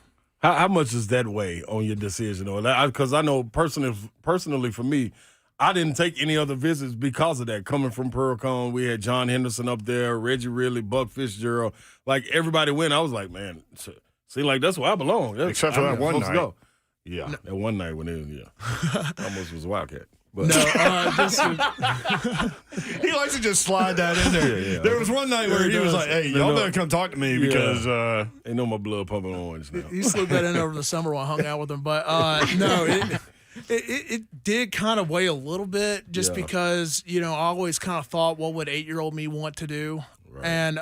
How much does that weigh on your decision? Because I know personally for me, I didn't take any other visits because of that. Coming from Pearl-Cohn, we had John Henderson up there, Reggie Ridley, Buck Fitzgerald. Like, everybody went. I was like, man, seemed like that's where I belong. Except for that one night. Go. Yeah, that one night when almost was a Wildcat. But. No, He likes to just slide that in there. Yeah. There was one night where he was like, hey, y'all better come talk to me because they know my blood pumping orange now. he slipped that in over the summer when I hung out with him. But no, it did kind of weigh a little bit just because, I always kind of thought, what would 8-year-old me want to do? Right. And,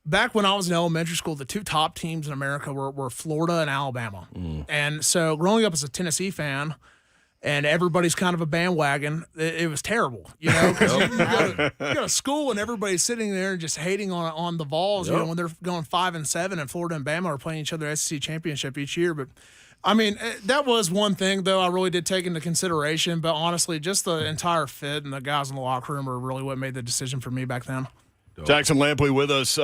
back when I was in elementary school, the two top teams in America were Florida and Alabama. And so growing up as a Tennessee fan, and everybody's kind of a bandwagon, it was terrible, because you go to school and everybody's sitting there and just hating on the Vols, when they're going 5-7 and Florida and Bama are playing each other SEC championship each year. But I mean, that was one thing, though, I really did take into consideration. But honestly, just the entire fit and the guys in the locker room are really what made the decision for me back then. Jackson Lampley with us.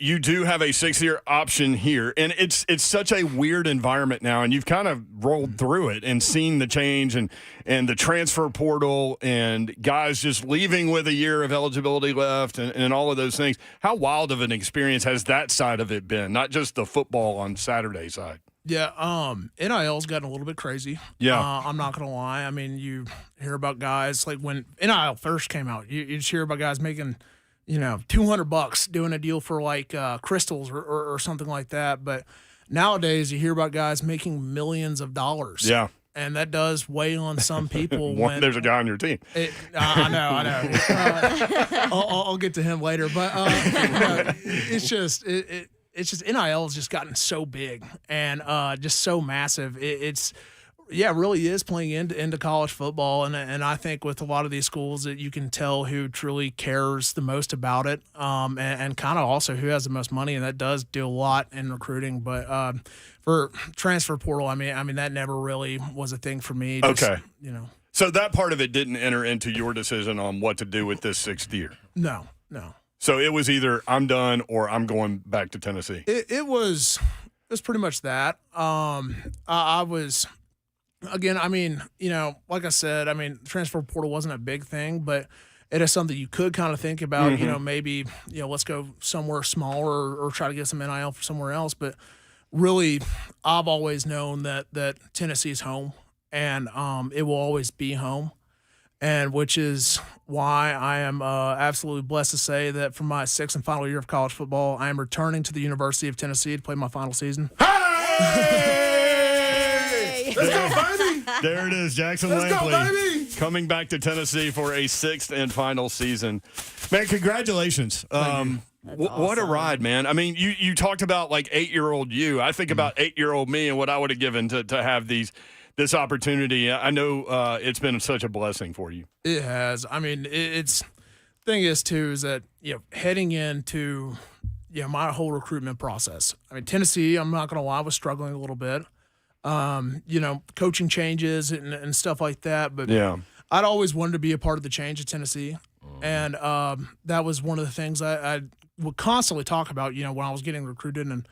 You do have a 6-year option here, and it's such a weird environment now, and you've kind of rolled through it and seen the change and the transfer portal and guys just leaving with a year of eligibility left and all of those things. How wild of an experience has that side of it been, not just the football on Saturday side? Yeah, NIL's gotten a little bit crazy. Yeah. I'm not gonna lie. I mean, you hear about guys like when NIL first came out, you just hear about guys making, $200 doing a deal for like crystals or something like that. But nowadays, you hear about guys making millions of dollars. Yeah. And that does weigh on some people. There's a guy on your team. I know. I'll get to him later, but it's just NIL has just gotten so big and just so massive. It really is playing into college football, and I think with a lot of these schools that you can tell who truly cares the most about it, and kind of also who has the most money, and that does do a lot in recruiting. But for transfer portal, I mean that never really was a thing for me. Okay, So that part of it didn't enter into your decision on what to do with this 6th year. No. So it was either I'm done or I'm going back to Tennessee. It was pretty much that. I was. Again, I mean, like I said, I mean, transfer portal wasn't a big thing, but it is something you could kind of think about, Mm-hmm. Maybe, let's go somewhere smaller or try to get some NIL for somewhere else. But really, I've always known that Tennessee's home and it will always be home. And which is why I am absolutely blessed to say that for my 6th and final year of college football, I am returning to the University of Tennessee to play my final season. Let's go, baby. There it is, Jackson Let's go, Lampley baby. coming back to Tennessee for a 6th and final season. Man, congratulations. What a ride, man. I mean, you talked about like 8-year-old you. I think about 8-year-old me and what I would have given to have this opportunity. I know it's been such a blessing for you. It has. I mean, thing is too is that heading into my whole recruitment process. I mean, Tennessee, I'm not going to lie, was struggling a little bit. Coaching changes and stuff like that. But yeah, I'd always wanted to be a part of the change at Tennessee. And that was one of the things I would constantly talk about, when I was getting recruited. And,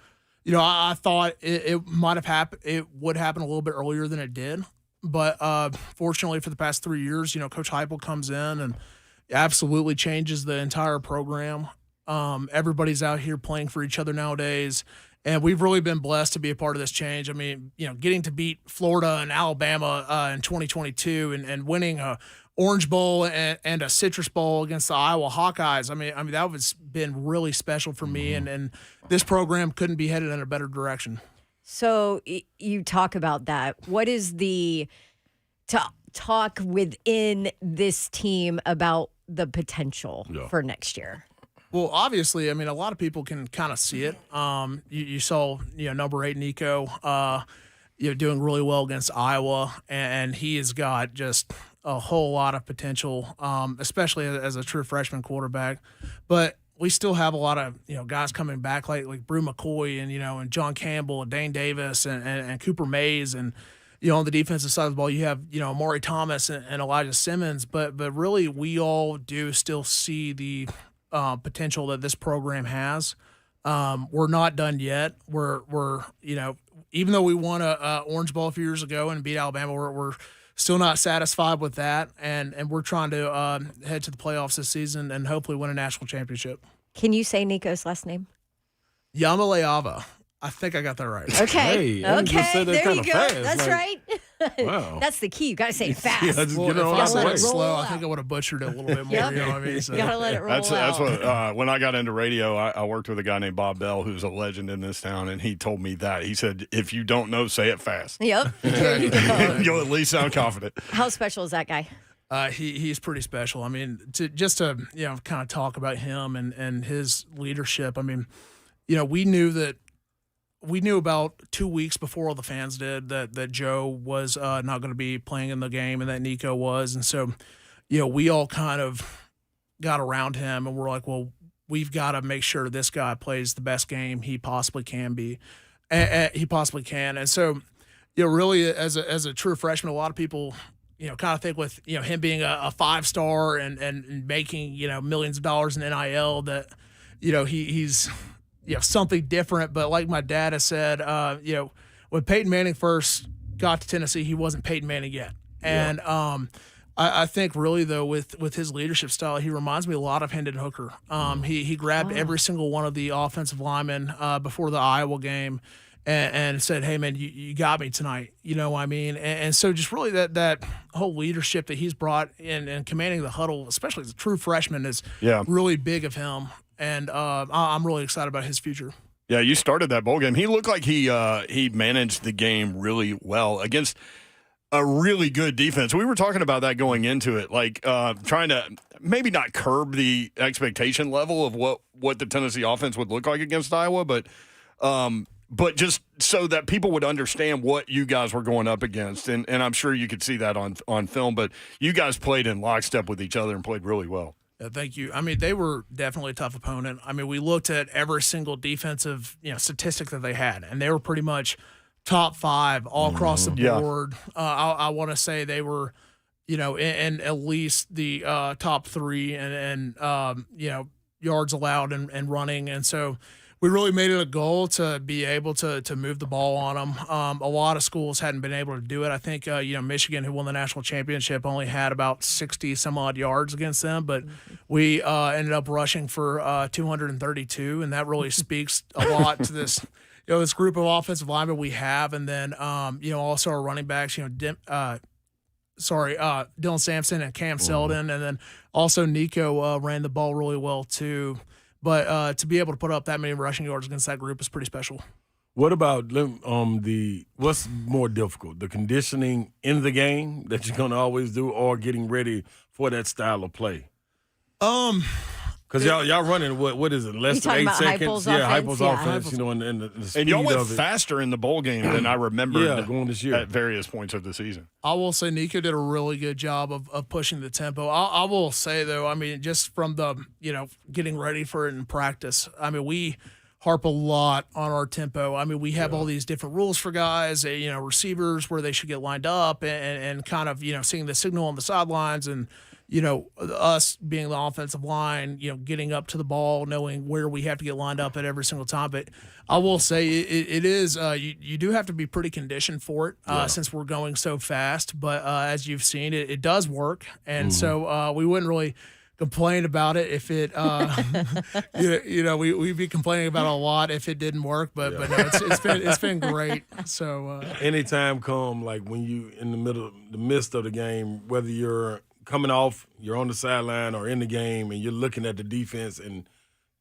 I thought it might have happened. It would happen a little bit earlier than it did. But fortunately for the past 3 years, Coach Heupel comes in and absolutely changes the entire program. Everybody's out here playing for each other nowadays. And we've really been blessed to be a part of this change. I mean, getting to beat Florida and Alabama in 2022 and winning a Orange Bowl and a Citrus Bowl against the Iowa Hawkeyes. I mean that was been really special for me, and this program couldn't be headed in a better direction. So you talk about that. What is the talk within this team about the potential for next year? Well, obviously, I mean, a lot of people can kind of see it. You saw, number 8 Nico, doing really well against Iowa, and he has got just a whole lot of potential, especially as a true freshman quarterback. But we still have a lot of guys coming back like Brew McCoy and John Campbell and Dane Davis and Cooper Mays and. On the defensive side of the ball, you have, Amari Thomas and Elijah Simmons, but really we all do still see the potential that this program has. We're not done yet. We're even though we won a Orange Bowl a few years ago and beat Alabama, we're still not satisfied with that, and we're trying to head to the playoffs this season and hopefully win a national championship. Can you say Nico's last name? Yamaleava. I think I got that right. Okay. Hey, you just said that there you kinda go. fast, That's right. Wow. That's the key. You got to say it fast. Yeah, just get it If on I out said the it way. slow, I Roll think I would have butchered it a little bit more. Yep. You know what I mean? So. You got to let it roll that's out. what when I got into radio, I worked with a guy named Bob Bell, who's a legend in this town, and he told me that. He said, if you don't know, say it fast. Yep. There you go. You'll at least sound confident. How special is that guy? He's pretty special. I mean, to kind of talk about him and his leadership. I mean, we knew about 2 weeks before all the fans did that Joe was not going to be playing in the game and that Nico was. And so, we all kind of got around him and we're like, well, we've got to make sure this guy plays the best game he possibly can be. He possibly can. And so, really as a true freshman, a lot of people, kind of think with, him being a 5-star and making, millions of dollars in NIL that, he's – something different. But like my dad has said, when Peyton Manning first got to Tennessee, he wasn't Peyton Manning yet. And I think really, though, with his leadership style, he reminds me a lot of Hendon Hooker. He grabbed every single one of the offensive linemen before the Iowa game and said, hey, man, you got me tonight. You know what I mean? And so just really that whole leadership that he's brought in and commanding the huddle, especially as a true freshman, is really big of him. And I'm really excited about his future. Yeah, you started that bowl game. He looked like he managed the game really well against a really good defense. We were talking about that going into it, like trying to maybe not curb the expectation level of what the Tennessee offense would look like against Iowa, but just so that people would understand what you guys were going up against. And I'm sure you could see that on film, but you guys played in lockstep with each other and played really well. Thank you. I mean, they were definitely a tough opponent. I mean, we looked at every single defensive statistic that they had, and they were pretty much top 5 all across the board. I want to say they were, in at least the top 3 and yards allowed and running. And so we really made it a goal to be able to move the ball on them. A lot of schools hadn't been able to do it. I think, Michigan, who won the national championship, only had about 60 some odd yards against them, but we ended up rushing for 232, and that really speaks a lot to this, this group of offensive linemen we have. And then, also our running backs, Dylan Sampson and Cam Selden, and then also Nico ran the ball really well too. But to be able to put up that many rushing yards against that group is pretty special. What about what's more difficult, the conditioning in the game that you're going to always do, or getting ready for that style of play? Because y'all running what is it, less than 8 seconds? Heupel's offense, and the speed and y'all went of it. faster in the bowl game than I remember going this year at various points of the season. I will say Nico did a really good job of pushing the tempo. I will say, though, I mean, just from the, getting ready for it in practice, I mean, we harp a lot on our tempo. I mean, we have all these different rules for guys, receivers where they should get lined up and kind of, seeing the signal on the sidelines and, us being the offensive line, getting up to the ball, knowing where we have to get lined up at every single time. But I will say it is you do have to be pretty conditioned for it since we're going so fast. But as you've seen, it does work. And so we wouldn't really complain about it if it, we'd be complaining about it a lot if it didn't work. But no, it's been great. So anytime come, like when you in the midst of the game, whether you're coming off, you're on the sideline or in the game, and you're looking at the defense, and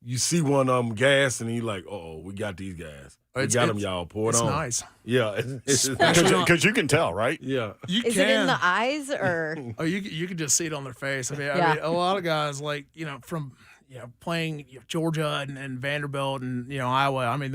you see one of them gas, and you're like, we got these guys. We got them, y'all. Pour it on. It's nice. Yeah. Because you can tell, right? Yeah. Is it in the eyes or? You can just see it on their face. I mean, a lot of guys, like, from playing Georgia and Vanderbilt and Iowa. I mean,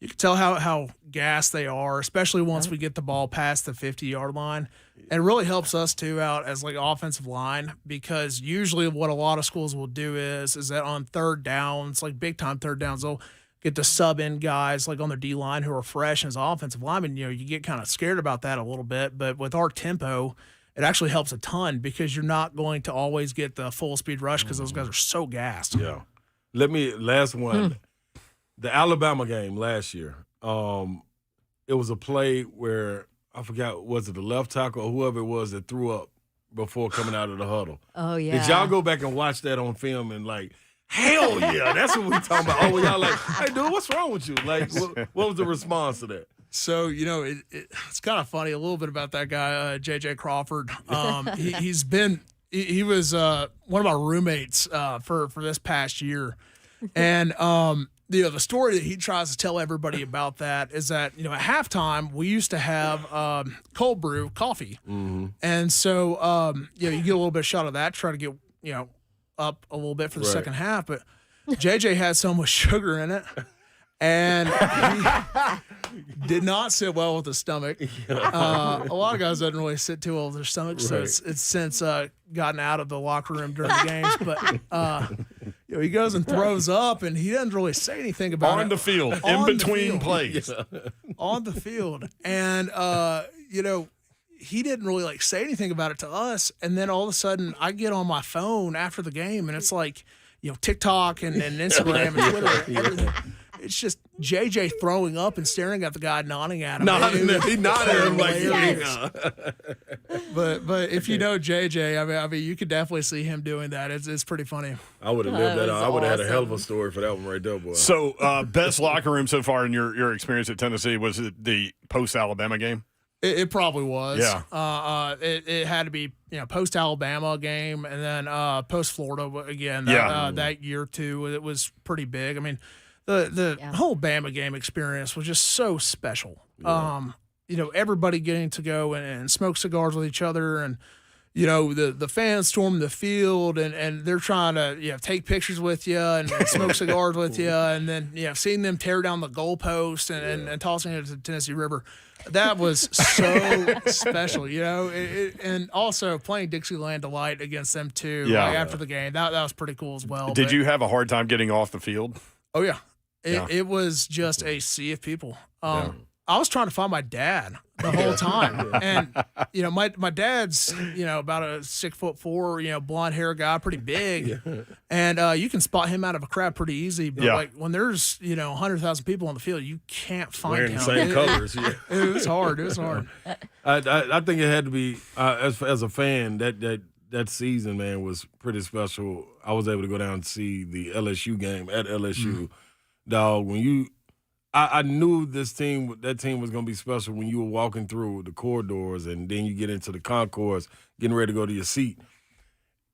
you can tell how gassed they are, especially once we get the ball past the 50-yard line. And it really helps us too out as like offensive line, because usually what a lot of schools will do is that on third downs, like big time third downs, they'll get to sub in guys like on their D line who are fresh as offensive linemen. You get kind of scared about that a little bit, but with our tempo, it actually helps a ton because you're not going to always get the full speed rush because those guys are so gassed. Yeah. Last one. The Alabama game last year. It was a play where I forgot, was it the left tackle or whoever it was that threw up before coming out of the huddle? Oh, yeah. Did y'all go back and watch that on film and like, hell yeah, that's what we talking about. Y'all like, hey, dude, what's wrong with you? Like, what was the response to that? So, it's kind of funny a little bit about that guy, J.J. Crawford. He was one of my roommates for this past year. And, the story that he tries to tell everybody about that is that, at halftime, we used to have cold brew coffee. Mm-hmm. And so, you get a little bit of shot of that, try to get, up a little bit for the second half. But JJ had some with sugar in it. And he did not sit well with his stomach. A lot of guys doesn't really sit too well with their stomach, so it's since gotten out of the locker room during the games. But he goes and throws up, and he doesn't really say anything about it. On the field, in between plays. On the field. And, he didn't really say anything about it to us. And then all of a sudden I get on my phone after the game, and it's like, TikTok and Instagram and Twitter and everything. It's just JJ throwing up and staring at the guy, nodding at him. He nodded at him like, yeah. But if you know JJ, I mean, you could definitely see him doing that. It's pretty funny. I would have lived that. was I would have had a hell of a awesome. story for that one right there, boy. So, best locker room so far in your experience at Tennessee, was it the post-Alabama game? It probably was. Yeah. It had to be post Alabama game and then post Florida again. That year too. It was pretty big. I mean, the whole Bama game experience was just so special. Yeah. Everybody getting to go and smoke cigars with each other, and the fans storm the field and they're trying to take pictures with you and smoke cigars with you, and then seeing them tear down the goalpost and tossing it to the Tennessee River. That was so special, and also playing Dixieland Delight against them too. After the game, that was pretty cool as well. Did you have a hard time getting off the field? Oh yeah, it was just a sea of people. I was trying to find my dad the whole time, and my dad's about a 6'4", blonde hair guy, pretty big, and you can spot him out of a crowd pretty easy. But like when there's 100,000 people on the field, you can't find Wearing him. the same colors. Yeah. It was hard. It was hard. I think it had to be as a fan that season, man, was pretty special. I was able to go down and see the LSU game at LSU. Dog, when I knew that team was going to be special when you were walking through the corridors and then you get into the concourse, getting ready to go to your seat.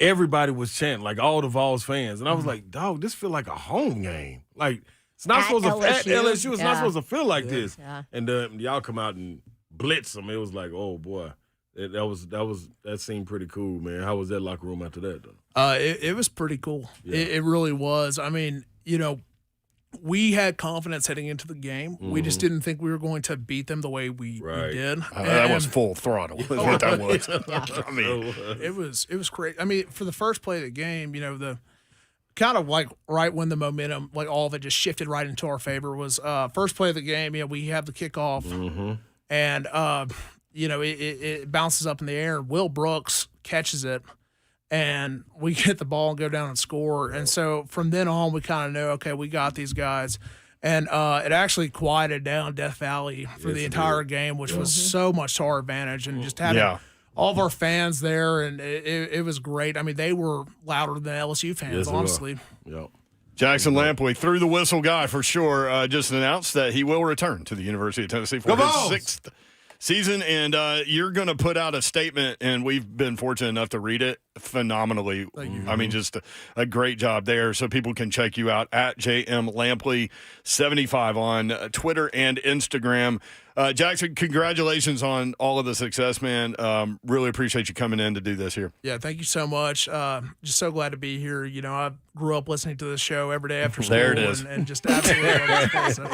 Everybody was chanting, like all the Vols fans. And I was like, dog, this feel like a home game. Like, it's not supposed to at LSU. It's not supposed to feel like this. Yeah. And y'all come out and blitz them. It was like, oh, boy. That seemed pretty cool, man. How was that locker room after that, though? It was pretty cool. Yeah. It really was. I mean, we had confidence heading into the game. We just didn't think we were going to beat them the way we did. That was full throttle. Is what that was. I mean, it was great. I mean, for the first play of the game, the kind of like right when the momentum, like all of it just shifted right into our favor was first play of the game. We have the kickoff, and it bounces up in the air. Will Brooks catches it. And we get the ball and go down and score. And so from then on, we kind of know, okay, we got these guys. And it actually quieted down Death Valley for the entire game, which was so much to our advantage. And just having all of our fans there, and it was great. I mean, they were louder than LSU fans, honestly. Yep. Jackson Lampley, through the whistle guy for sure, just announced that he will return to the University of Tennessee for his sixth season, and you're going to put out a statement, and we've been fortunate enough to read it phenomenally. I mean, just a great job there. So people can check you out at JM Lampley 75 on Twitter and Instagram. Jackson, congratulations on all of the success, man. Really appreciate you coming in to do this here. Yeah, thank you so much. Just so glad to be here. I grew up listening to this show every day after school. There it is. And just absolutely love it. So,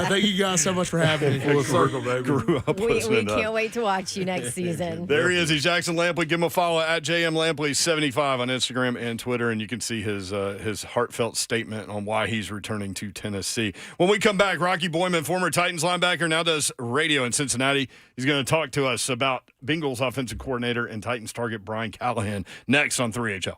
thank you guys so much for having me. Full circle, baby. Grew up We listening to can't wait to watch you next season. There he is. He's Jackson Lampley. Give him a follow at JM Lampley 75 on Instagram and Twitter, and you can see his heartfelt statement on why he's returning to Tennessee. When we come back, Rocky Boiman, former Titans linebacker, now does radio in Cincinnati. He's going to talk to us about Bengals offensive coordinator and Titans target Brian Callahan next on 3HL.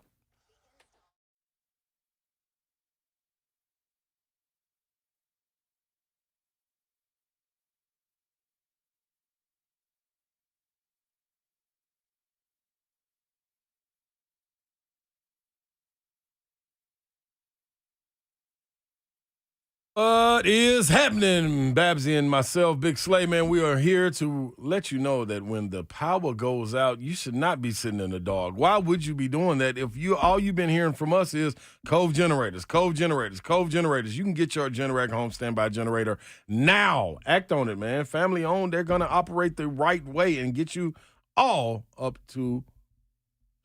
What is happening, Babsy and myself, Big Slay, man? We are here to let you know that when the power goes out, you should not be sitting in the dark. Why would you be doing that if all you've been hearing from us is Cove Generators, Cove Generators, Cove Generators? You can get your Generac home standby generator now. Act on it, man. Family owned. They're going to operate the right way and get you all up to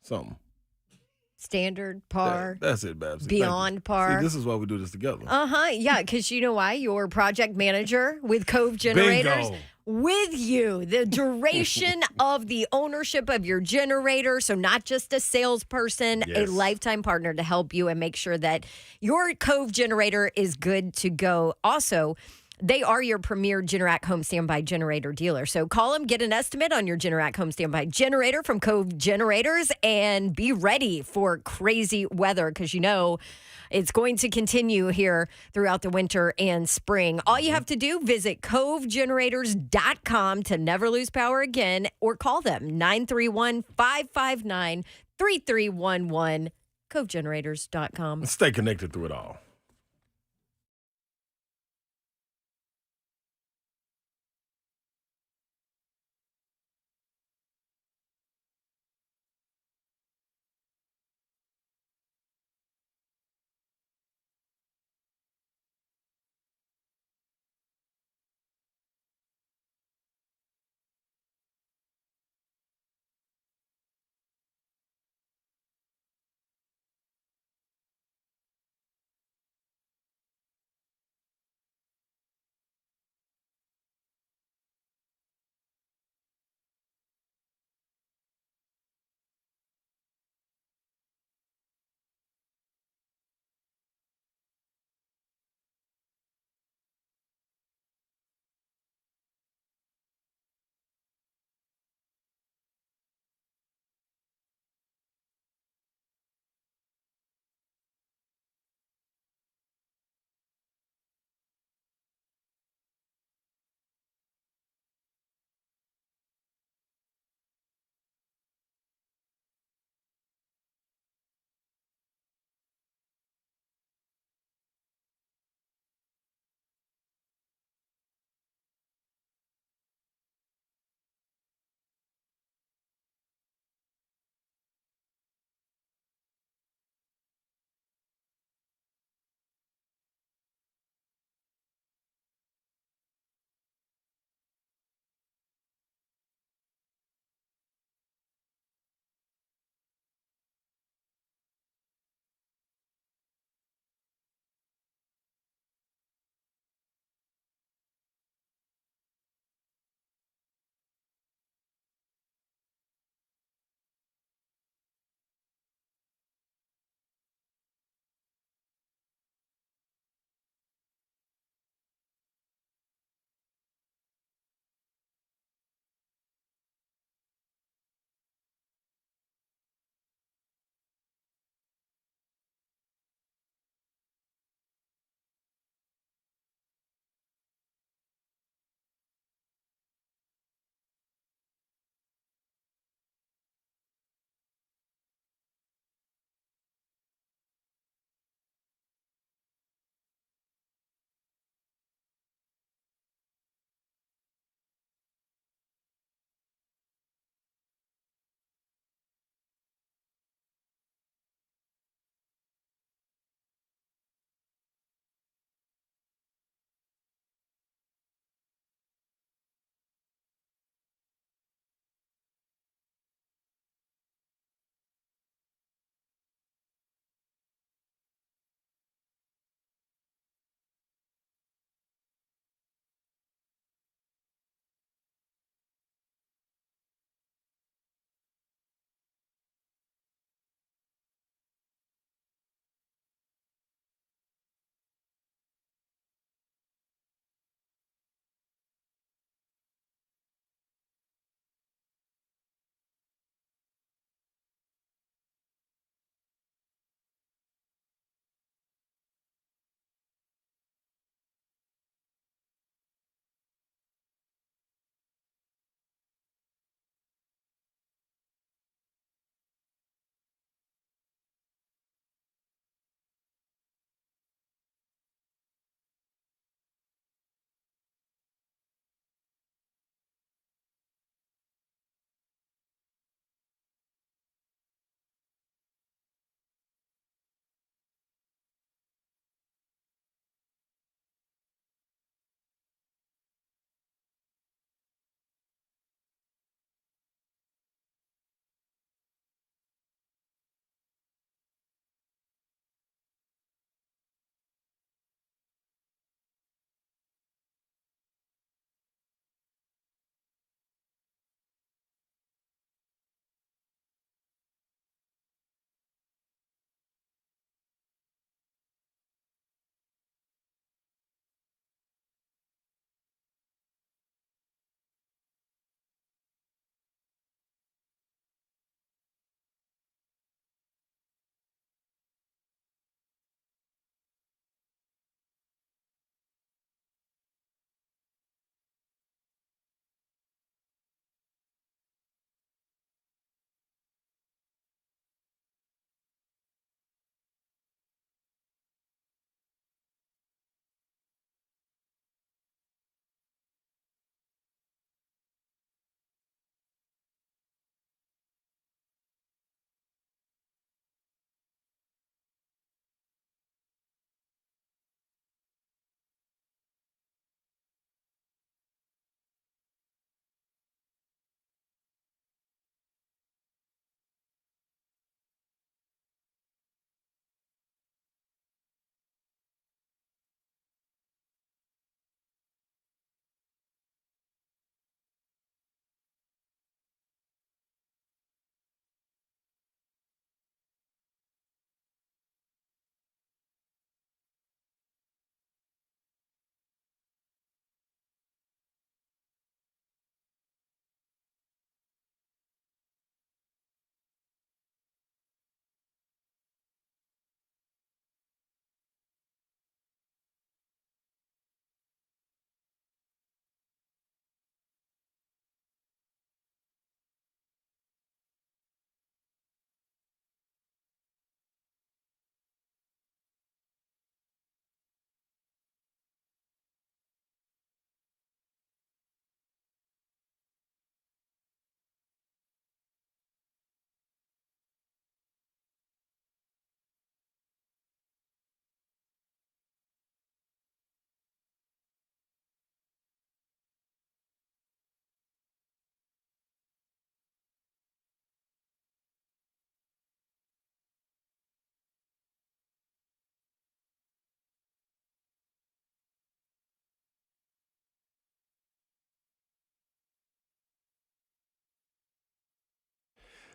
something. Standard, par. That's it, Babs. Beyond par. See, this is why we do this together. Yeah, because you know why? You're project manager with Cove Generators. Bingo. With you, the duration of the ownership of your generator. So not just a salesperson, a lifetime partner to help you and make sure that your Cove generator is good to go. Also, They are your premier Generac home standby generator dealer. So call them, get an estimate on your Generac home standby generator from Cove Generators, and be ready for crazy weather because it's going to continue here throughout the winter and spring. All you have to do, visit covegenerators.com to never lose power again, or call them 931-559-3311, covegenerators.com. Stay connected through it all.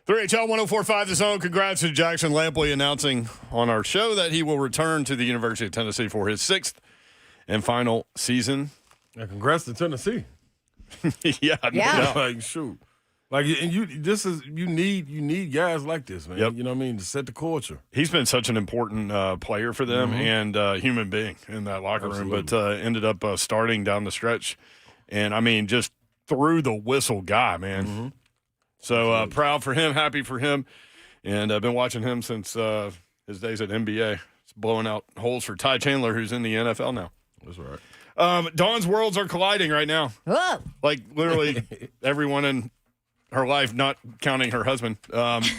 3HL 104.5 The Zone. Congrats to Jackson Lampley announcing on our show that he will return to the University of Tennessee for his 6th and final season. Yeah, congrats to Tennessee. yeah. Like, shoot. Like, and you need guys like this, man. Yep. You know what I mean? To set the culture. He's been such an important player for them and human being in that locker room, but ended up starting down the stretch. And, I mean, just through the whistle guy, man. Mm-hmm. So proud for him, happy for him. And I've been watching him since his days at NBA. He's blowing out holes for Ty Chandler, who's in the NFL now. That's right. Dawn's worlds are colliding right now. Whoa. Like, literally everyone in her life, not counting her husband,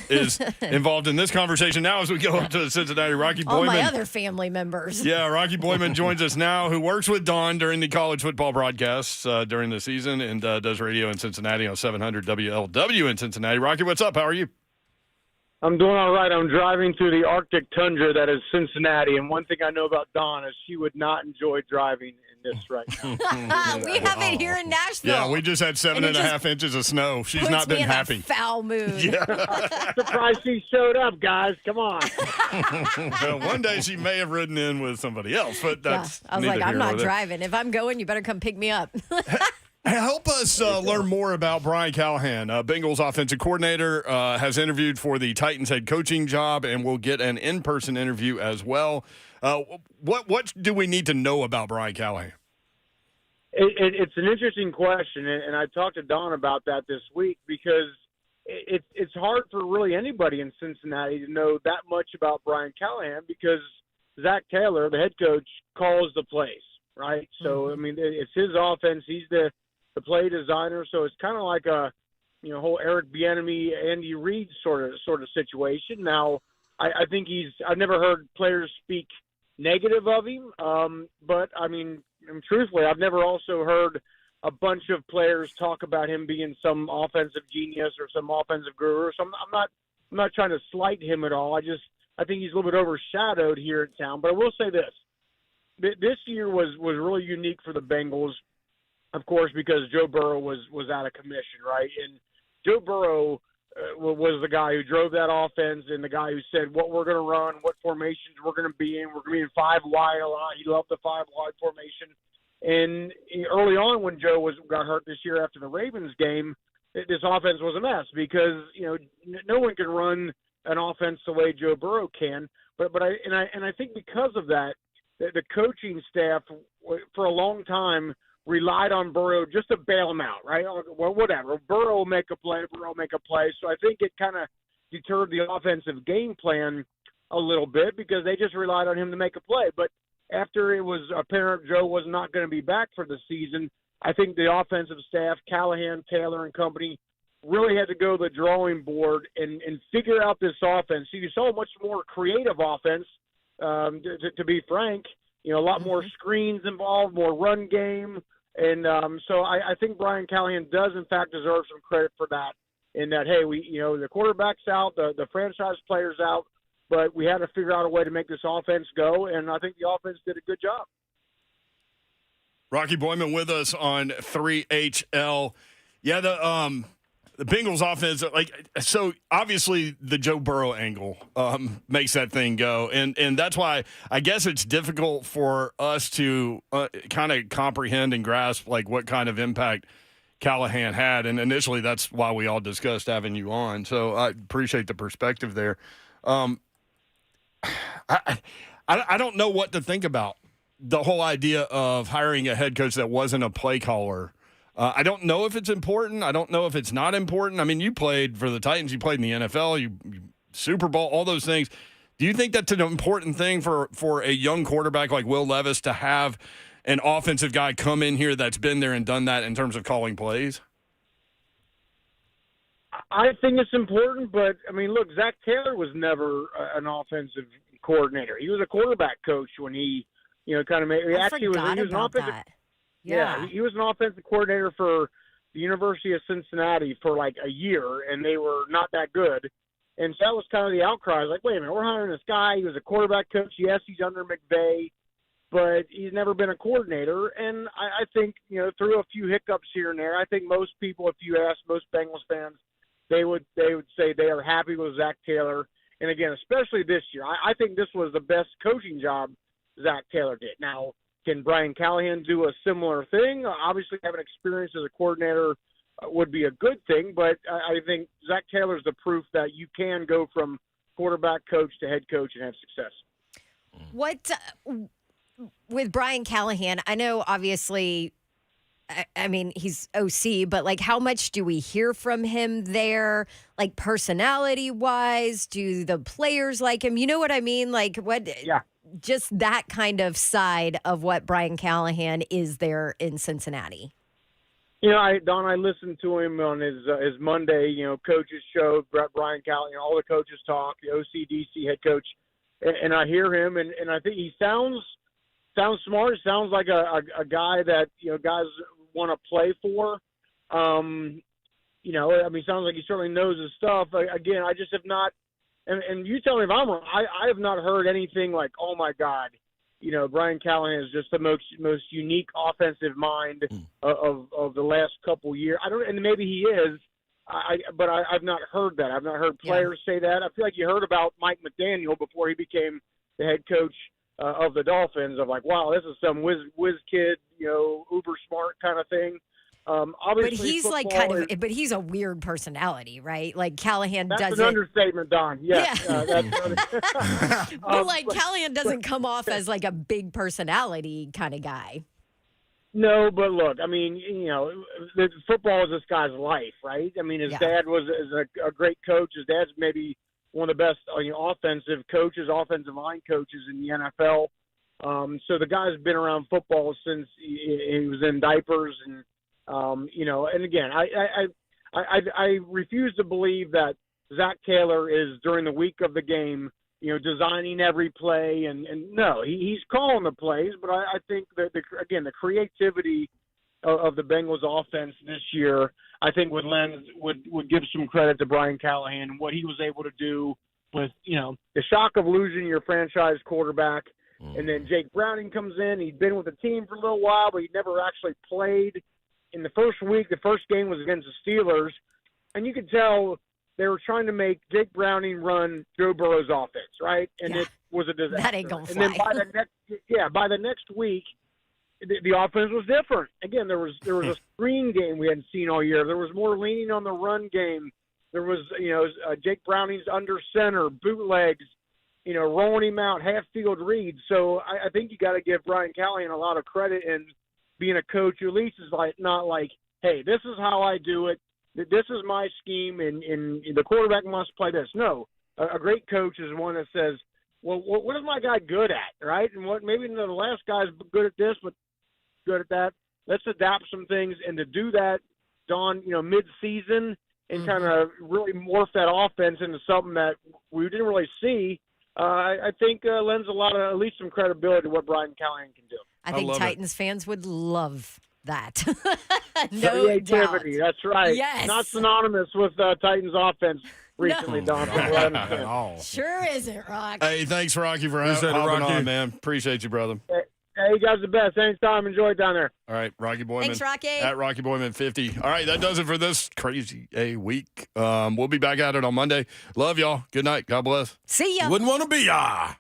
is involved in this conversation now as we go up to Cincinnati. Rocky Boiman. All my other family members. Yeah, Rocky Boiman joins us now, who works with Dawn during the college football broadcasts during the season and does radio in Cincinnati on 700 WLW in Cincinnati. Rocky, what's up? How are you? I'm doing all right. I'm driving through the Arctic tundra that is Cincinnati, and one thing I know about Dawn is she would not enjoy driving in this right now. We have it here in Nashville. Yeah, we just had 7.5 inches of snow. She's not been happy. Foul mood. Yeah. Surprised she showed up, guys. Come on. Well, one day she may have ridden in with somebody else, but that's I was neither like, I'm here not nor there. driving. If I'm going, you better come pick me up. Help us learn more about Brian Callahan. Bengals offensive coordinator has interviewed for the Titans head coaching job, and we'll get an in-person interview as well. What do we need to know about Brian Callahan? It's an interesting question, and I talked to Don about that this week because it's hard for really anybody in Cincinnati to know that much about Brian Callahan because Zach Taylor, the head coach, calls the plays, right? So, I mean, it's his offense. He's the play designer, so it's kind of like a whole Eric Bieniemy, Andy Reid sort of situation. Now, I think I've never heard players speak negative of him, but I mean, truthfully, I've never also heard a bunch of players talk about him being some offensive genius or some offensive guru. So I'm not trying to slight him at all. I think he's a little bit overshadowed here in town. But I will say this year was really unique for the Bengals. Of course, because Joe Burrow was out of commission, right? And Joe Burrow was the guy who drove that offense and the guy who said what we're going to run, what formations we're going to be in. We're going to be in 5 wide a lot. He loved the 5 wide formation. And early on when Joe got hurt this year after the Ravens game, this offense was a mess because, no one can run an offense the way Joe Burrow can. But I think because of that, the coaching staff for a long time relied on Burrow just to bail him out, right? Well, whatever. Burrow will make a play. So I think it kind of deterred the offensive game plan a little bit because they just relied on him to make a play. But after it was apparent Joe was not going to be back for the season, I think the offensive staff, Callahan, Taylor, and company, really had to go to the drawing board and figure out this offense. So you saw a much more creative offense, to be frank. A lot more screens involved, more run game. And so I think Brian Callahan does, in fact, deserve some credit for that in that, hey, the quarterback's out, the franchise player's out, but we had to figure out a way to make this offense go, and I think the offense did a good job. Rocky Boiman with us on 3HL. Yeah, the Bengals offense, so obviously the Joe Burrow angle makes that thing go. And that's why I guess it's difficult for us to kind of comprehend and grasp what kind of impact Callahan had. And initially that's why we all discussed having you on. So I appreciate the perspective there. I don't know what to think about the whole idea of hiring a head coach that wasn't a play caller. I don't know if it's important. I don't know if it's not important. I mean, you played for the Titans. You played in the NFL. You Super Bowl, all those things. Do you think that's an important thing for a young quarterback like Will Levis to have an offensive guy come in here that's been there and done that in terms of calling plays? I think it's important, but, I mean, look, Zach Taylor was never an offensive coordinator. He was a quarterback coach when he, kind of made – he was an offensive – Yeah, he was an offensive coordinator for the University of Cincinnati for a year, and they were not that good. And so that was kind of the outcry. Wait a minute, we're hiring this guy. He was a quarterback coach. Yes, he's under McVay, but he's never been a coordinator. And I think, through a few hiccups here and there, I think most people, if you ask most Bengals fans, they would say they are happy with Zach Taylor. And again, especially this year, I think this was the best coaching job Zach Taylor did. Now, can Brian Callahan do a similar thing? Obviously, having experience as a coordinator would be a good thing, but I think Zach Taylor's the proof that you can go from quarterback coach to head coach and have success. What with Brian Callahan? I know, obviously, I mean, he's OC, but like, how much do we hear from him there? Like, personality wise, do the players like him? You know what I mean? Like, what? Yeah. Just that kind of side of what Brian Callahan is there in Cincinnati. You know, I listened to him on his Monday, coaches show, Brian Callahan, all the coaches talk, the OCDC head coach, and I hear him, and I think he sounds smart. Sounds like a guy that guys want to play for. Sounds like he certainly knows his stuff. Again, I just have not. And you tell me if I'm wrong. I have not heard anything like, oh my God, Brian Callahan is just the most unique offensive mind of the last couple years. And maybe he is, but I've not heard that. I've not heard players say that. I feel like you heard about Mike McDaniel before he became the head coach of the Dolphins. Of like, wow, this is some whiz kid, uber smart kind of thing. Obviously, but he's like but he's a weird personality, right? Like Callahan doesn't. That's an understatement, Don. Yes, yeah. But like Callahan doesn't come off as like a big personality kind of guy. No, but look, I mean, football is this guy's life, right? I mean, his dad was a great coach. His dad's maybe one of the best offensive line coaches in the NFL. So the guy's been around football since he was in diapers and. And again, I refuse to believe that Zach Taylor is during the week of the game, designing every play and no, he's calling the plays, but I think that the creativity of the Bengals offense this year, I think would give some credit to Brian Callahan and what he was able to do with, the shock of losing your franchise quarterback. And then Jake Browning comes in, he'd been with the team for a little while, but he never actually played. In the first week, the first game was against the Steelers, and you could tell they were trying to make Jake Browning run Joe Burrow's offense, right? And it was a disaster. That ain't gonna fly. And then by the next week, the offense was different. Again, there was a screen game we hadn't seen all year. There was more leaning on the run game. There was Jake Browning's under center, bootlegs, rolling him out, half field reads. So I think you got to give Brian Callahan a lot of credit and. Being a coach, at least is not like, hey, this is how I do it. This is my scheme, and the quarterback must play this. No, a great coach is one that says, well, what is my guy good at, right? And what maybe the last guy's good at this, but good at that. Let's adapt some things, and to do that, Don, mid-season, and kind of really morph that offense into something that we didn't really see. I think lends a lot of at least some credibility to what Brian Callahan can do. I think Titans fans would love that. No creativity, doubt. That's right. Yes. Not synonymous with Titans offense recently, Don. Sure isn't, Rock. Hey, thanks, Rocky, for hopping on, man. Appreciate you, brother. Hey, you guys are the best. Anytime. Enjoy it down there. All right, Rocky Boiman. Thanks, Rocky. At Rocky Boiman 50. All right, that does it for this crazy week. We'll be back at it on Monday. Love y'all. Good night. God bless. See ya. Wouldn't want to be ya.